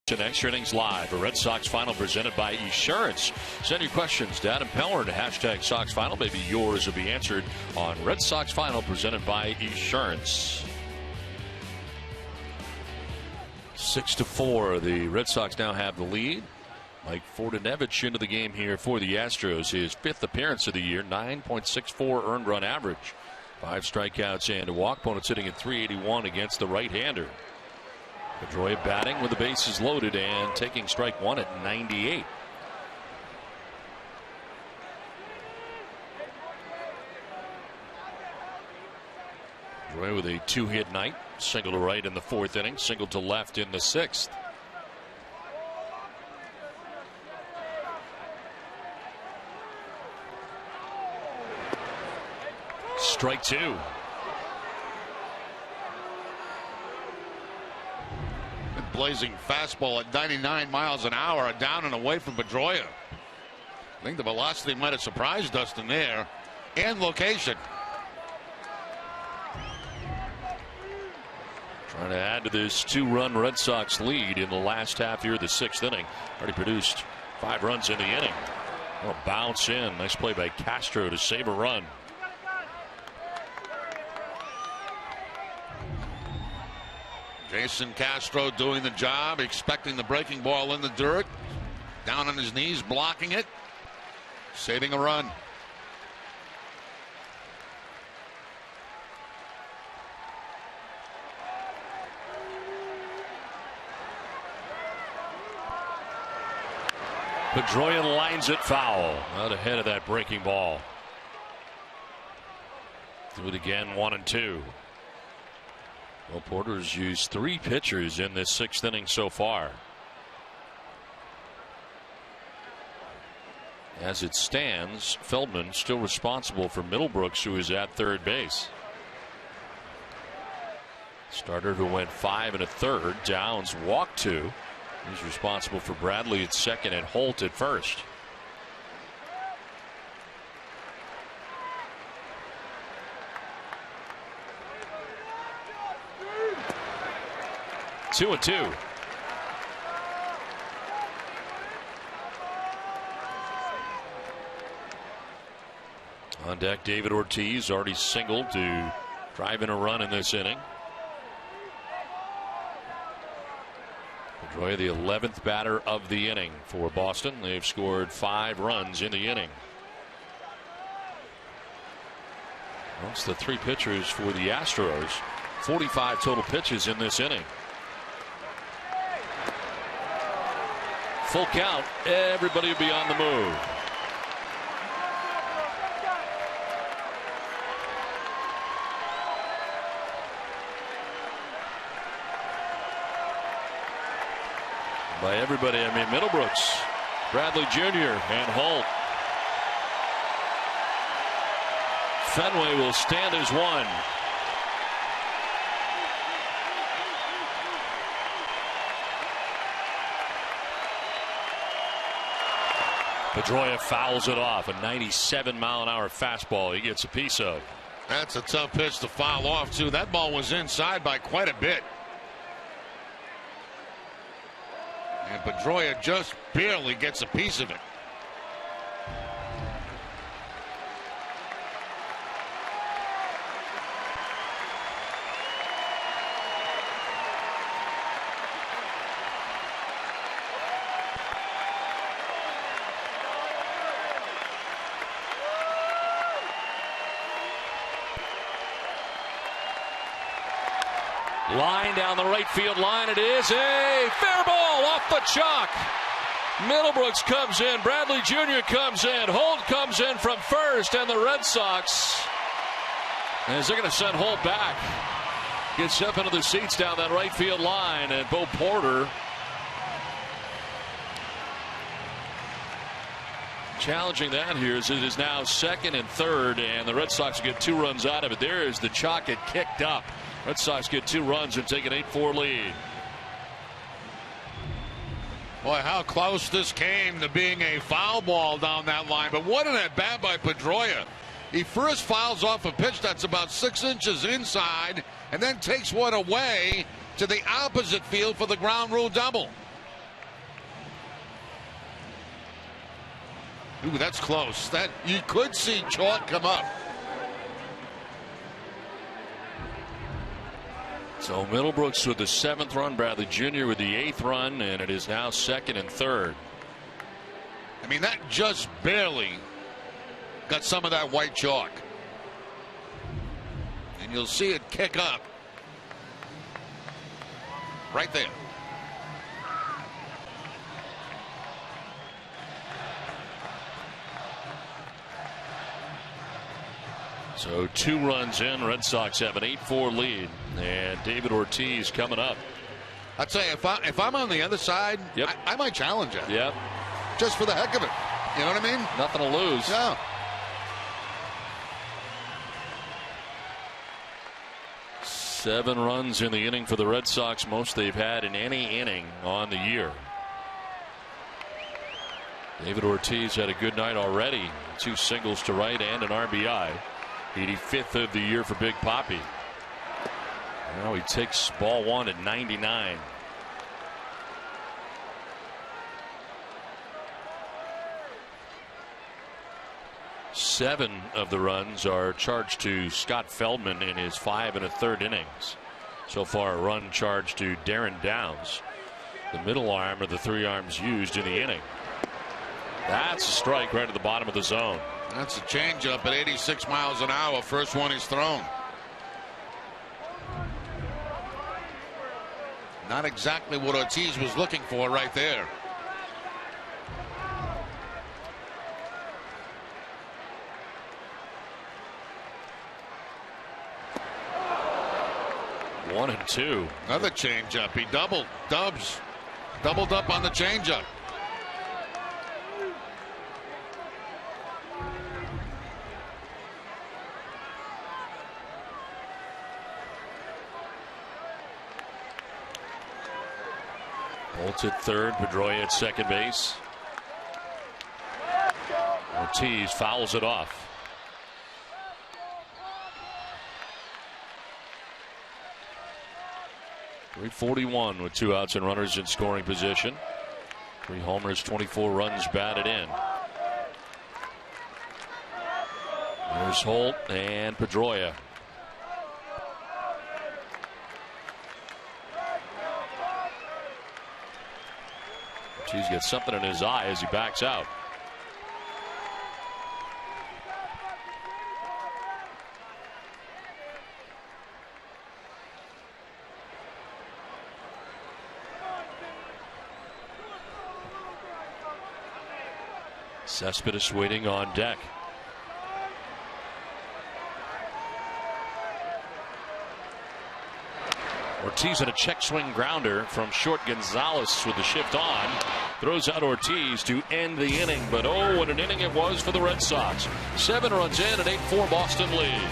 Extra Innings Live, a Red Sox Final presented by Esurance. Send your questions to Adam Peller to hashtag Sox Final. Maybe yours will be answered on Red Sox Final presented by Esurance. 6-4. The Red Sox now have the lead. Mike Fortinevich into the game here for the Astros. His 5th appearance of the year. 9.64 earned run average. 5 strikeouts and a walk. Opponent sitting at 381 against the right-hander. Pedroia batting with the bases loaded and taking strike 1 at 98. Pedroia with a 2-hit night. Single to right in the 4th inning. Single to left in the 6th. Strike 2. Blazing fastball at 99 miles an hour, down and away from Pedroia. I think the velocity might have surprised Dustin there, and location. Trying to add to this 2-run Red Sox lead in the last half here of the 6th inning. Already produced 5 runs in the inning. A bounce in. Nice play by Castro to save a run. Jason Castro doing the job, expecting the breaking ball in the dirt. Down on his knees, blocking it, saving a run. Pedroia lines it foul. Out ahead of that breaking ball. Do it again, 1-2. Well, Porter's used 3 pitchers in this 6th inning so far. As it stands, Feldman still responsible for Middlebrooks, who is at 3rd base. Starter who went 5 1/3. Downs walked 2. He's responsible for Bradley at 2nd and Holt at 1st. Two and 2. On deck, David Ortiz already singled to drive in a run in this inning. Pedroia, the 11th batter of the inning for Boston. They've scored 5 runs in the inning. That's the 3 pitchers for the Astros. 45 total pitches in this inning. Full count. Everybody will be on the move. By everybody, I mean Middlebrooks, Bradley Jr., and Holt. Fenway will stand as one. Pedroia fouls it off. A 97-mile-an-hour fastball he gets a piece of. That's a tough pitch to foul off, too. That ball was inside by quite a bit. And Pedroia just barely gets a piece of it. Line down the right field line. It is a fair ball off the chalk. Middlebrooks comes in. Bradley Jr. comes in. Holt comes in from first. And the Red Sox, as they're going to send Holt back, gets up into the seats down that right field line. And Bo Porter challenging that here as it is now 2nd and 3rd. And the Red Sox get 2 runs out of it. There is the chalk get kicked up. Red Sox get 2 runs and take an 8-4 lead. Boy, how close this came to being a foul ball down that line. But what an at bat by Pedroia. He first fouls off a pitch that's about 6 inches inside and then takes one away to the opposite field for the ground rule double. Ooh, that's close. That you could see chalk come up. So Middlebrooks with the 7th run, Bradley Jr. with the 8th run, and it is now 2nd and 3rd. I mean, that just barely got some of that white chalk. And you'll see it kick up. Right there. So 2 runs in, Red Sox have an 8-4 lead, and David Ortiz coming up. I'd say if I'm on the other side, yep. I might challenge it. Yep. Just for the heck of it. You know what I mean? Nothing to lose. Yeah. Seven runs in the inning for the Red Sox, most they've had in any inning on the year. David Ortiz had a good night already. 2 singles to right and an RBI. 85th of the year for Big Papi. Now he takes ball 1 at 99. Seven of the runs are charged to Scott Feldman in his 5 1/3 innings. So far, a run charged to Darren Downs, the middle arm of the 3 arms used in the inning. That's a strike right at the bottom of the zone. That's a changeup at 86 miles an hour. First one he's thrown. Not exactly what Ortiz was looking for right there. One and two. Another changeup. He doubled up on the changeup. Bolts at third, Pedroia at second base. Ortiz fouls it off. .341 with 2 outs and runners in scoring position. 3 homers, 24 runs batted in. There's Holt and Pedroia. He's got something in his eye as he backs out. Cespedes waiting on deck. Ortiz on a check swing grounder from short. Gonzalez with the shift on. Throws out Ortiz to end the inning. But oh, what an inning it was for the Red Sox. 7 runs in, an 8-4 Boston lead.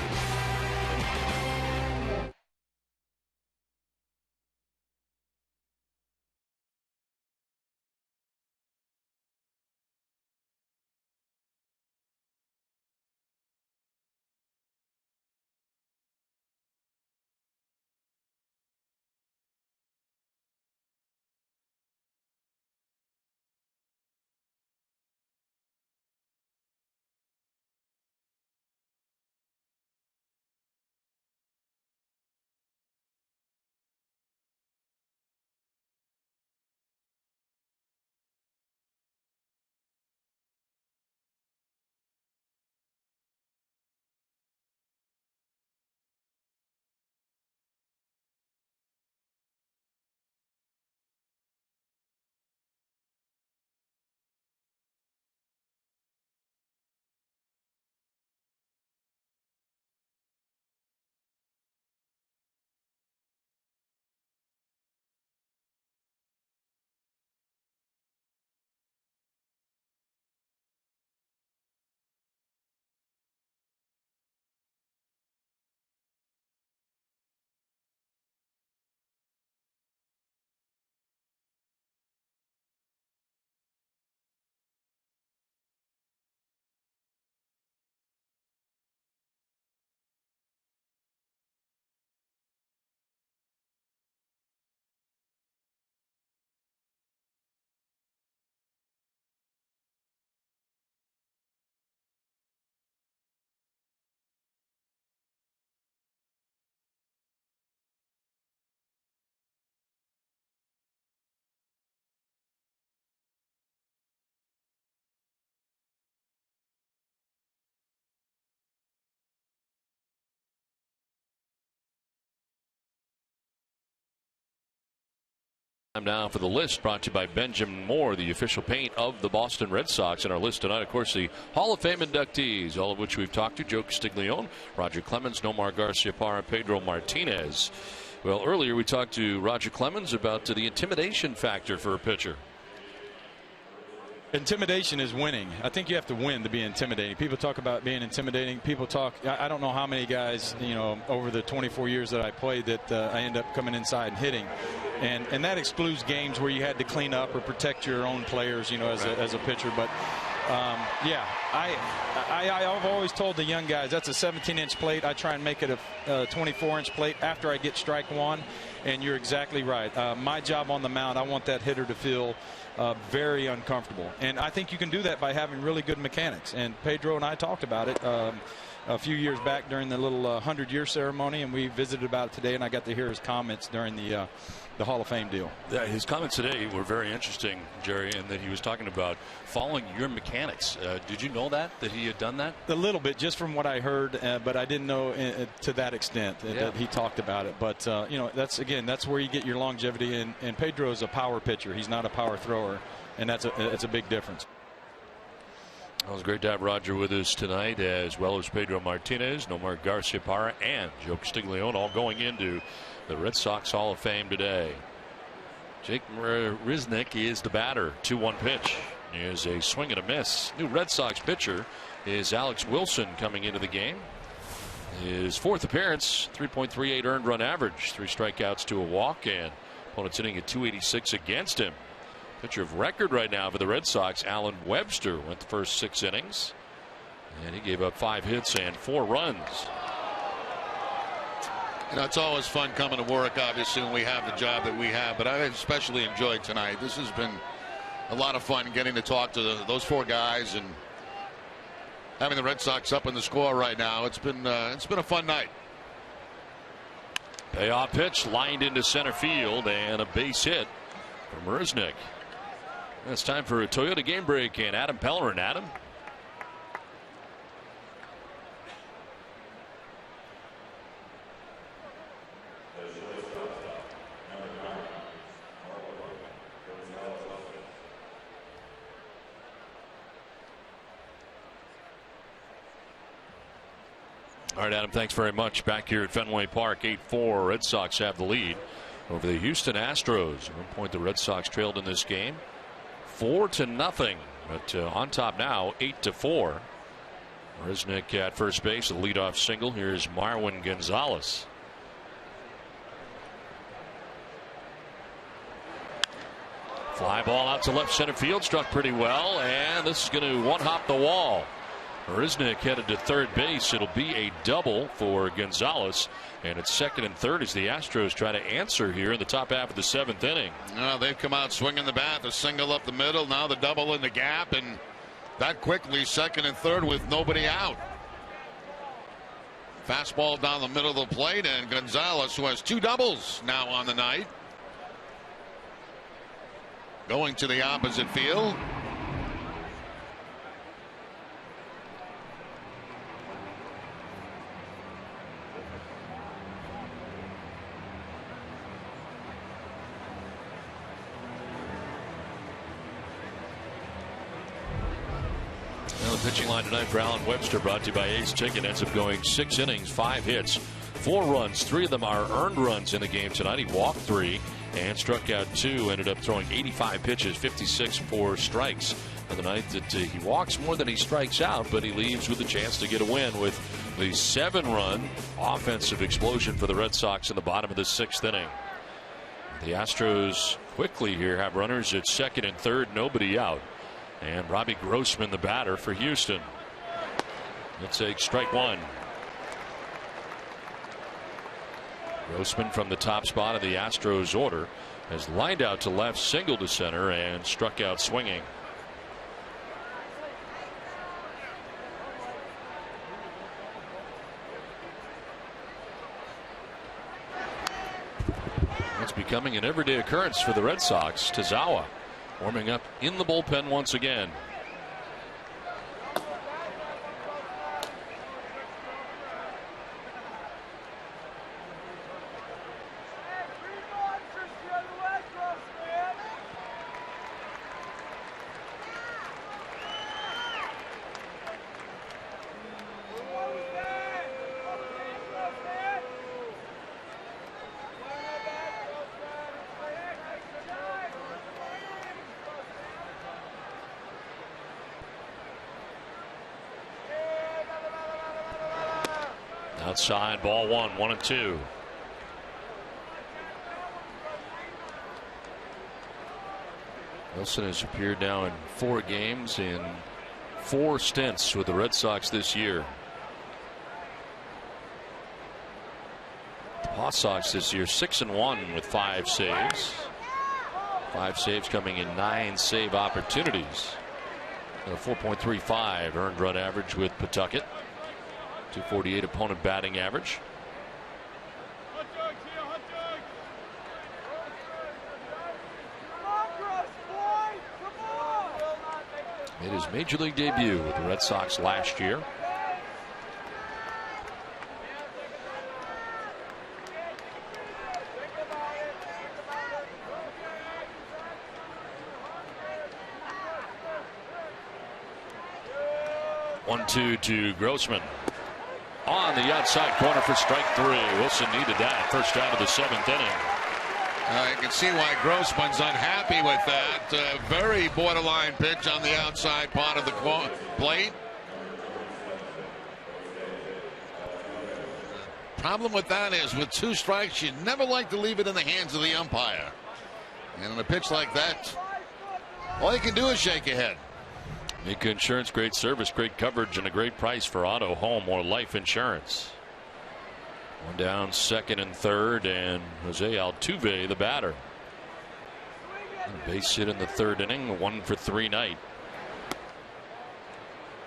Time now for the list, brought to you by Benjamin Moore, the official paint of the Boston Red Sox. And our list tonight, of course, the Hall of Fame inductees, all of which we've talked to: Joe Castiglione, Roger Clemens, Nomar Garciaparra, Pedro Martinez. Well, earlier we talked to Roger Clemens about the intimidation factor for a pitcher. Intimidation is winning. I think you have to win to be intimidating. People talk about being intimidating. People talk. I don't know how many guys, over the 24 years that I played, that I end up coming inside and hitting, and that excludes games where you had to clean up or protect your own players, as a pitcher. But yeah, I've always told the young guys that's a 17-inch plate. I try and make it a 24-inch plate after I get strike one. And you're exactly right. My job on the mound, I want that hitter to feel very uncomfortable. And I think you can do that by having really good mechanics. And Pedro and I talked about it a few years back during the little 100-year ceremony, and we visited about it today, and I got to hear his comments during the Hall of Fame deal. Yeah, his comments today were very interesting, Jerry, in that he was talking about following your mechanics. Did you know that he had done that? A little bit, just from what I heard, but I didn't know to that extent that he talked about it. But that's where you get your longevity. And Pedro is a power pitcher. He's not a power thrower, and that's a big difference. Well, it was great to have Roger with us tonight, as well as Pedro Martinez, Nomar Garciaparra, and Joe Castiglione, all going into the Red Sox Hall of Fame today. Jake Marisnick is the batter. 2-1 pitch is a swing and a miss. New Red Sox pitcher is Alex Wilson, coming into the game. His fourth appearance, 3.38 earned run average, 3 strikeouts to a walk, and opponents hitting at .286 against him. Pitcher of record right now for the Red Sox, Alan Webster, went the first 6 innings, and he gave up 5 hits and 4 runs. It's always fun coming to work, obviously, when we have the job that we have, but I especially enjoyed tonight. This has been a lot of fun getting to talk to those 4 guys and having the Red Sox up in the score right now. It's been a fun night. Payoff pitch lined into center field, and a base hit for Marisnick. It's time for a Toyota game break, and Adam Pellerin. Adam. All right, Adam, thanks very much. Back here at Fenway Park, 8-4. Red Sox have the lead over the Houston Astros. At one point, the Red Sox trailed in this game 4-0, but on top now, 8-4. Marisnick at first base, a leadoff single. Here's Marwin Gonzalez. Fly ball out to left center field, struck pretty well, and this is going to one-hop the wall. Marisnick headed to third base. It'll be a double for Gonzalez, and it's second and third as the Astros try to answer here in the top half of the 7th inning. They've come out swinging the bat, the single up the middle, now the double in the gap, and that quickly second and third with nobody out. Fastball down the middle of the plate, and Gonzalez, who has 2 doubles now on the night, going to the opposite field. Pitching line tonight for Alan Webster, brought to you by Ace Ticket, ends up going 6 innings, 5 hits, 4 runs. 3 of them are earned runs in the game tonight. He walked 3 and struck out 2. Ended up throwing 85 pitches, 56 for strikes for the night. That he walks more than he strikes out, but he leaves with a chance to get a win with the 7-run offensive explosion for the Red Sox in the bottom of the 6th inning. The Astros quickly here have runners at second and third, nobody out. And Robbie Grossman, the batter for Houston. Let's take strike 1. Grossman from the top spot of the Astros order has lined out to left, single to center, and struck out swinging. It's becoming an everyday occurrence for the Red Sox. Tazawa warming up in the bullpen once again. Outside, ball one, 1-2. Wilson has appeared now in 4 games in 4 stints with the Red Sox this year. The Paw Sox this year 6-1 with 5 saves. 5 saves coming in 9 save opportunities. A 4.35 earned run average with Pawtucket. 248 opponent batting average. Made his major league debut with the Red Sox last year. One-two to Grossman. On the outside corner for strike 3. Wilson needed that first out of the 7th inning. You can see why Grossman's unhappy with that. Very borderline pitch on the outside part of the plate. Problem with that is with 2 strikes, you never like to leave it in the hands of the umpire. And in a pitch like that, all you can do is shake your head. Nika Insurance, great service, great coverage, and a great price for auto, home, or life insurance. 1 down, 2nd and 3rd, and Jose Altuve, the batter. A base hit in the 3rd inning, 1 for 3 night.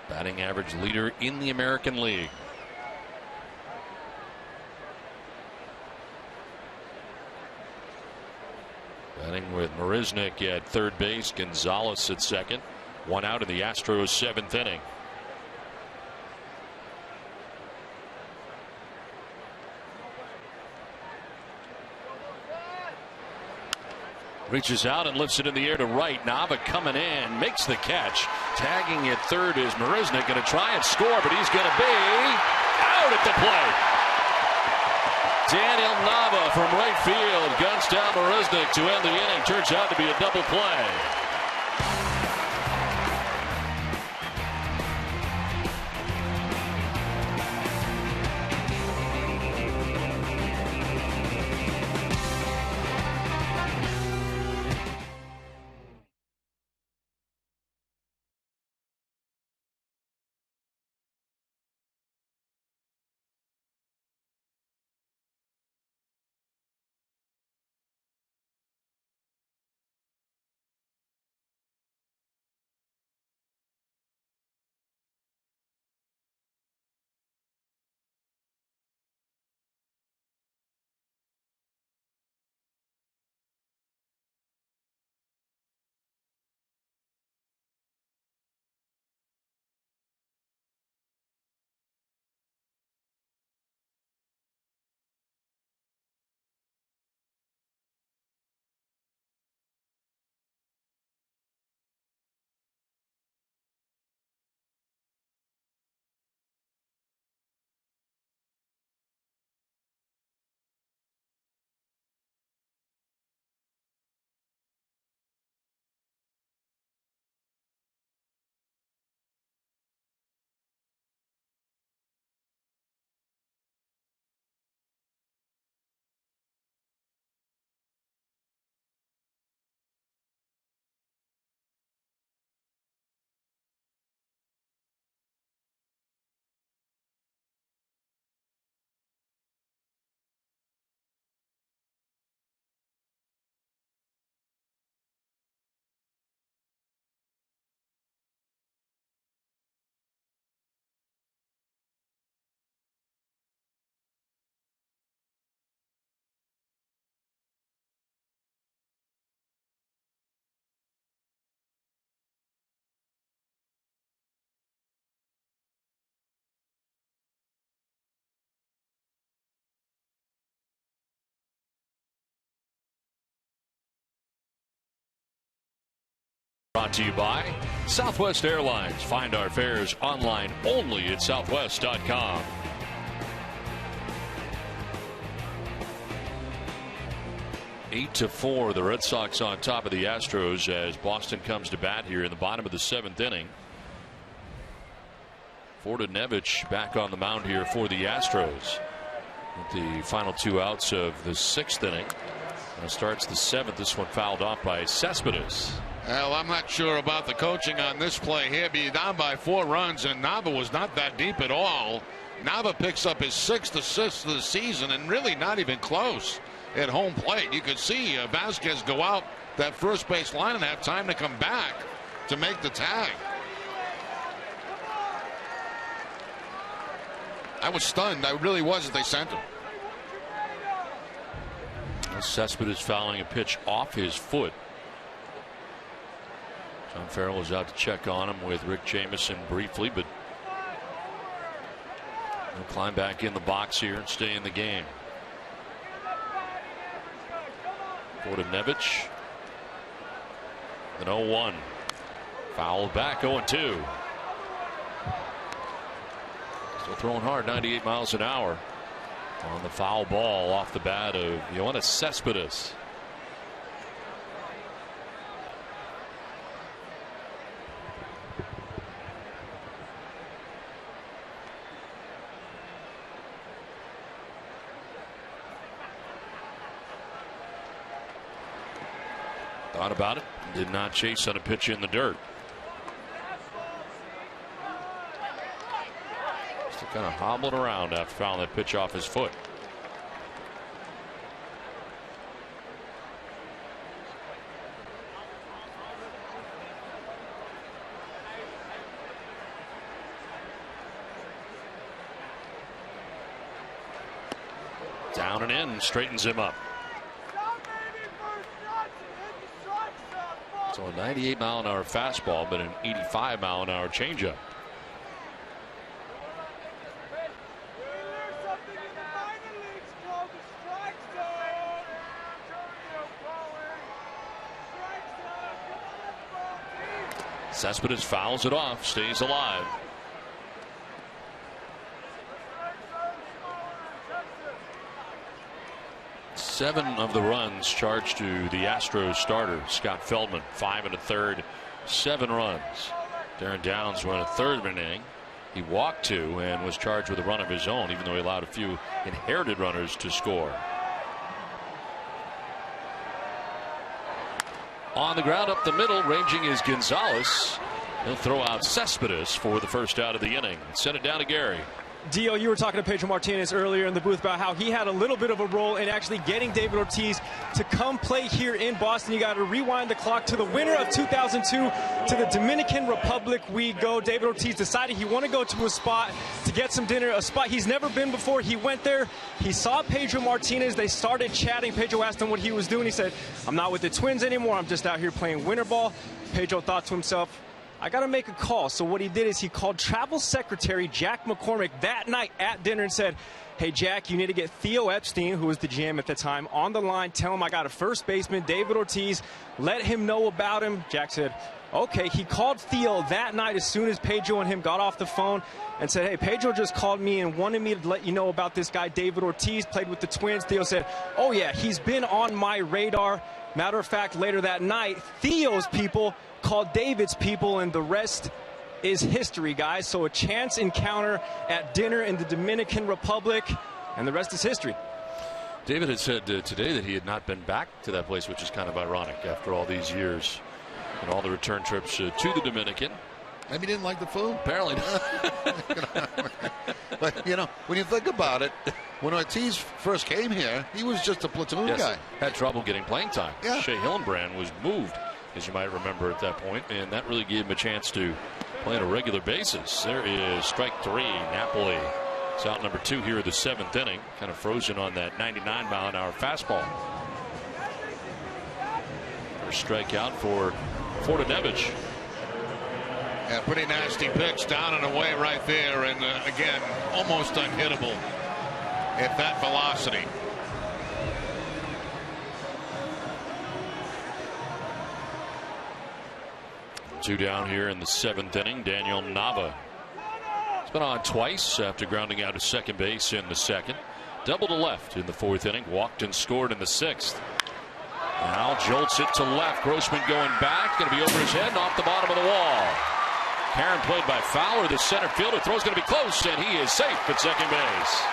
Batting average leader in the American League. Batting with Marisnik at 3rd base, Gonzalez at 2nd. 1 out in the Astros 7th inning. Reaches out and lifts it in the air to right. Nava coming in, makes the catch. Tagging at 3rd is Marisnik, going to try and score, but he's going to be out at the plate. Daniel Nava from right field guns down Marisnik to end the inning. Turns out to be a double play. Brought to you by Southwest Airlines. Find our fares online only at southwest.com. Eight to 4, the Red Sox on top of the Astros as Boston comes to bat here in the bottom of the 7th inning. Fortinevich back on the mound here for the Astros. With the final 2 outs of the 6th inning. Now starts the 7th. This one fouled off by Cespedes. Well, I'm not sure about the coaching on this play here. Be down by 4 runs, and Nava was not that deep at all. Nava picks up his 6th assist of the season, and really not even close at home plate. You could see Vasquez go out that first base line and have time to come back to make the tag. I was stunned. I really was as they sent him. Cespedes fouling a pitch off his foot. John Farrell was out to check on him with Rick Jamieson briefly, but he'll climb back in the box here and stay in the game. Fortinevich. An 0-1. Fouled back, 0-2. Still throwing hard, 98 miles an hour on the foul ball off the bat of Yoenis Cespedes. Thought about it, did not chase on a pitch in the dirt. Still kind of hobbling around after fouling that pitch off his foot. Down and in, straightens him up. So a 98 mile an hour fastball, but an 85 mile an hour changeup. Cespedes fouls it off, stays alive. Seven of the runs charged to the Astros starter, Scott Feldman. 5 1/3, 7 runs. Darren Downs went a third of an inning. He walked 2 and was charged with a run of his own, even though he allowed a few inherited runners to score. On the ground up the middle, ranging is Gonzalez. He'll throw out Cespedes for the first out of the inning. Send it down to Gary. Dio, you were talking to Pedro Martinez earlier in the booth about how he had a little bit of a role in actually getting David Ortiz to come play here in Boston. You got to rewind the clock to the winter of 2002 to the Dominican Republic we go. David Ortiz decided he wanted to go to a spot to get some dinner, a spot he's never been before. He went there. He saw Pedro Martinez. They started chatting. Pedro asked him what he was doing. He said, "I'm not with the Twins anymore. I'm just out here playing winter ball." Pedro thought to himself, I got to make a call. So what he did is he called Travel Secretary Jack McCormick that night at dinner and said, "Hey, Jack, you need to get Theo Epstein, who was the GM at the time, on the line. Tell him I got a first baseman, David Ortiz. Let him know about him." Jack said, okay. He called Theo that night as soon as Pedro and him got off the phone and said, "Hey, Pedro just called me and wanted me to let you know about this guy, David Ortiz, played with the Twins." Theo said, "Oh, yeah, he's been on my radar." Matter of fact, later that night, Theo's people called David's people, and the rest is history, guys. So a chance encounter at dinner in the Dominican Republic, and the rest is history. David had said today that he had not been back to that place, which is kind of ironic after all these years and all the return trips to the Dominican. Maybe he didn't like the food. Apparently not. But, you know, when you think about it, when Ortiz first came here, he was just a platoon guy. Had trouble getting playing time. Yeah. Shea Hillenbrand was moved, as you might remember, at that point, and that really gave him a chance to play on a regular basis. There is strike 3. Napoli. It's out number 2 here of the 7th inning. Kind of frozen on that 99 mile an hour fastball. First strikeout for Fortinevich. Yeah, pretty nasty pitch down and away right there, and again, almost unhittable at that velocity. Two down here in the 7th inning. Daniel Nava. He's been on twice after grounding out to second base in the 2nd. Double to left in the 4th inning. Walked and scored in the 6th. Now jolts it to left. Grossman going back. Going to be over his head and off the bottom of the wall. Karen played by Fowler, the center fielder. Throw's going to be close, and he is safe at second base.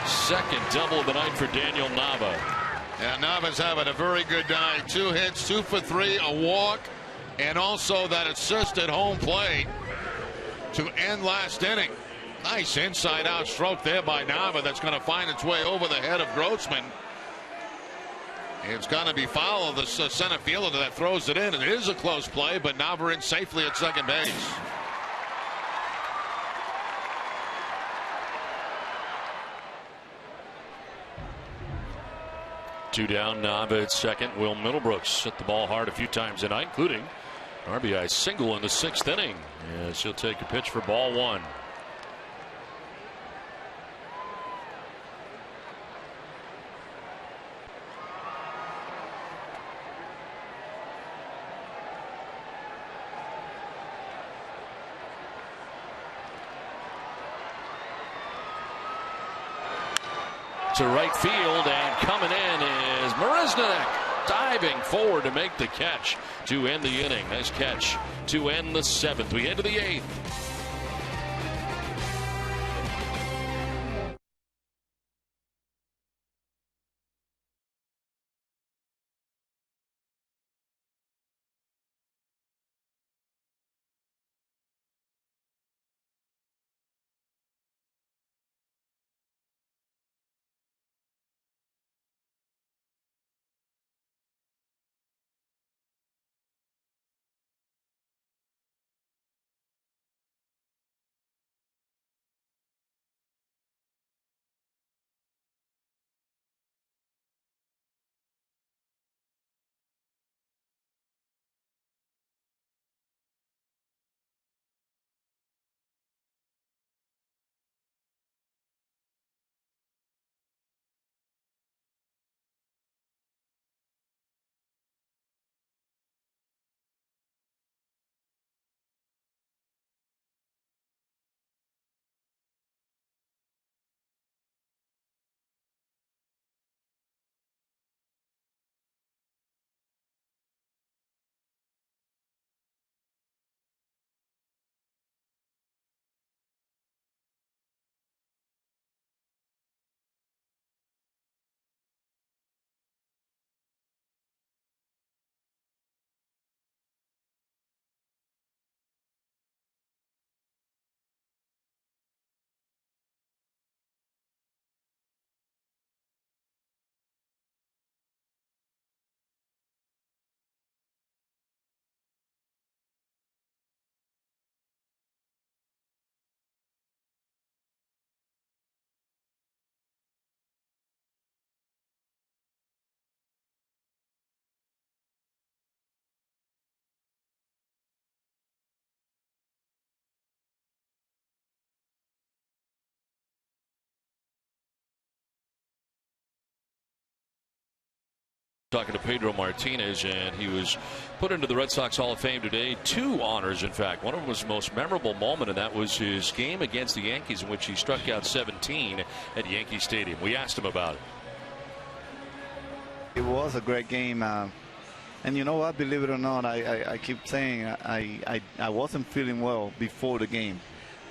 Second double of the night for Daniel Nava. Yeah, Nava's having a very good night. 2 hits, 2 for 3, a walk, and also that assist at home plate to end last inning. Nice inside-out stroke there by Nava that's going to find its way over the head of Grossman. It's going to be foul of the center fielder that throws it in. It is a close play, but Nava in safely at second base. Two down, Nava at second. Will Middlebrooks hit the ball hard a few times tonight, including an RBI single in the 6th inning. As he'll take a pitch for ball 1. To right field, and coming in is Marisnick, diving forward to make the catch to end the inning. Nice catch to end the 7th. We head to the 8th. Talking to Pedro Martinez, and he was put into the Red Sox Hall of Fame today. 2 honors, in fact. One of them was the most memorable moment, and that was his game against the Yankees in which he struck out 17 at Yankee Stadium. We asked him about it. It was a great game. And you know what? Believe it or not, I keep saying I wasn't feeling well before the game.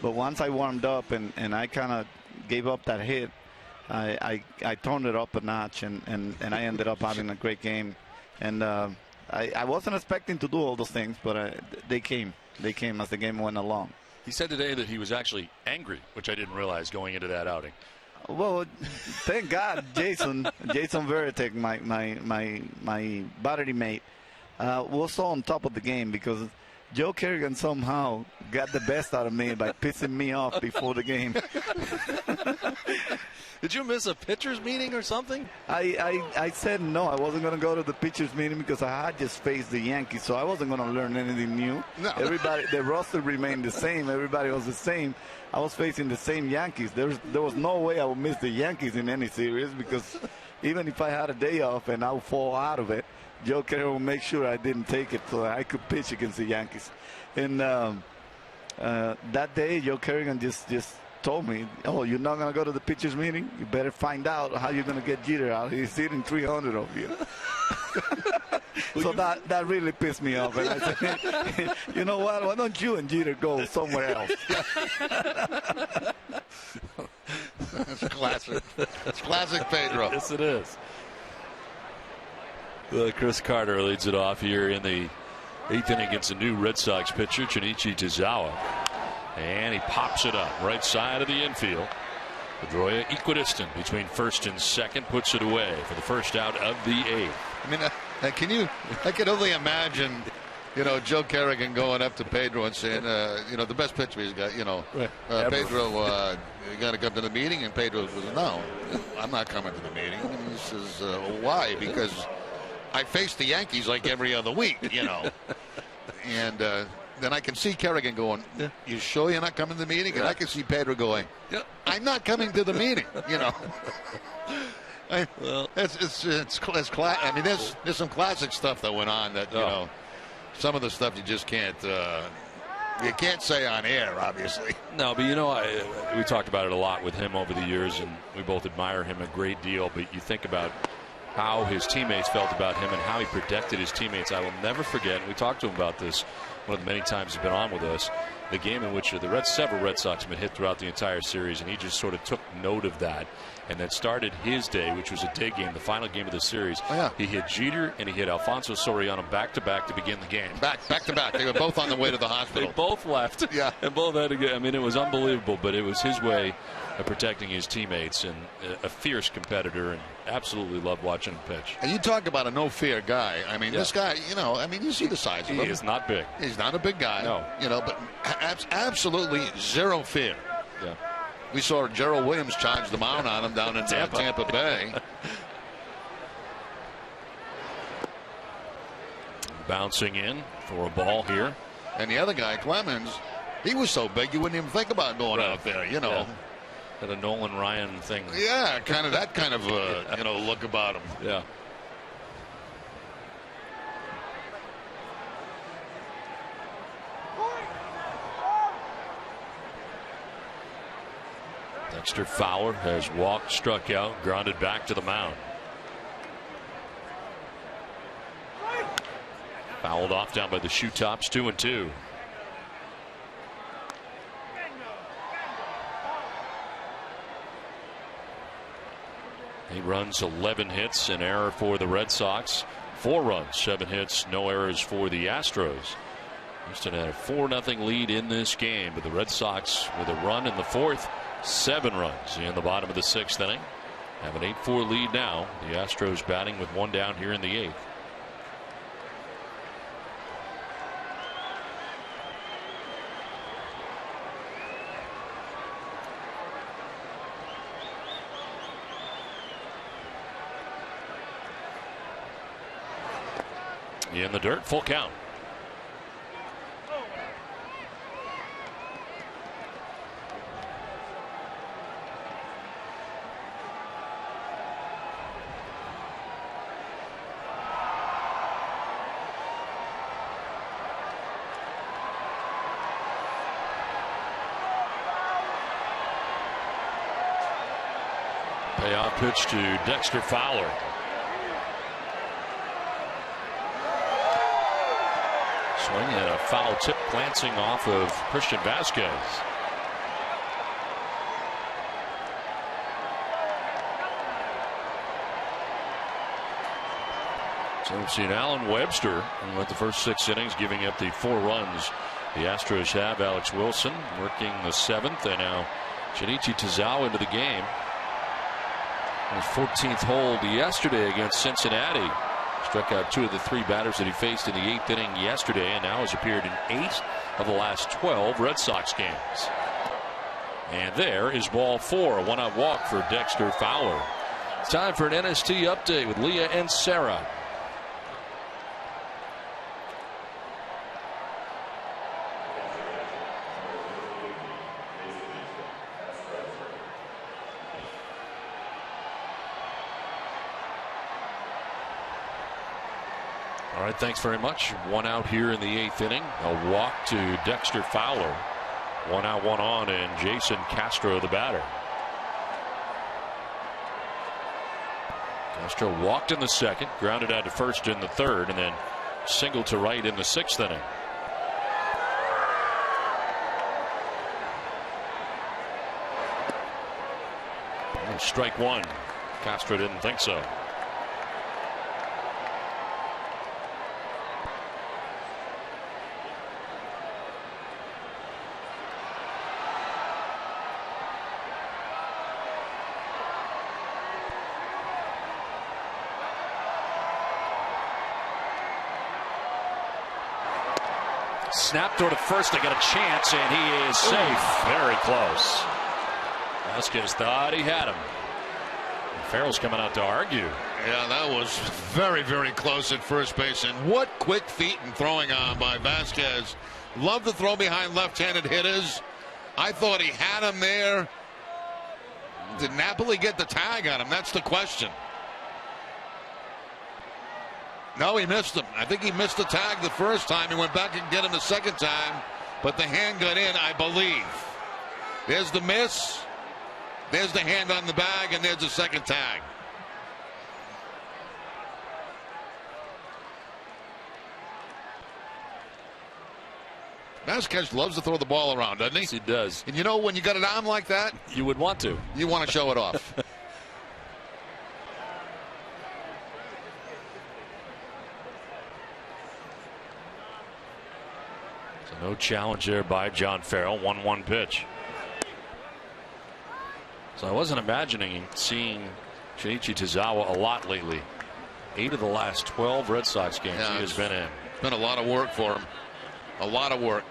But once I warmed up and I kind of gave up that hit, I turned it up a notch, and I ended up having a great game. And I wasn't expecting to do all those things, but they came as the game went along. He said today that he was actually angry, which I didn't realize going into that outing. Well, thank God, Jason Veritek, my battery mate, was so on top of the game, because Joe Kerrigan somehow got the best out of me by pissing me off before the game. Did you miss a pitcher's meeting or something? I said no. I wasn't going to go to the pitcher's meeting because I had just faced the Yankees, so I wasn't going to learn anything new. No. Everybody, the roster remained the same. Everybody was the same. I was facing the same Yankees. There was no way I would miss the Yankees in any series, because even if I had a day off and I would fall out of it, Joe Kerrigan would make sure I didn't take it so I could pitch against the Yankees. And that day, Joe Kerrigan just told me, "Oh, you're not going to go to the pitcher's meeting? You better find out how you're going to get Jeter out. He's hitting 300 of you." So that really pissed me off. And I said, you know what? Why don't you and Jeter go somewhere else? That's classic. It's classic Pedro. Yes, it is. Chris Carter leads it off here in the 8th inning against a new Red Sox pitcher, Junichi Tazawa. And he pops it up right side of the infield. Pedroia equidistant between first and second, puts it away for the first out of the 8th. I mean, I can only imagine, Joe Kerrigan going up to Pedro and saying, the best pitcher he's got, Pedro, you got to come to the meeting, and Pedro goes, no, I'm not coming to the meeting. And he says, why? Because I face the Yankees like every other week, And then I can see Kerrigan going, you sure you're not coming to the meeting? And I can see Pedro going, I'm not coming to the meeting, I mean, there's some classic stuff that went on that, some of the stuff you just can't say on air, obviously. No, but we talked about it a lot with him over the years, and we both admire him a great deal. But you think about how his teammates felt about him and how he protected his teammates. I will never forget, and we talked to him about this one of the many times he's been on with us, the game in which several Red Sox have been hit throughout the entire series, and he just sort of took note of that. And that started his day, which was a day game, the final game of the series. Oh, yeah. He hit Jeter and he hit Alfonso Soriano back-to-back to begin the game. Back to back. They were both on the way to the hospital. They both left. Yeah. And both had to go. I mean, it was unbelievable, but it was his way of protecting his teammates, and a fierce competitor, and absolutely loved watching him pitch. And you talk about a no-fear guy. I mean, this guy, you see the size of him. He is not big. He's not a big guy. No. But absolutely zero fear. Yeah. We saw Gerald Williams charge the mound on him down in Tampa Bay. Bouncing in for a ball here. And the other guy, Clemens, he was so big you wouldn't even think about going out there, Yeah. Had a Nolan Ryan thing. Yeah, that kind of look about him. Yeah. Dexter Fowler has walked, struck out, grounded back to the mound. Fouled off down by the shoe tops, 2-2. He runs 11 hits, an error for the Red Sox. 4 runs, 7 hits, no errors for the Astros. Houston had a 4-0 lead in this game, but the Red Sox with a run in the 4th. 7 runs in the bottom of the 6th inning. Have an 8-4 lead now. The Astros batting with 1 down here in the 8th. In the dirt, full count. Payoff pitch to Dexter Fowler. Swing and a foul tip glancing off of Christian Vasquez. So we've seen Alan Webster with the first 6 innings giving up the 4 runs. The Astros have Alex Wilson working the 7th, and now Junichi Tazawa into the game. His 14th hold yesterday against Cincinnati. Struck out 2 of the 3 batters that he faced in the 8th inning yesterday, and now has appeared in 8 of the last 12 Red Sox games. And there is ball 4, a 1-out walk for Dexter Fowler. It's time for an NST update with Leah and Sarah. All right, thanks very much. 1 out here in the 8th inning. A walk to Dexter Fowler. 1 out, 1 on, and Jason Castro, the batter. Castro walked in the second, grounded out to first in the third, and then singled to right in the sixth inning. Strike one. Castro didn't think so. Snap throw to first. They got a chance, and he is safe. Very close. Vasquez thought he had him. Farrell's coming out to argue. Yeah, that was very, very close at first base. And what quick feet and throwing on by Vasquez. Love to throw behind left-handed hitters. I thought he had him there. Did Napoli get the tag on him? That's the question. No, he missed him. I think he missed the tag the first time. He went back and get him the second time. But the hand got in, I believe. There's the miss. There's the hand on the bag, and there's the second tag. Vasquez loves to throw the ball around, doesn't he? Yes, he does. And you know, when you got an arm like that, you would want to. You want to show it off. So no challenge there by John Farrell. 1-1 pitch. So I wasn't imagining seeing Shinichi Tozawa a lot lately. 8 of the last 12 Red Sox games he has been in. It's been a lot of work for him. A lot of work.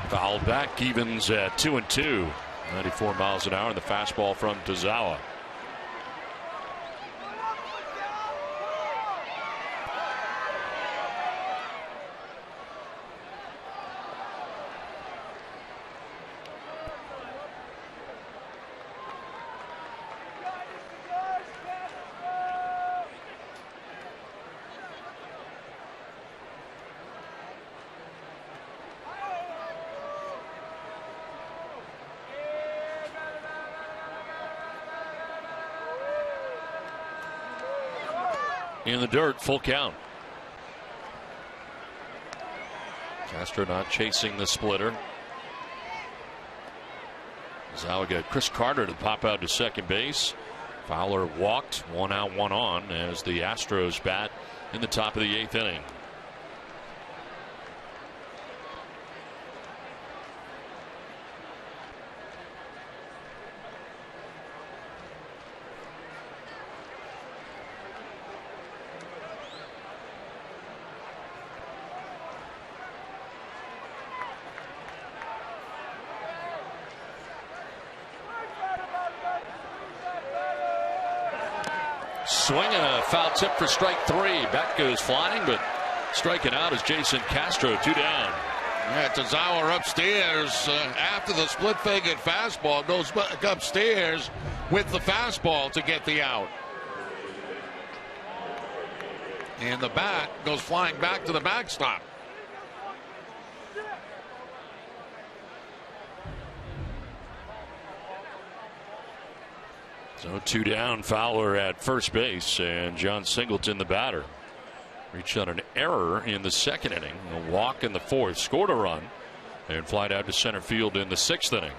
Fouled back, evens at 2-2. 94 miles an hour, and the fastball from Tozawa. In the dirt, full count. Castro not chasing the splitter. Tozawa got Chris Carter to pop out to second base. Fowler walked, 1 out, 1 on, as the Astros bat in the top of the 8th inning. Swing and a foul tip for strike 3. Bat goes flying, but striking out is Jason Castro. 2 down. Yeah, Tozawa upstairs after the split figure fastball, goes back upstairs with the fastball to get the out. And the bat goes flying back to the backstop. So 2 down, Fowler at first base, and John Singleton the batter. Reached on an error in the second inning, a walk in the fourth, scored a run, and flied out to center field in the 6th inning.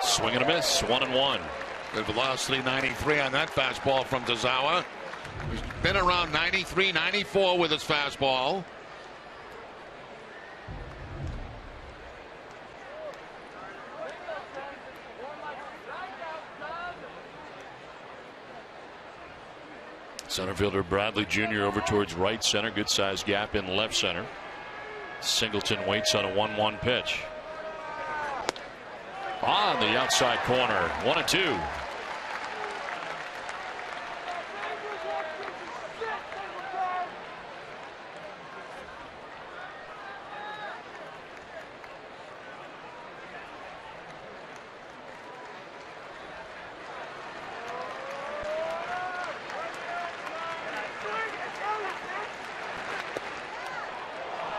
Swing and a miss, 1-1. Good velocity, 93 on that fastball from Tozawa. He's been around 93, 94 with his fastball. Center fielder Bradley Jr. over towards right center. Good sized gap in left center. Singleton waits on a 1-1 pitch. On the outside corner. 1-2.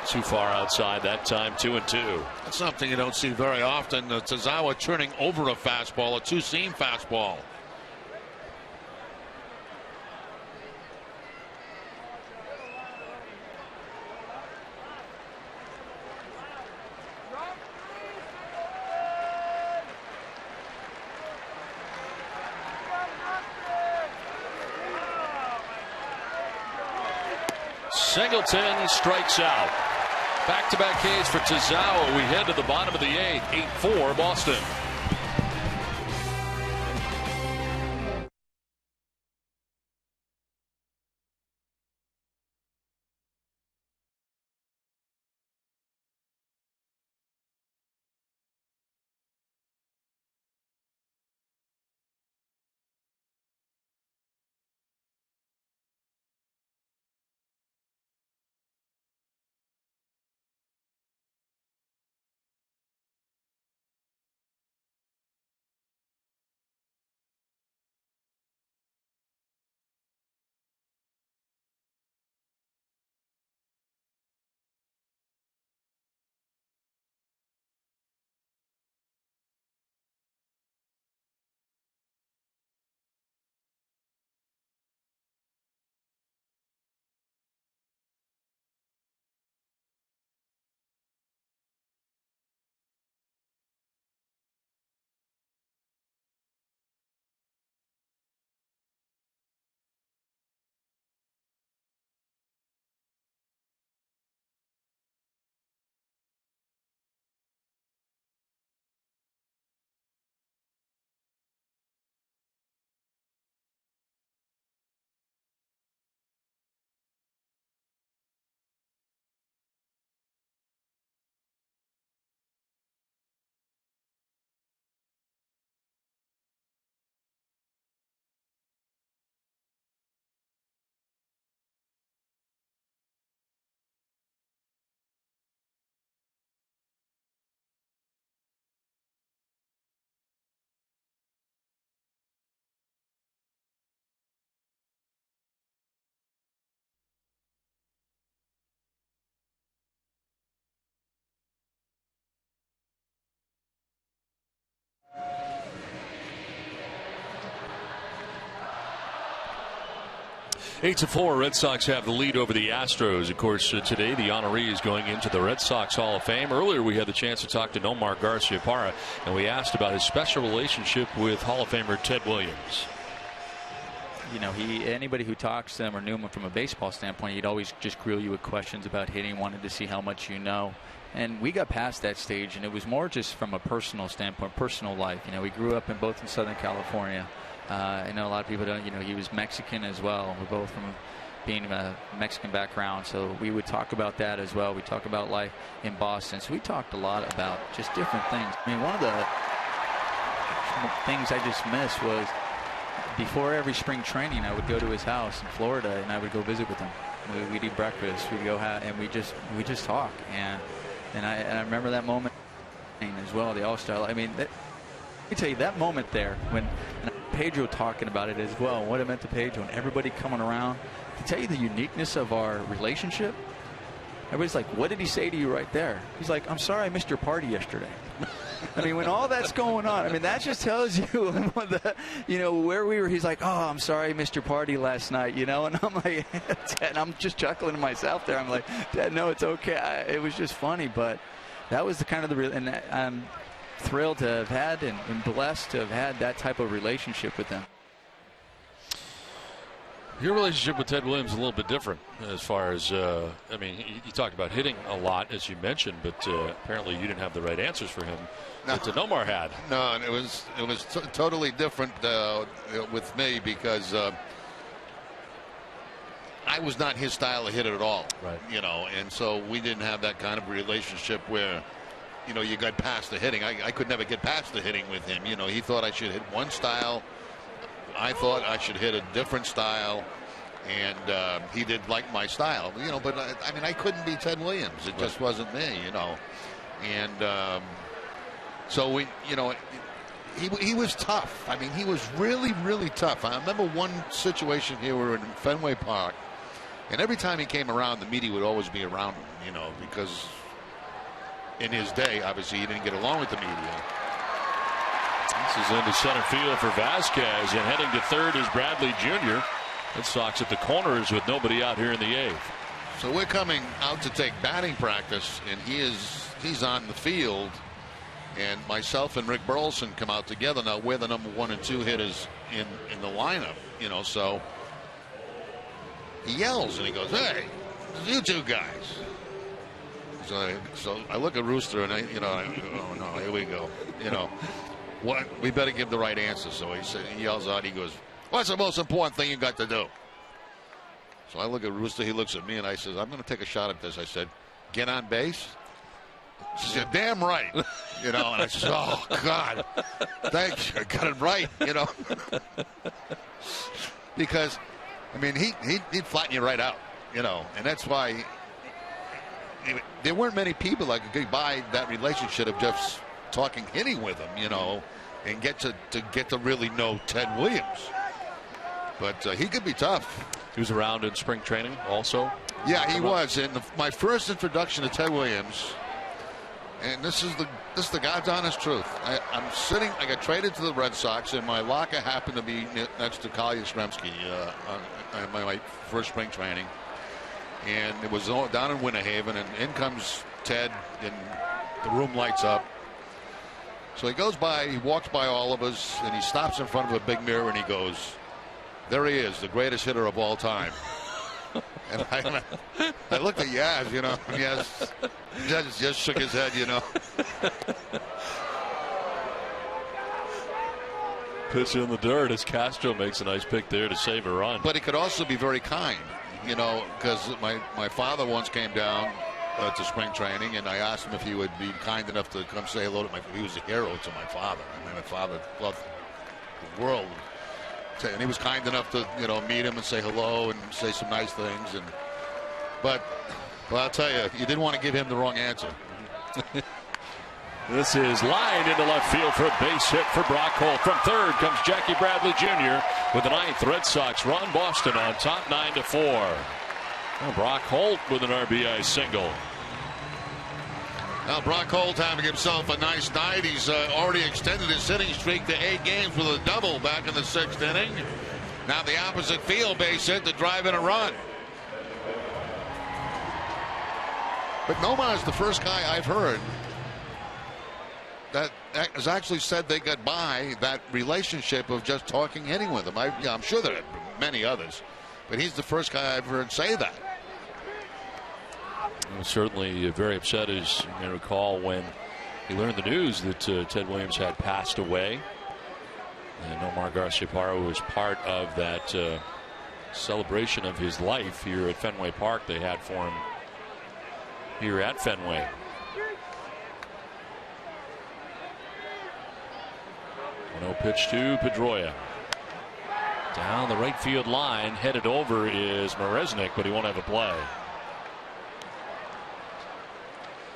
Too far outside that time. 2-2. That's something you don't see very often. Tazawa turning over a fastball, a two-seam fastball. Singleton strikes out. Back-to-back Ks for Tazawa. We head to the bottom of the 8th. 8-4 Boston. Eight to 4, Red Sox have the lead over the Astros. Of course, today the honoree is going into the Red Sox Hall of Fame. Earlier, we had the chance to talk to Nomar Garciaparra, and we asked about his special relationship with Hall of Famer Ted Williams. You know, anybody who talks to him or knew him from a baseball standpoint, he'd always just grill you with questions about hitting, wanted to see how much you know. And we got past that stage, and it was more just from a personal standpoint, personal life. You know, we grew up in Southern California. I know a lot of people don't, you know, he was Mexican as well. We're both from being a Mexican background, so we would talk about that as well. We talk about life in Boston. So we talked a lot about just different things. I mean, one of the things I just missed was before every spring training, I would go to his house in Florida, and I would go visit with him. We'd eat breakfast. We'd go and we just talk. And I remember that moment as well, the All-Star. I mean, let me tell you, that moment there when Pedro talking about it as well, what it meant to Pedro and everybody coming around. To tell you the uniqueness of our relationship, everybody's like, what did he say to you right there? He's like, I'm sorry I missed your party yesterday. I mean, when all that's going on, I mean, that just tells you, where we were. He's like, oh, I'm sorry I missed your party last night, you know? And I'm like, Dad, I'm just chuckling to myself there. I'm like, Dad, no, it's okay. It was just funny, but that was the kind of and I'm thrilled to have had and blessed to have had that type of relationship with him. Your relationship with Ted Williams is a little bit different as far as, I mean, you talked about hitting a lot, as you mentioned, but apparently you didn't have the right answers for him that Nomar had. No, and it was totally different with me because I was not his style of hitter at all. Right. You know, and so we didn't have that kind of relationship where, you know, you got past the hitting. I could never get past the hitting with him. You know, he thought I should hit one style. I thought I should hit a different style. And he did like my style, you know, but I mean, I couldn't be Ted Williams. It just wasn't me, you know. And so we, you know, he was tough. I mean, he was really, really tough. I remember one situation here, we were in Fenway Park, and every time he came around, the media would always be around him, you know, because in his day, obviously, he didn't get along with the media. This is into center field for Vasquez, and heading to third is Bradley Jr. Red Sox at the corners with nobody out here in the eighth. So we're coming out to take batting practice, and he's on the field, and myself and Rick Burleson come out together. Now we're the number 1 and 2 hitters in the lineup, you know. So he yells and he goes, "Hey, you two guys." So I look at Rooster and I oh no, here we go. You know, what we better give the right answer. So he yells out. He goes, "What's the most important thing you got to do?" So I look at Rooster, he looks at me, and I says, "I'm going to take a shot at this." I said, "Get on base?" She said, "Damn right." You know, and I said, "Oh, God, thanks, I got it right," you know. Because, I mean, he'd flatten you right out, you know, and that's why there weren't many people that could get by that relationship of just talking hitting with him, you know, and get to really know Ted Williams. But he could be tough. He was around in spring training also. Yeah, he was. And my first introduction to Ted Williams, and this is the God's honest truth. I'm sitting. I got traded to the Red Sox, and my locker happened to be next to Kyle Yastrzemski on my first spring training. And it was down in Winter Haven, and in comes Ted, and the room lights up. So he goes by, he walks by all of us, and he stops in front of a big mirror, and he goes, "There he is, the greatest hitter of all time." And I looked at Yaz, you know, and Yaz just shook his head, you know. Pitch in the dirt as Castro makes a nice pick there to save a run. But he could also be very kind, you know, because my father once came down to spring training, and I asked him if he would be kind enough to come say hello to he was a hero to my father. I mean, my father loved the world. And he was kind enough to, you know, meet him and say hello and say some nice things. But I'll tell you, you didn't want to give him the wrong answer. This is lined into left field for a base hit for Brock Holt. From third comes Jackie Bradley Jr. with the 9th. Red Sox run Boston on top 9-4. Well, Brock Holt with an RBI single. Now Brock Holt having himself a nice night. He's already extended his hitting streak to 8 games with a double back in the 6th inning. Now the opposite field base hit to drive in a run. But Nomar's the first guy I've heard that has actually said they got by that relationship of just talking hitting with him. I'm sure there are many others, but he's the first guy I've heard say that. Well, certainly very upset, as you may recall, when he learned the news that Ted Williams had passed away. And Nomar Garciaparra was part of that celebration of his life here at Fenway Park they had for him here at Fenway. No pitch to Pedroia. Down the right field line, headed over is Maresnik, but he won't have a play.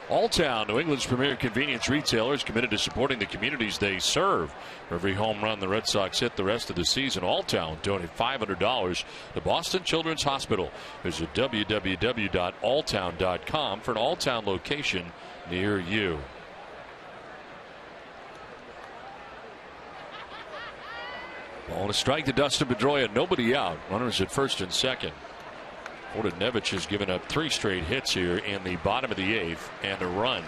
Alltown, New England's premier convenience retailer, is committed to supporting the communities they serve. For every home run the Red Sox hit the rest of the season, Alltown donate $500 to Boston Children's Hospital. Visit www.alltown.com for an Alltown location near you. Ball and a strike to Dustin Pedroia. Nobody out. Runners at first and second. Vorodnevich has given up 3 straight hits here in the bottom of the 8th and a run.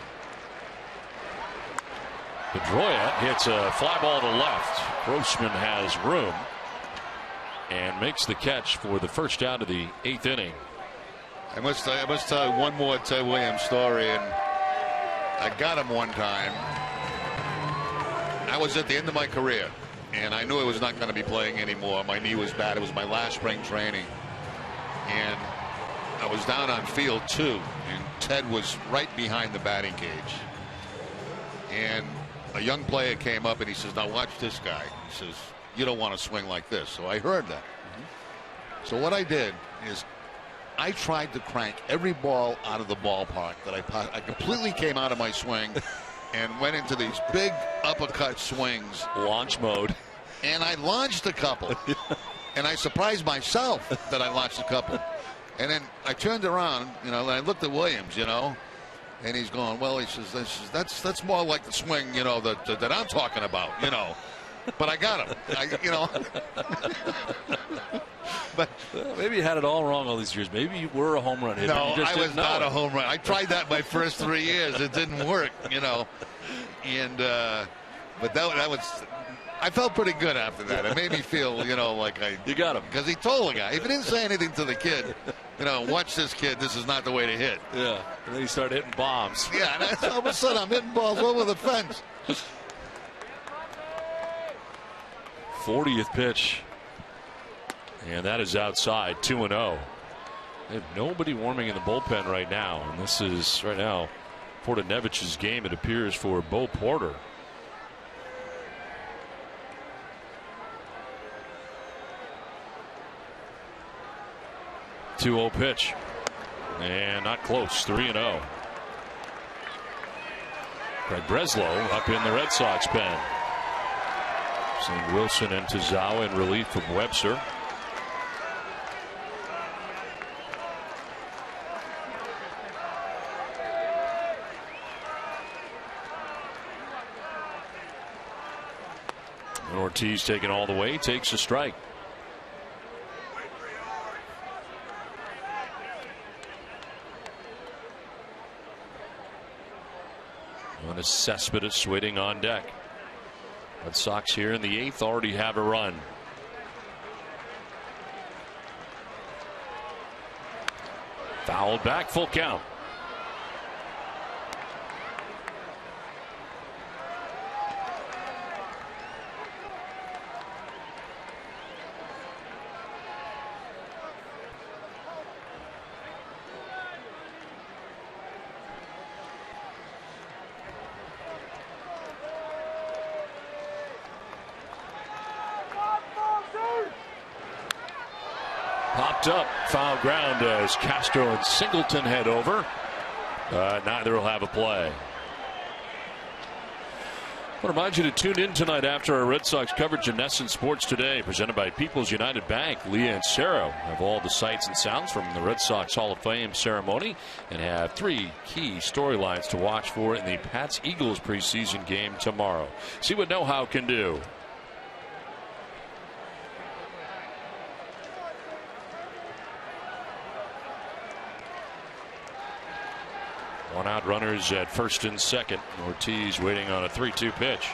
Pedroia hits a fly ball to left. Grossman has room and makes the catch for the first out of the 8th inning. I must tell you one more Ted Williams story, and I got him one time. I was at the end of my career, and I knew I was not going to be playing anymore. My knee was bad. It was my last spring training. and I was down on field 2, and Ted was right behind the batting cage. And a young player came up and he says, "Now watch this guy." He says, "You don't want to swing like this." So I heard that. So what I did is I tried to crank every ball out of the ballpark that I completely came out of my swing and went into these big uppercut swings. Launch mode. And I launched a couple. And I surprised myself that I launched a couple. And then I turned around, and I looked at Williams, and he's going, "Well," he says, that's more like the swing, that I'm talking about, But I got him, But maybe you had it all wrong all these years. Maybe you were a home run hitter. No, you just I was not it. a home run. I tried that my first 3 years. It didn't work, And but that was. I felt pretty good after that. It made me feel, like You got him. Because he told the guy. If he didn't say anything to the kid, watch this kid. This is not the way to hit. Yeah. And then he started hitting bombs. Yeah. And all of a sudden, I'm hitting balls over the fence. 40th pitch. And that is outside, 2-0. They have nobody warming in the bullpen right now. And this is, right now, Portanevich's game, it appears, for Bo Porter. .2-0 pitch. And not close, 3-0. Craig Breslow up in the Red Sox pen. Seeing Wilson and Tazawa in relief of Webster. And Ortiz taking all the way, takes a strike. And Cespedes waiting on deck. Red Sox here in the 8th already have a run. Fouled back, full count. Popped up, foul ground as Castro and Singleton head over. Neither will have a play. I want to remind you to tune in tonight after our Red Sox coverage in NESN Sports Today, presented by People's United Bank. Leah and Sarah have all the sights and sounds from the Red Sox Hall of Fame ceremony and have 3 key storylines to watch for in the Pats-Eagles preseason game tomorrow. See what know-how can do. One out, runners at first and second. Ortiz waiting on a 3-2 pitch.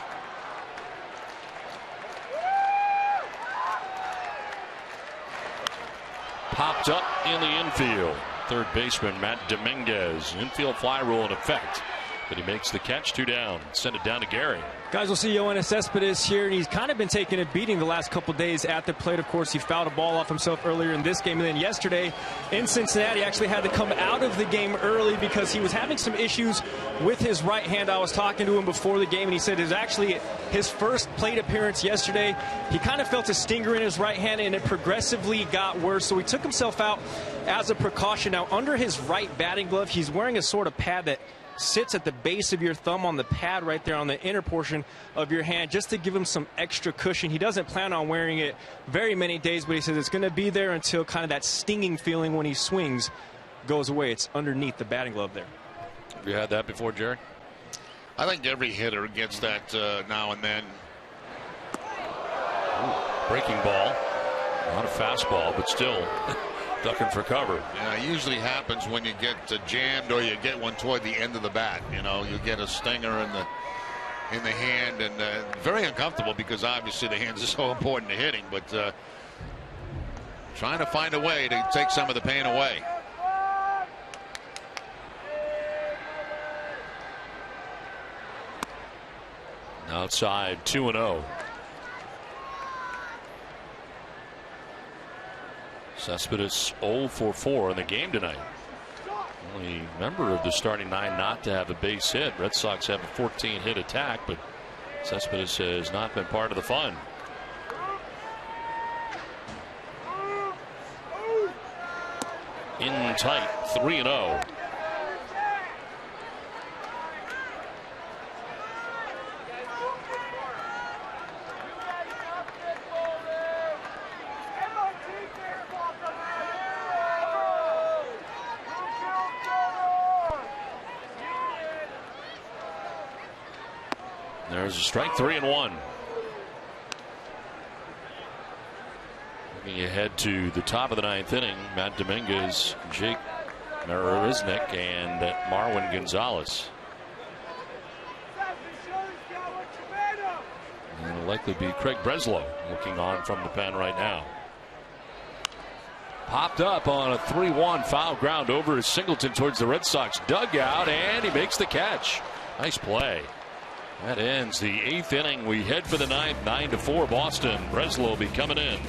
Popped up in the infield. Third baseman Matt Dominguez. Infield fly rule in effect. But he makes the catch, 2 down. Send it down to Gary. Guys, we'll see Yoenis Cespedes here, and he's kind of been taking a beating the last couple days at the plate. Of course, he fouled a ball off himself earlier in this game, and then yesterday in Cincinnati actually had to come out of the game early because he was having some issues with his right hand. I was talking to him before the game, and he said it was actually his first plate appearance yesterday. He kind of felt a stinger in his right hand, and it progressively got worse, so he took himself out as a precaution. Now, under his right batting glove, he's wearing a sort of pad that sits at the base of your thumb on the pad right there on the inner portion of your hand, just to give him some extra cushion. He doesn't plan on wearing it very many days, but he says it's going to be there until kind of that stinging feeling when he swings goes away. It's underneath the batting glove there. Have you had that before, Jerry? I think every hitter gets that now and then. Breaking ball. Not a fastball, but still ducking for cover. Yeah, it usually happens when you get jammed or you get one toward the end of the bat. You know, you get a stinger in the hand, and very uncomfortable because obviously the hands are so important to hitting. But trying to find a way to take some of the pain away. Outside, 2-0. Cespedes 0 for 4 in the game tonight. Only member of the starting 9 not to have a base hit. Red Sox have a 14 hit attack, but Cespedes has not been part of the fun. In tight, 3-0. There's a strike, 3-1. Looking ahead to the top of the 9th inning, Matt Dominguez, Jake Marisnick, and Marwin Gonzalez. And it'll likely be Craig Breslow looking on from the pen right now. Popped up on a 3-1 foul ground over his Singleton towards the Red Sox dugout, and he makes the catch. Nice play. That ends the 8th inning. We head for the 9th, 9-4 Boston. Breslow will be coming in.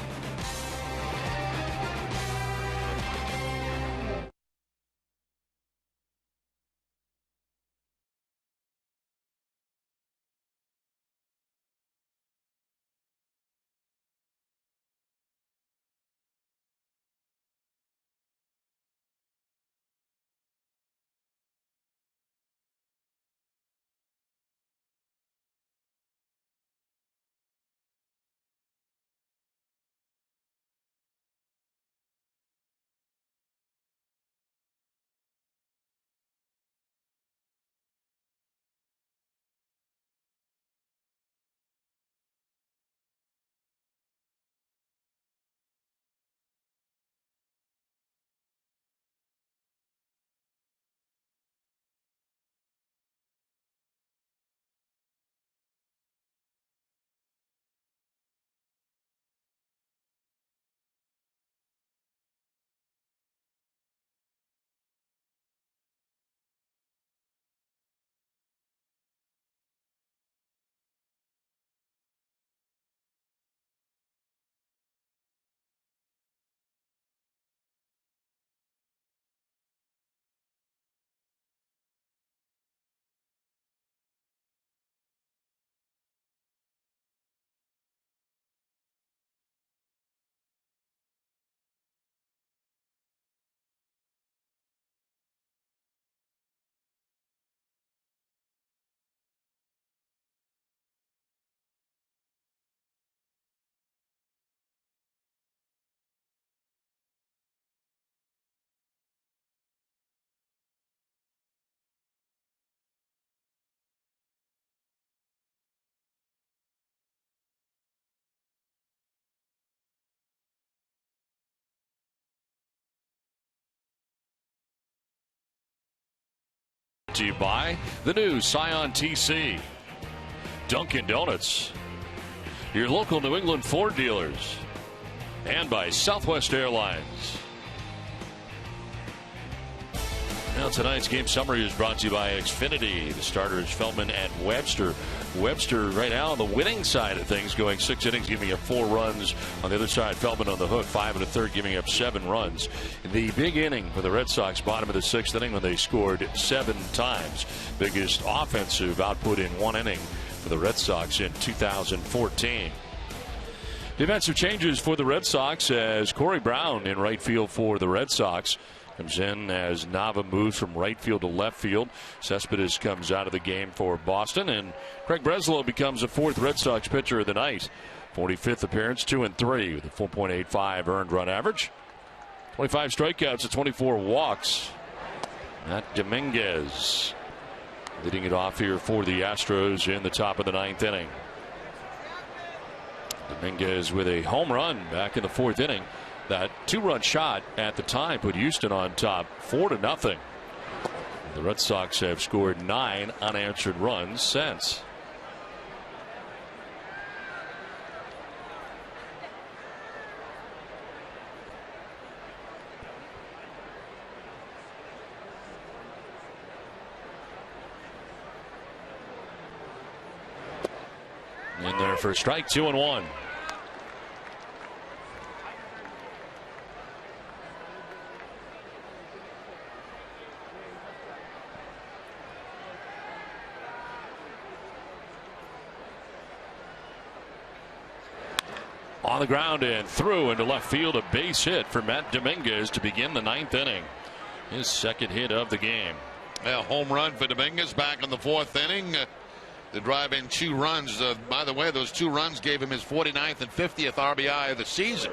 To you by the new Scion TC, Dunkin' Donuts, your local New England Ford dealers, and by Southwest Airlines. Now tonight's game summary is brought to you by Xfinity. The starters Feldman and Webster. Webster right now on the winning side of things, going 6 innings, giving up 4 runs. On the other side, Feldman on the hook, 5 1/3, giving up 7 runs. The big inning for the Red Sox, bottom of the 6th inning, when they scored 7 times. Biggest offensive output in 1 inning for the Red Sox in 2014. Defensive changes for the Red Sox as Corey Brown in right field for the Red Sox. Comes in as Nava moves from right field to left field. Cespedes comes out of the game for Boston, and Craig Breslow becomes the 4th Red Sox pitcher of the night. 45th appearance, 2-3 with a 4.85 earned run average. 25 strikeouts to 24 walks. Matt Dominguez leading it off here for the Astros in the top of the 9th inning. Dominguez with a home run back in the 4th inning. That 2-run shot at the time put Houston on top 4-0. The Red Sox have scored 9 unanswered runs since. In there for a strike, 2-1. On the ground and through into left field, a base hit for Matt Dominguez to begin the 9th inning. His second hit of the game. A home run for Dominguez back in the 4th inning. To drive in 2 runs. By the way, those 2 runs gave him his 49th and 50th RBI of the season.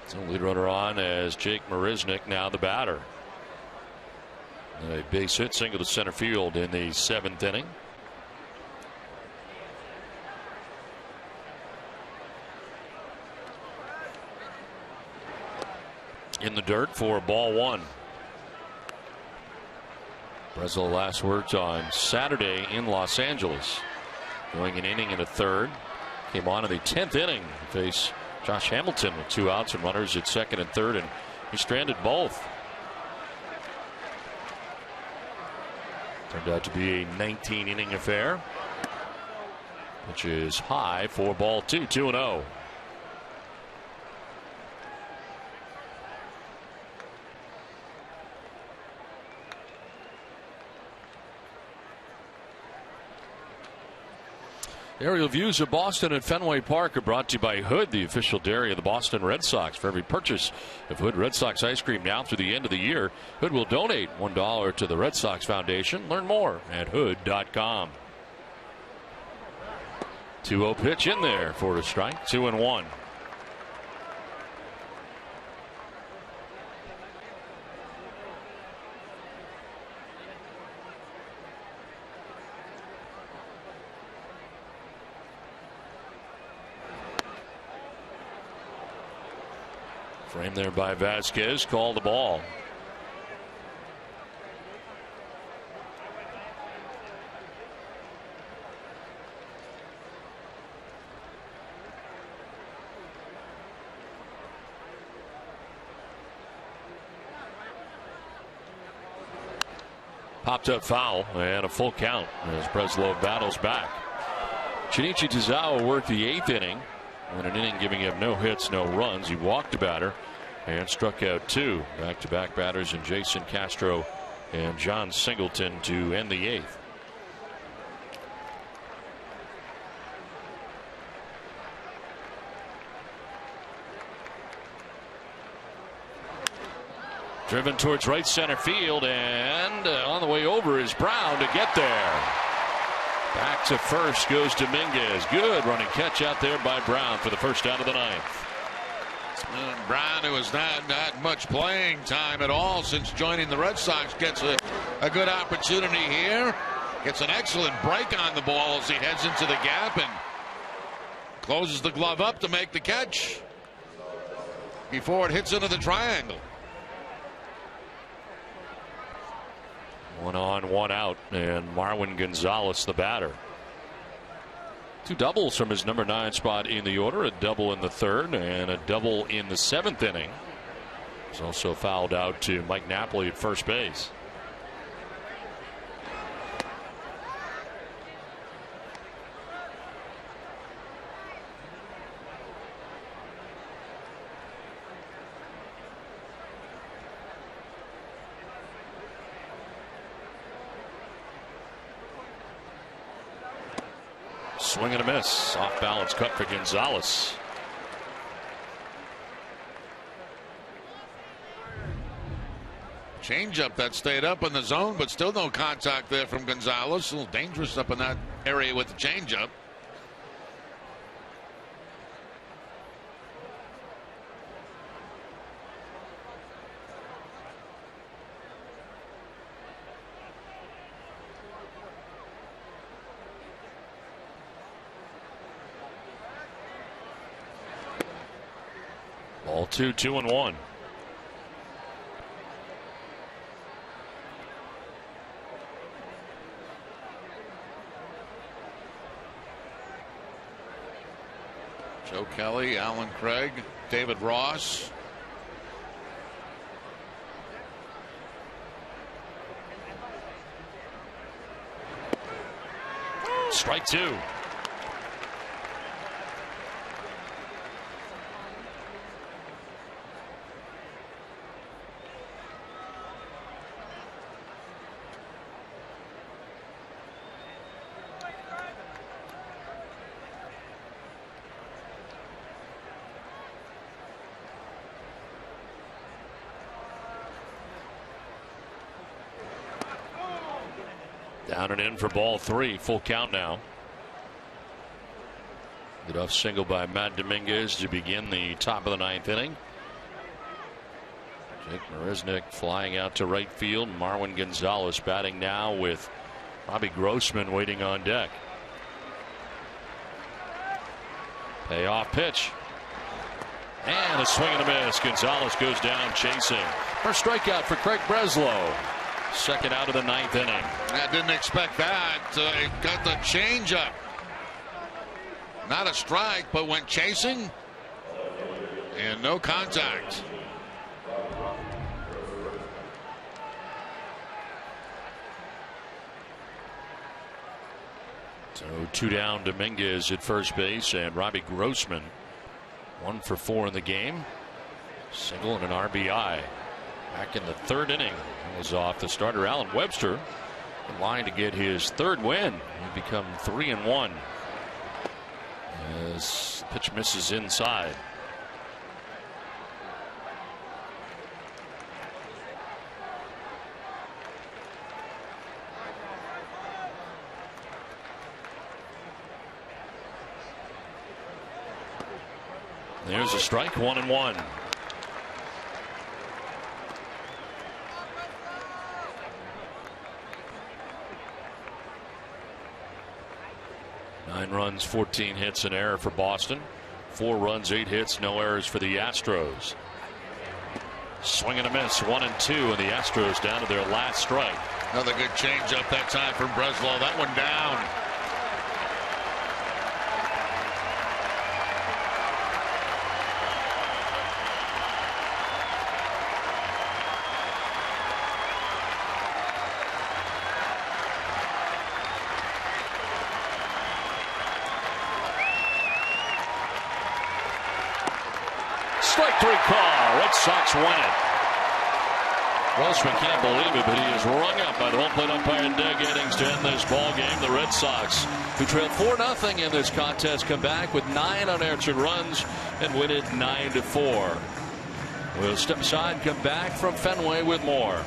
So lead runner on as Jake Marisnick, now the batter. A base hit single to center field in the 7th inning. In the dirt for ball 1. Breslow last worked on Saturday in Los Angeles, going an inning and a third. Came on in the 10th inning to face Josh Hamilton with 2 outs and runners at second and third, and he stranded both. Turned out to be a 19-inning affair, which is high for ball 2, 2-0. Aerial views of Boston and Fenway Park are brought to you by Hood, the official dairy of the Boston Red Sox. For every purchase of Hood Red Sox ice cream now through the end of the year, Hood will donate $1 to the Red Sox Foundation. Learn more at hood.com. 2-0 pitch in there for a strike, 2-1. Framed there by Vasquez, called the ball. Popped up foul and a full count as Breslow battles back. Shinichi Tozawa worked the 8th inning. In an inning giving him no hits, no runs. He walked a batter and struck out 2. Back-to-back batters in Jason Castro and John Singleton to end the 8th. Driven towards right center field, and on the way over is Brown to get there. Back to first goes Dominguez. Good running catch out there by Brown for the first out of the 9th. Brown, who has not much playing time at all since joining the Red Sox, gets a good opportunity here. Gets an excellent break on the ball as he heads into the gap and closes the glove up to make the catch before it hits into the triangle. 1 on, 1 out, and Marwin Gonzalez the batter. 2 doubles from his number 9 spot in the order, a double in the 3rd and a double in the 7th inning. He's also fouled out to Mike Napoli at first base. Swing and a miss. Off balance cut for Gonzalez. Changeup that stayed up in the zone, but still no contact there from Gonzalez. A little dangerous up in that area with the changeup. Ball 2, 2-1. Joe Kelly, Alan Craig, David Ross. Strike 2. Down and in for ball 3. Full count now. Leadoff single by Matt Dominguez to begin the top of the 9th inning. Jake Marisnick flying out to right field. Marwin Gonzalez batting now with Robbie Grossman waiting on deck. Payoff pitch. And a swing and a miss. Gonzalez goes down chasing. First strikeout for Craig Breslow. Second out of the 9th inning. I didn't expect that. It got the changeup. Not a strike, but went chasing. And no contact. So 2 down, Dominguez at first base, and Robbie Grossman 1 for 4 in the game. Single and an RBI. Back in the 3rd inning. That was off the starter Alan Webster. In line to get his 3rd win. He'd become 3-1. As pitch misses inside. There's a strike, 1-1. Nine runs, 14 hits, an error for Boston. 4 runs, 8 hits, no errors for the Astros. Swing and a miss, 1-2, and the Astros down to their last strike. Another good changeup that time from Breslow. That one down. Strike 3 call. Red Sox win it. Grossman can't believe it, but he is rung up by the home plate umpire Doug Eddings to end this ball game. The Red Sox, who trailed 4-0 in this contest, come back with 9 unanswered runs and win it 9-4. We'll step aside and come back from Fenway with more.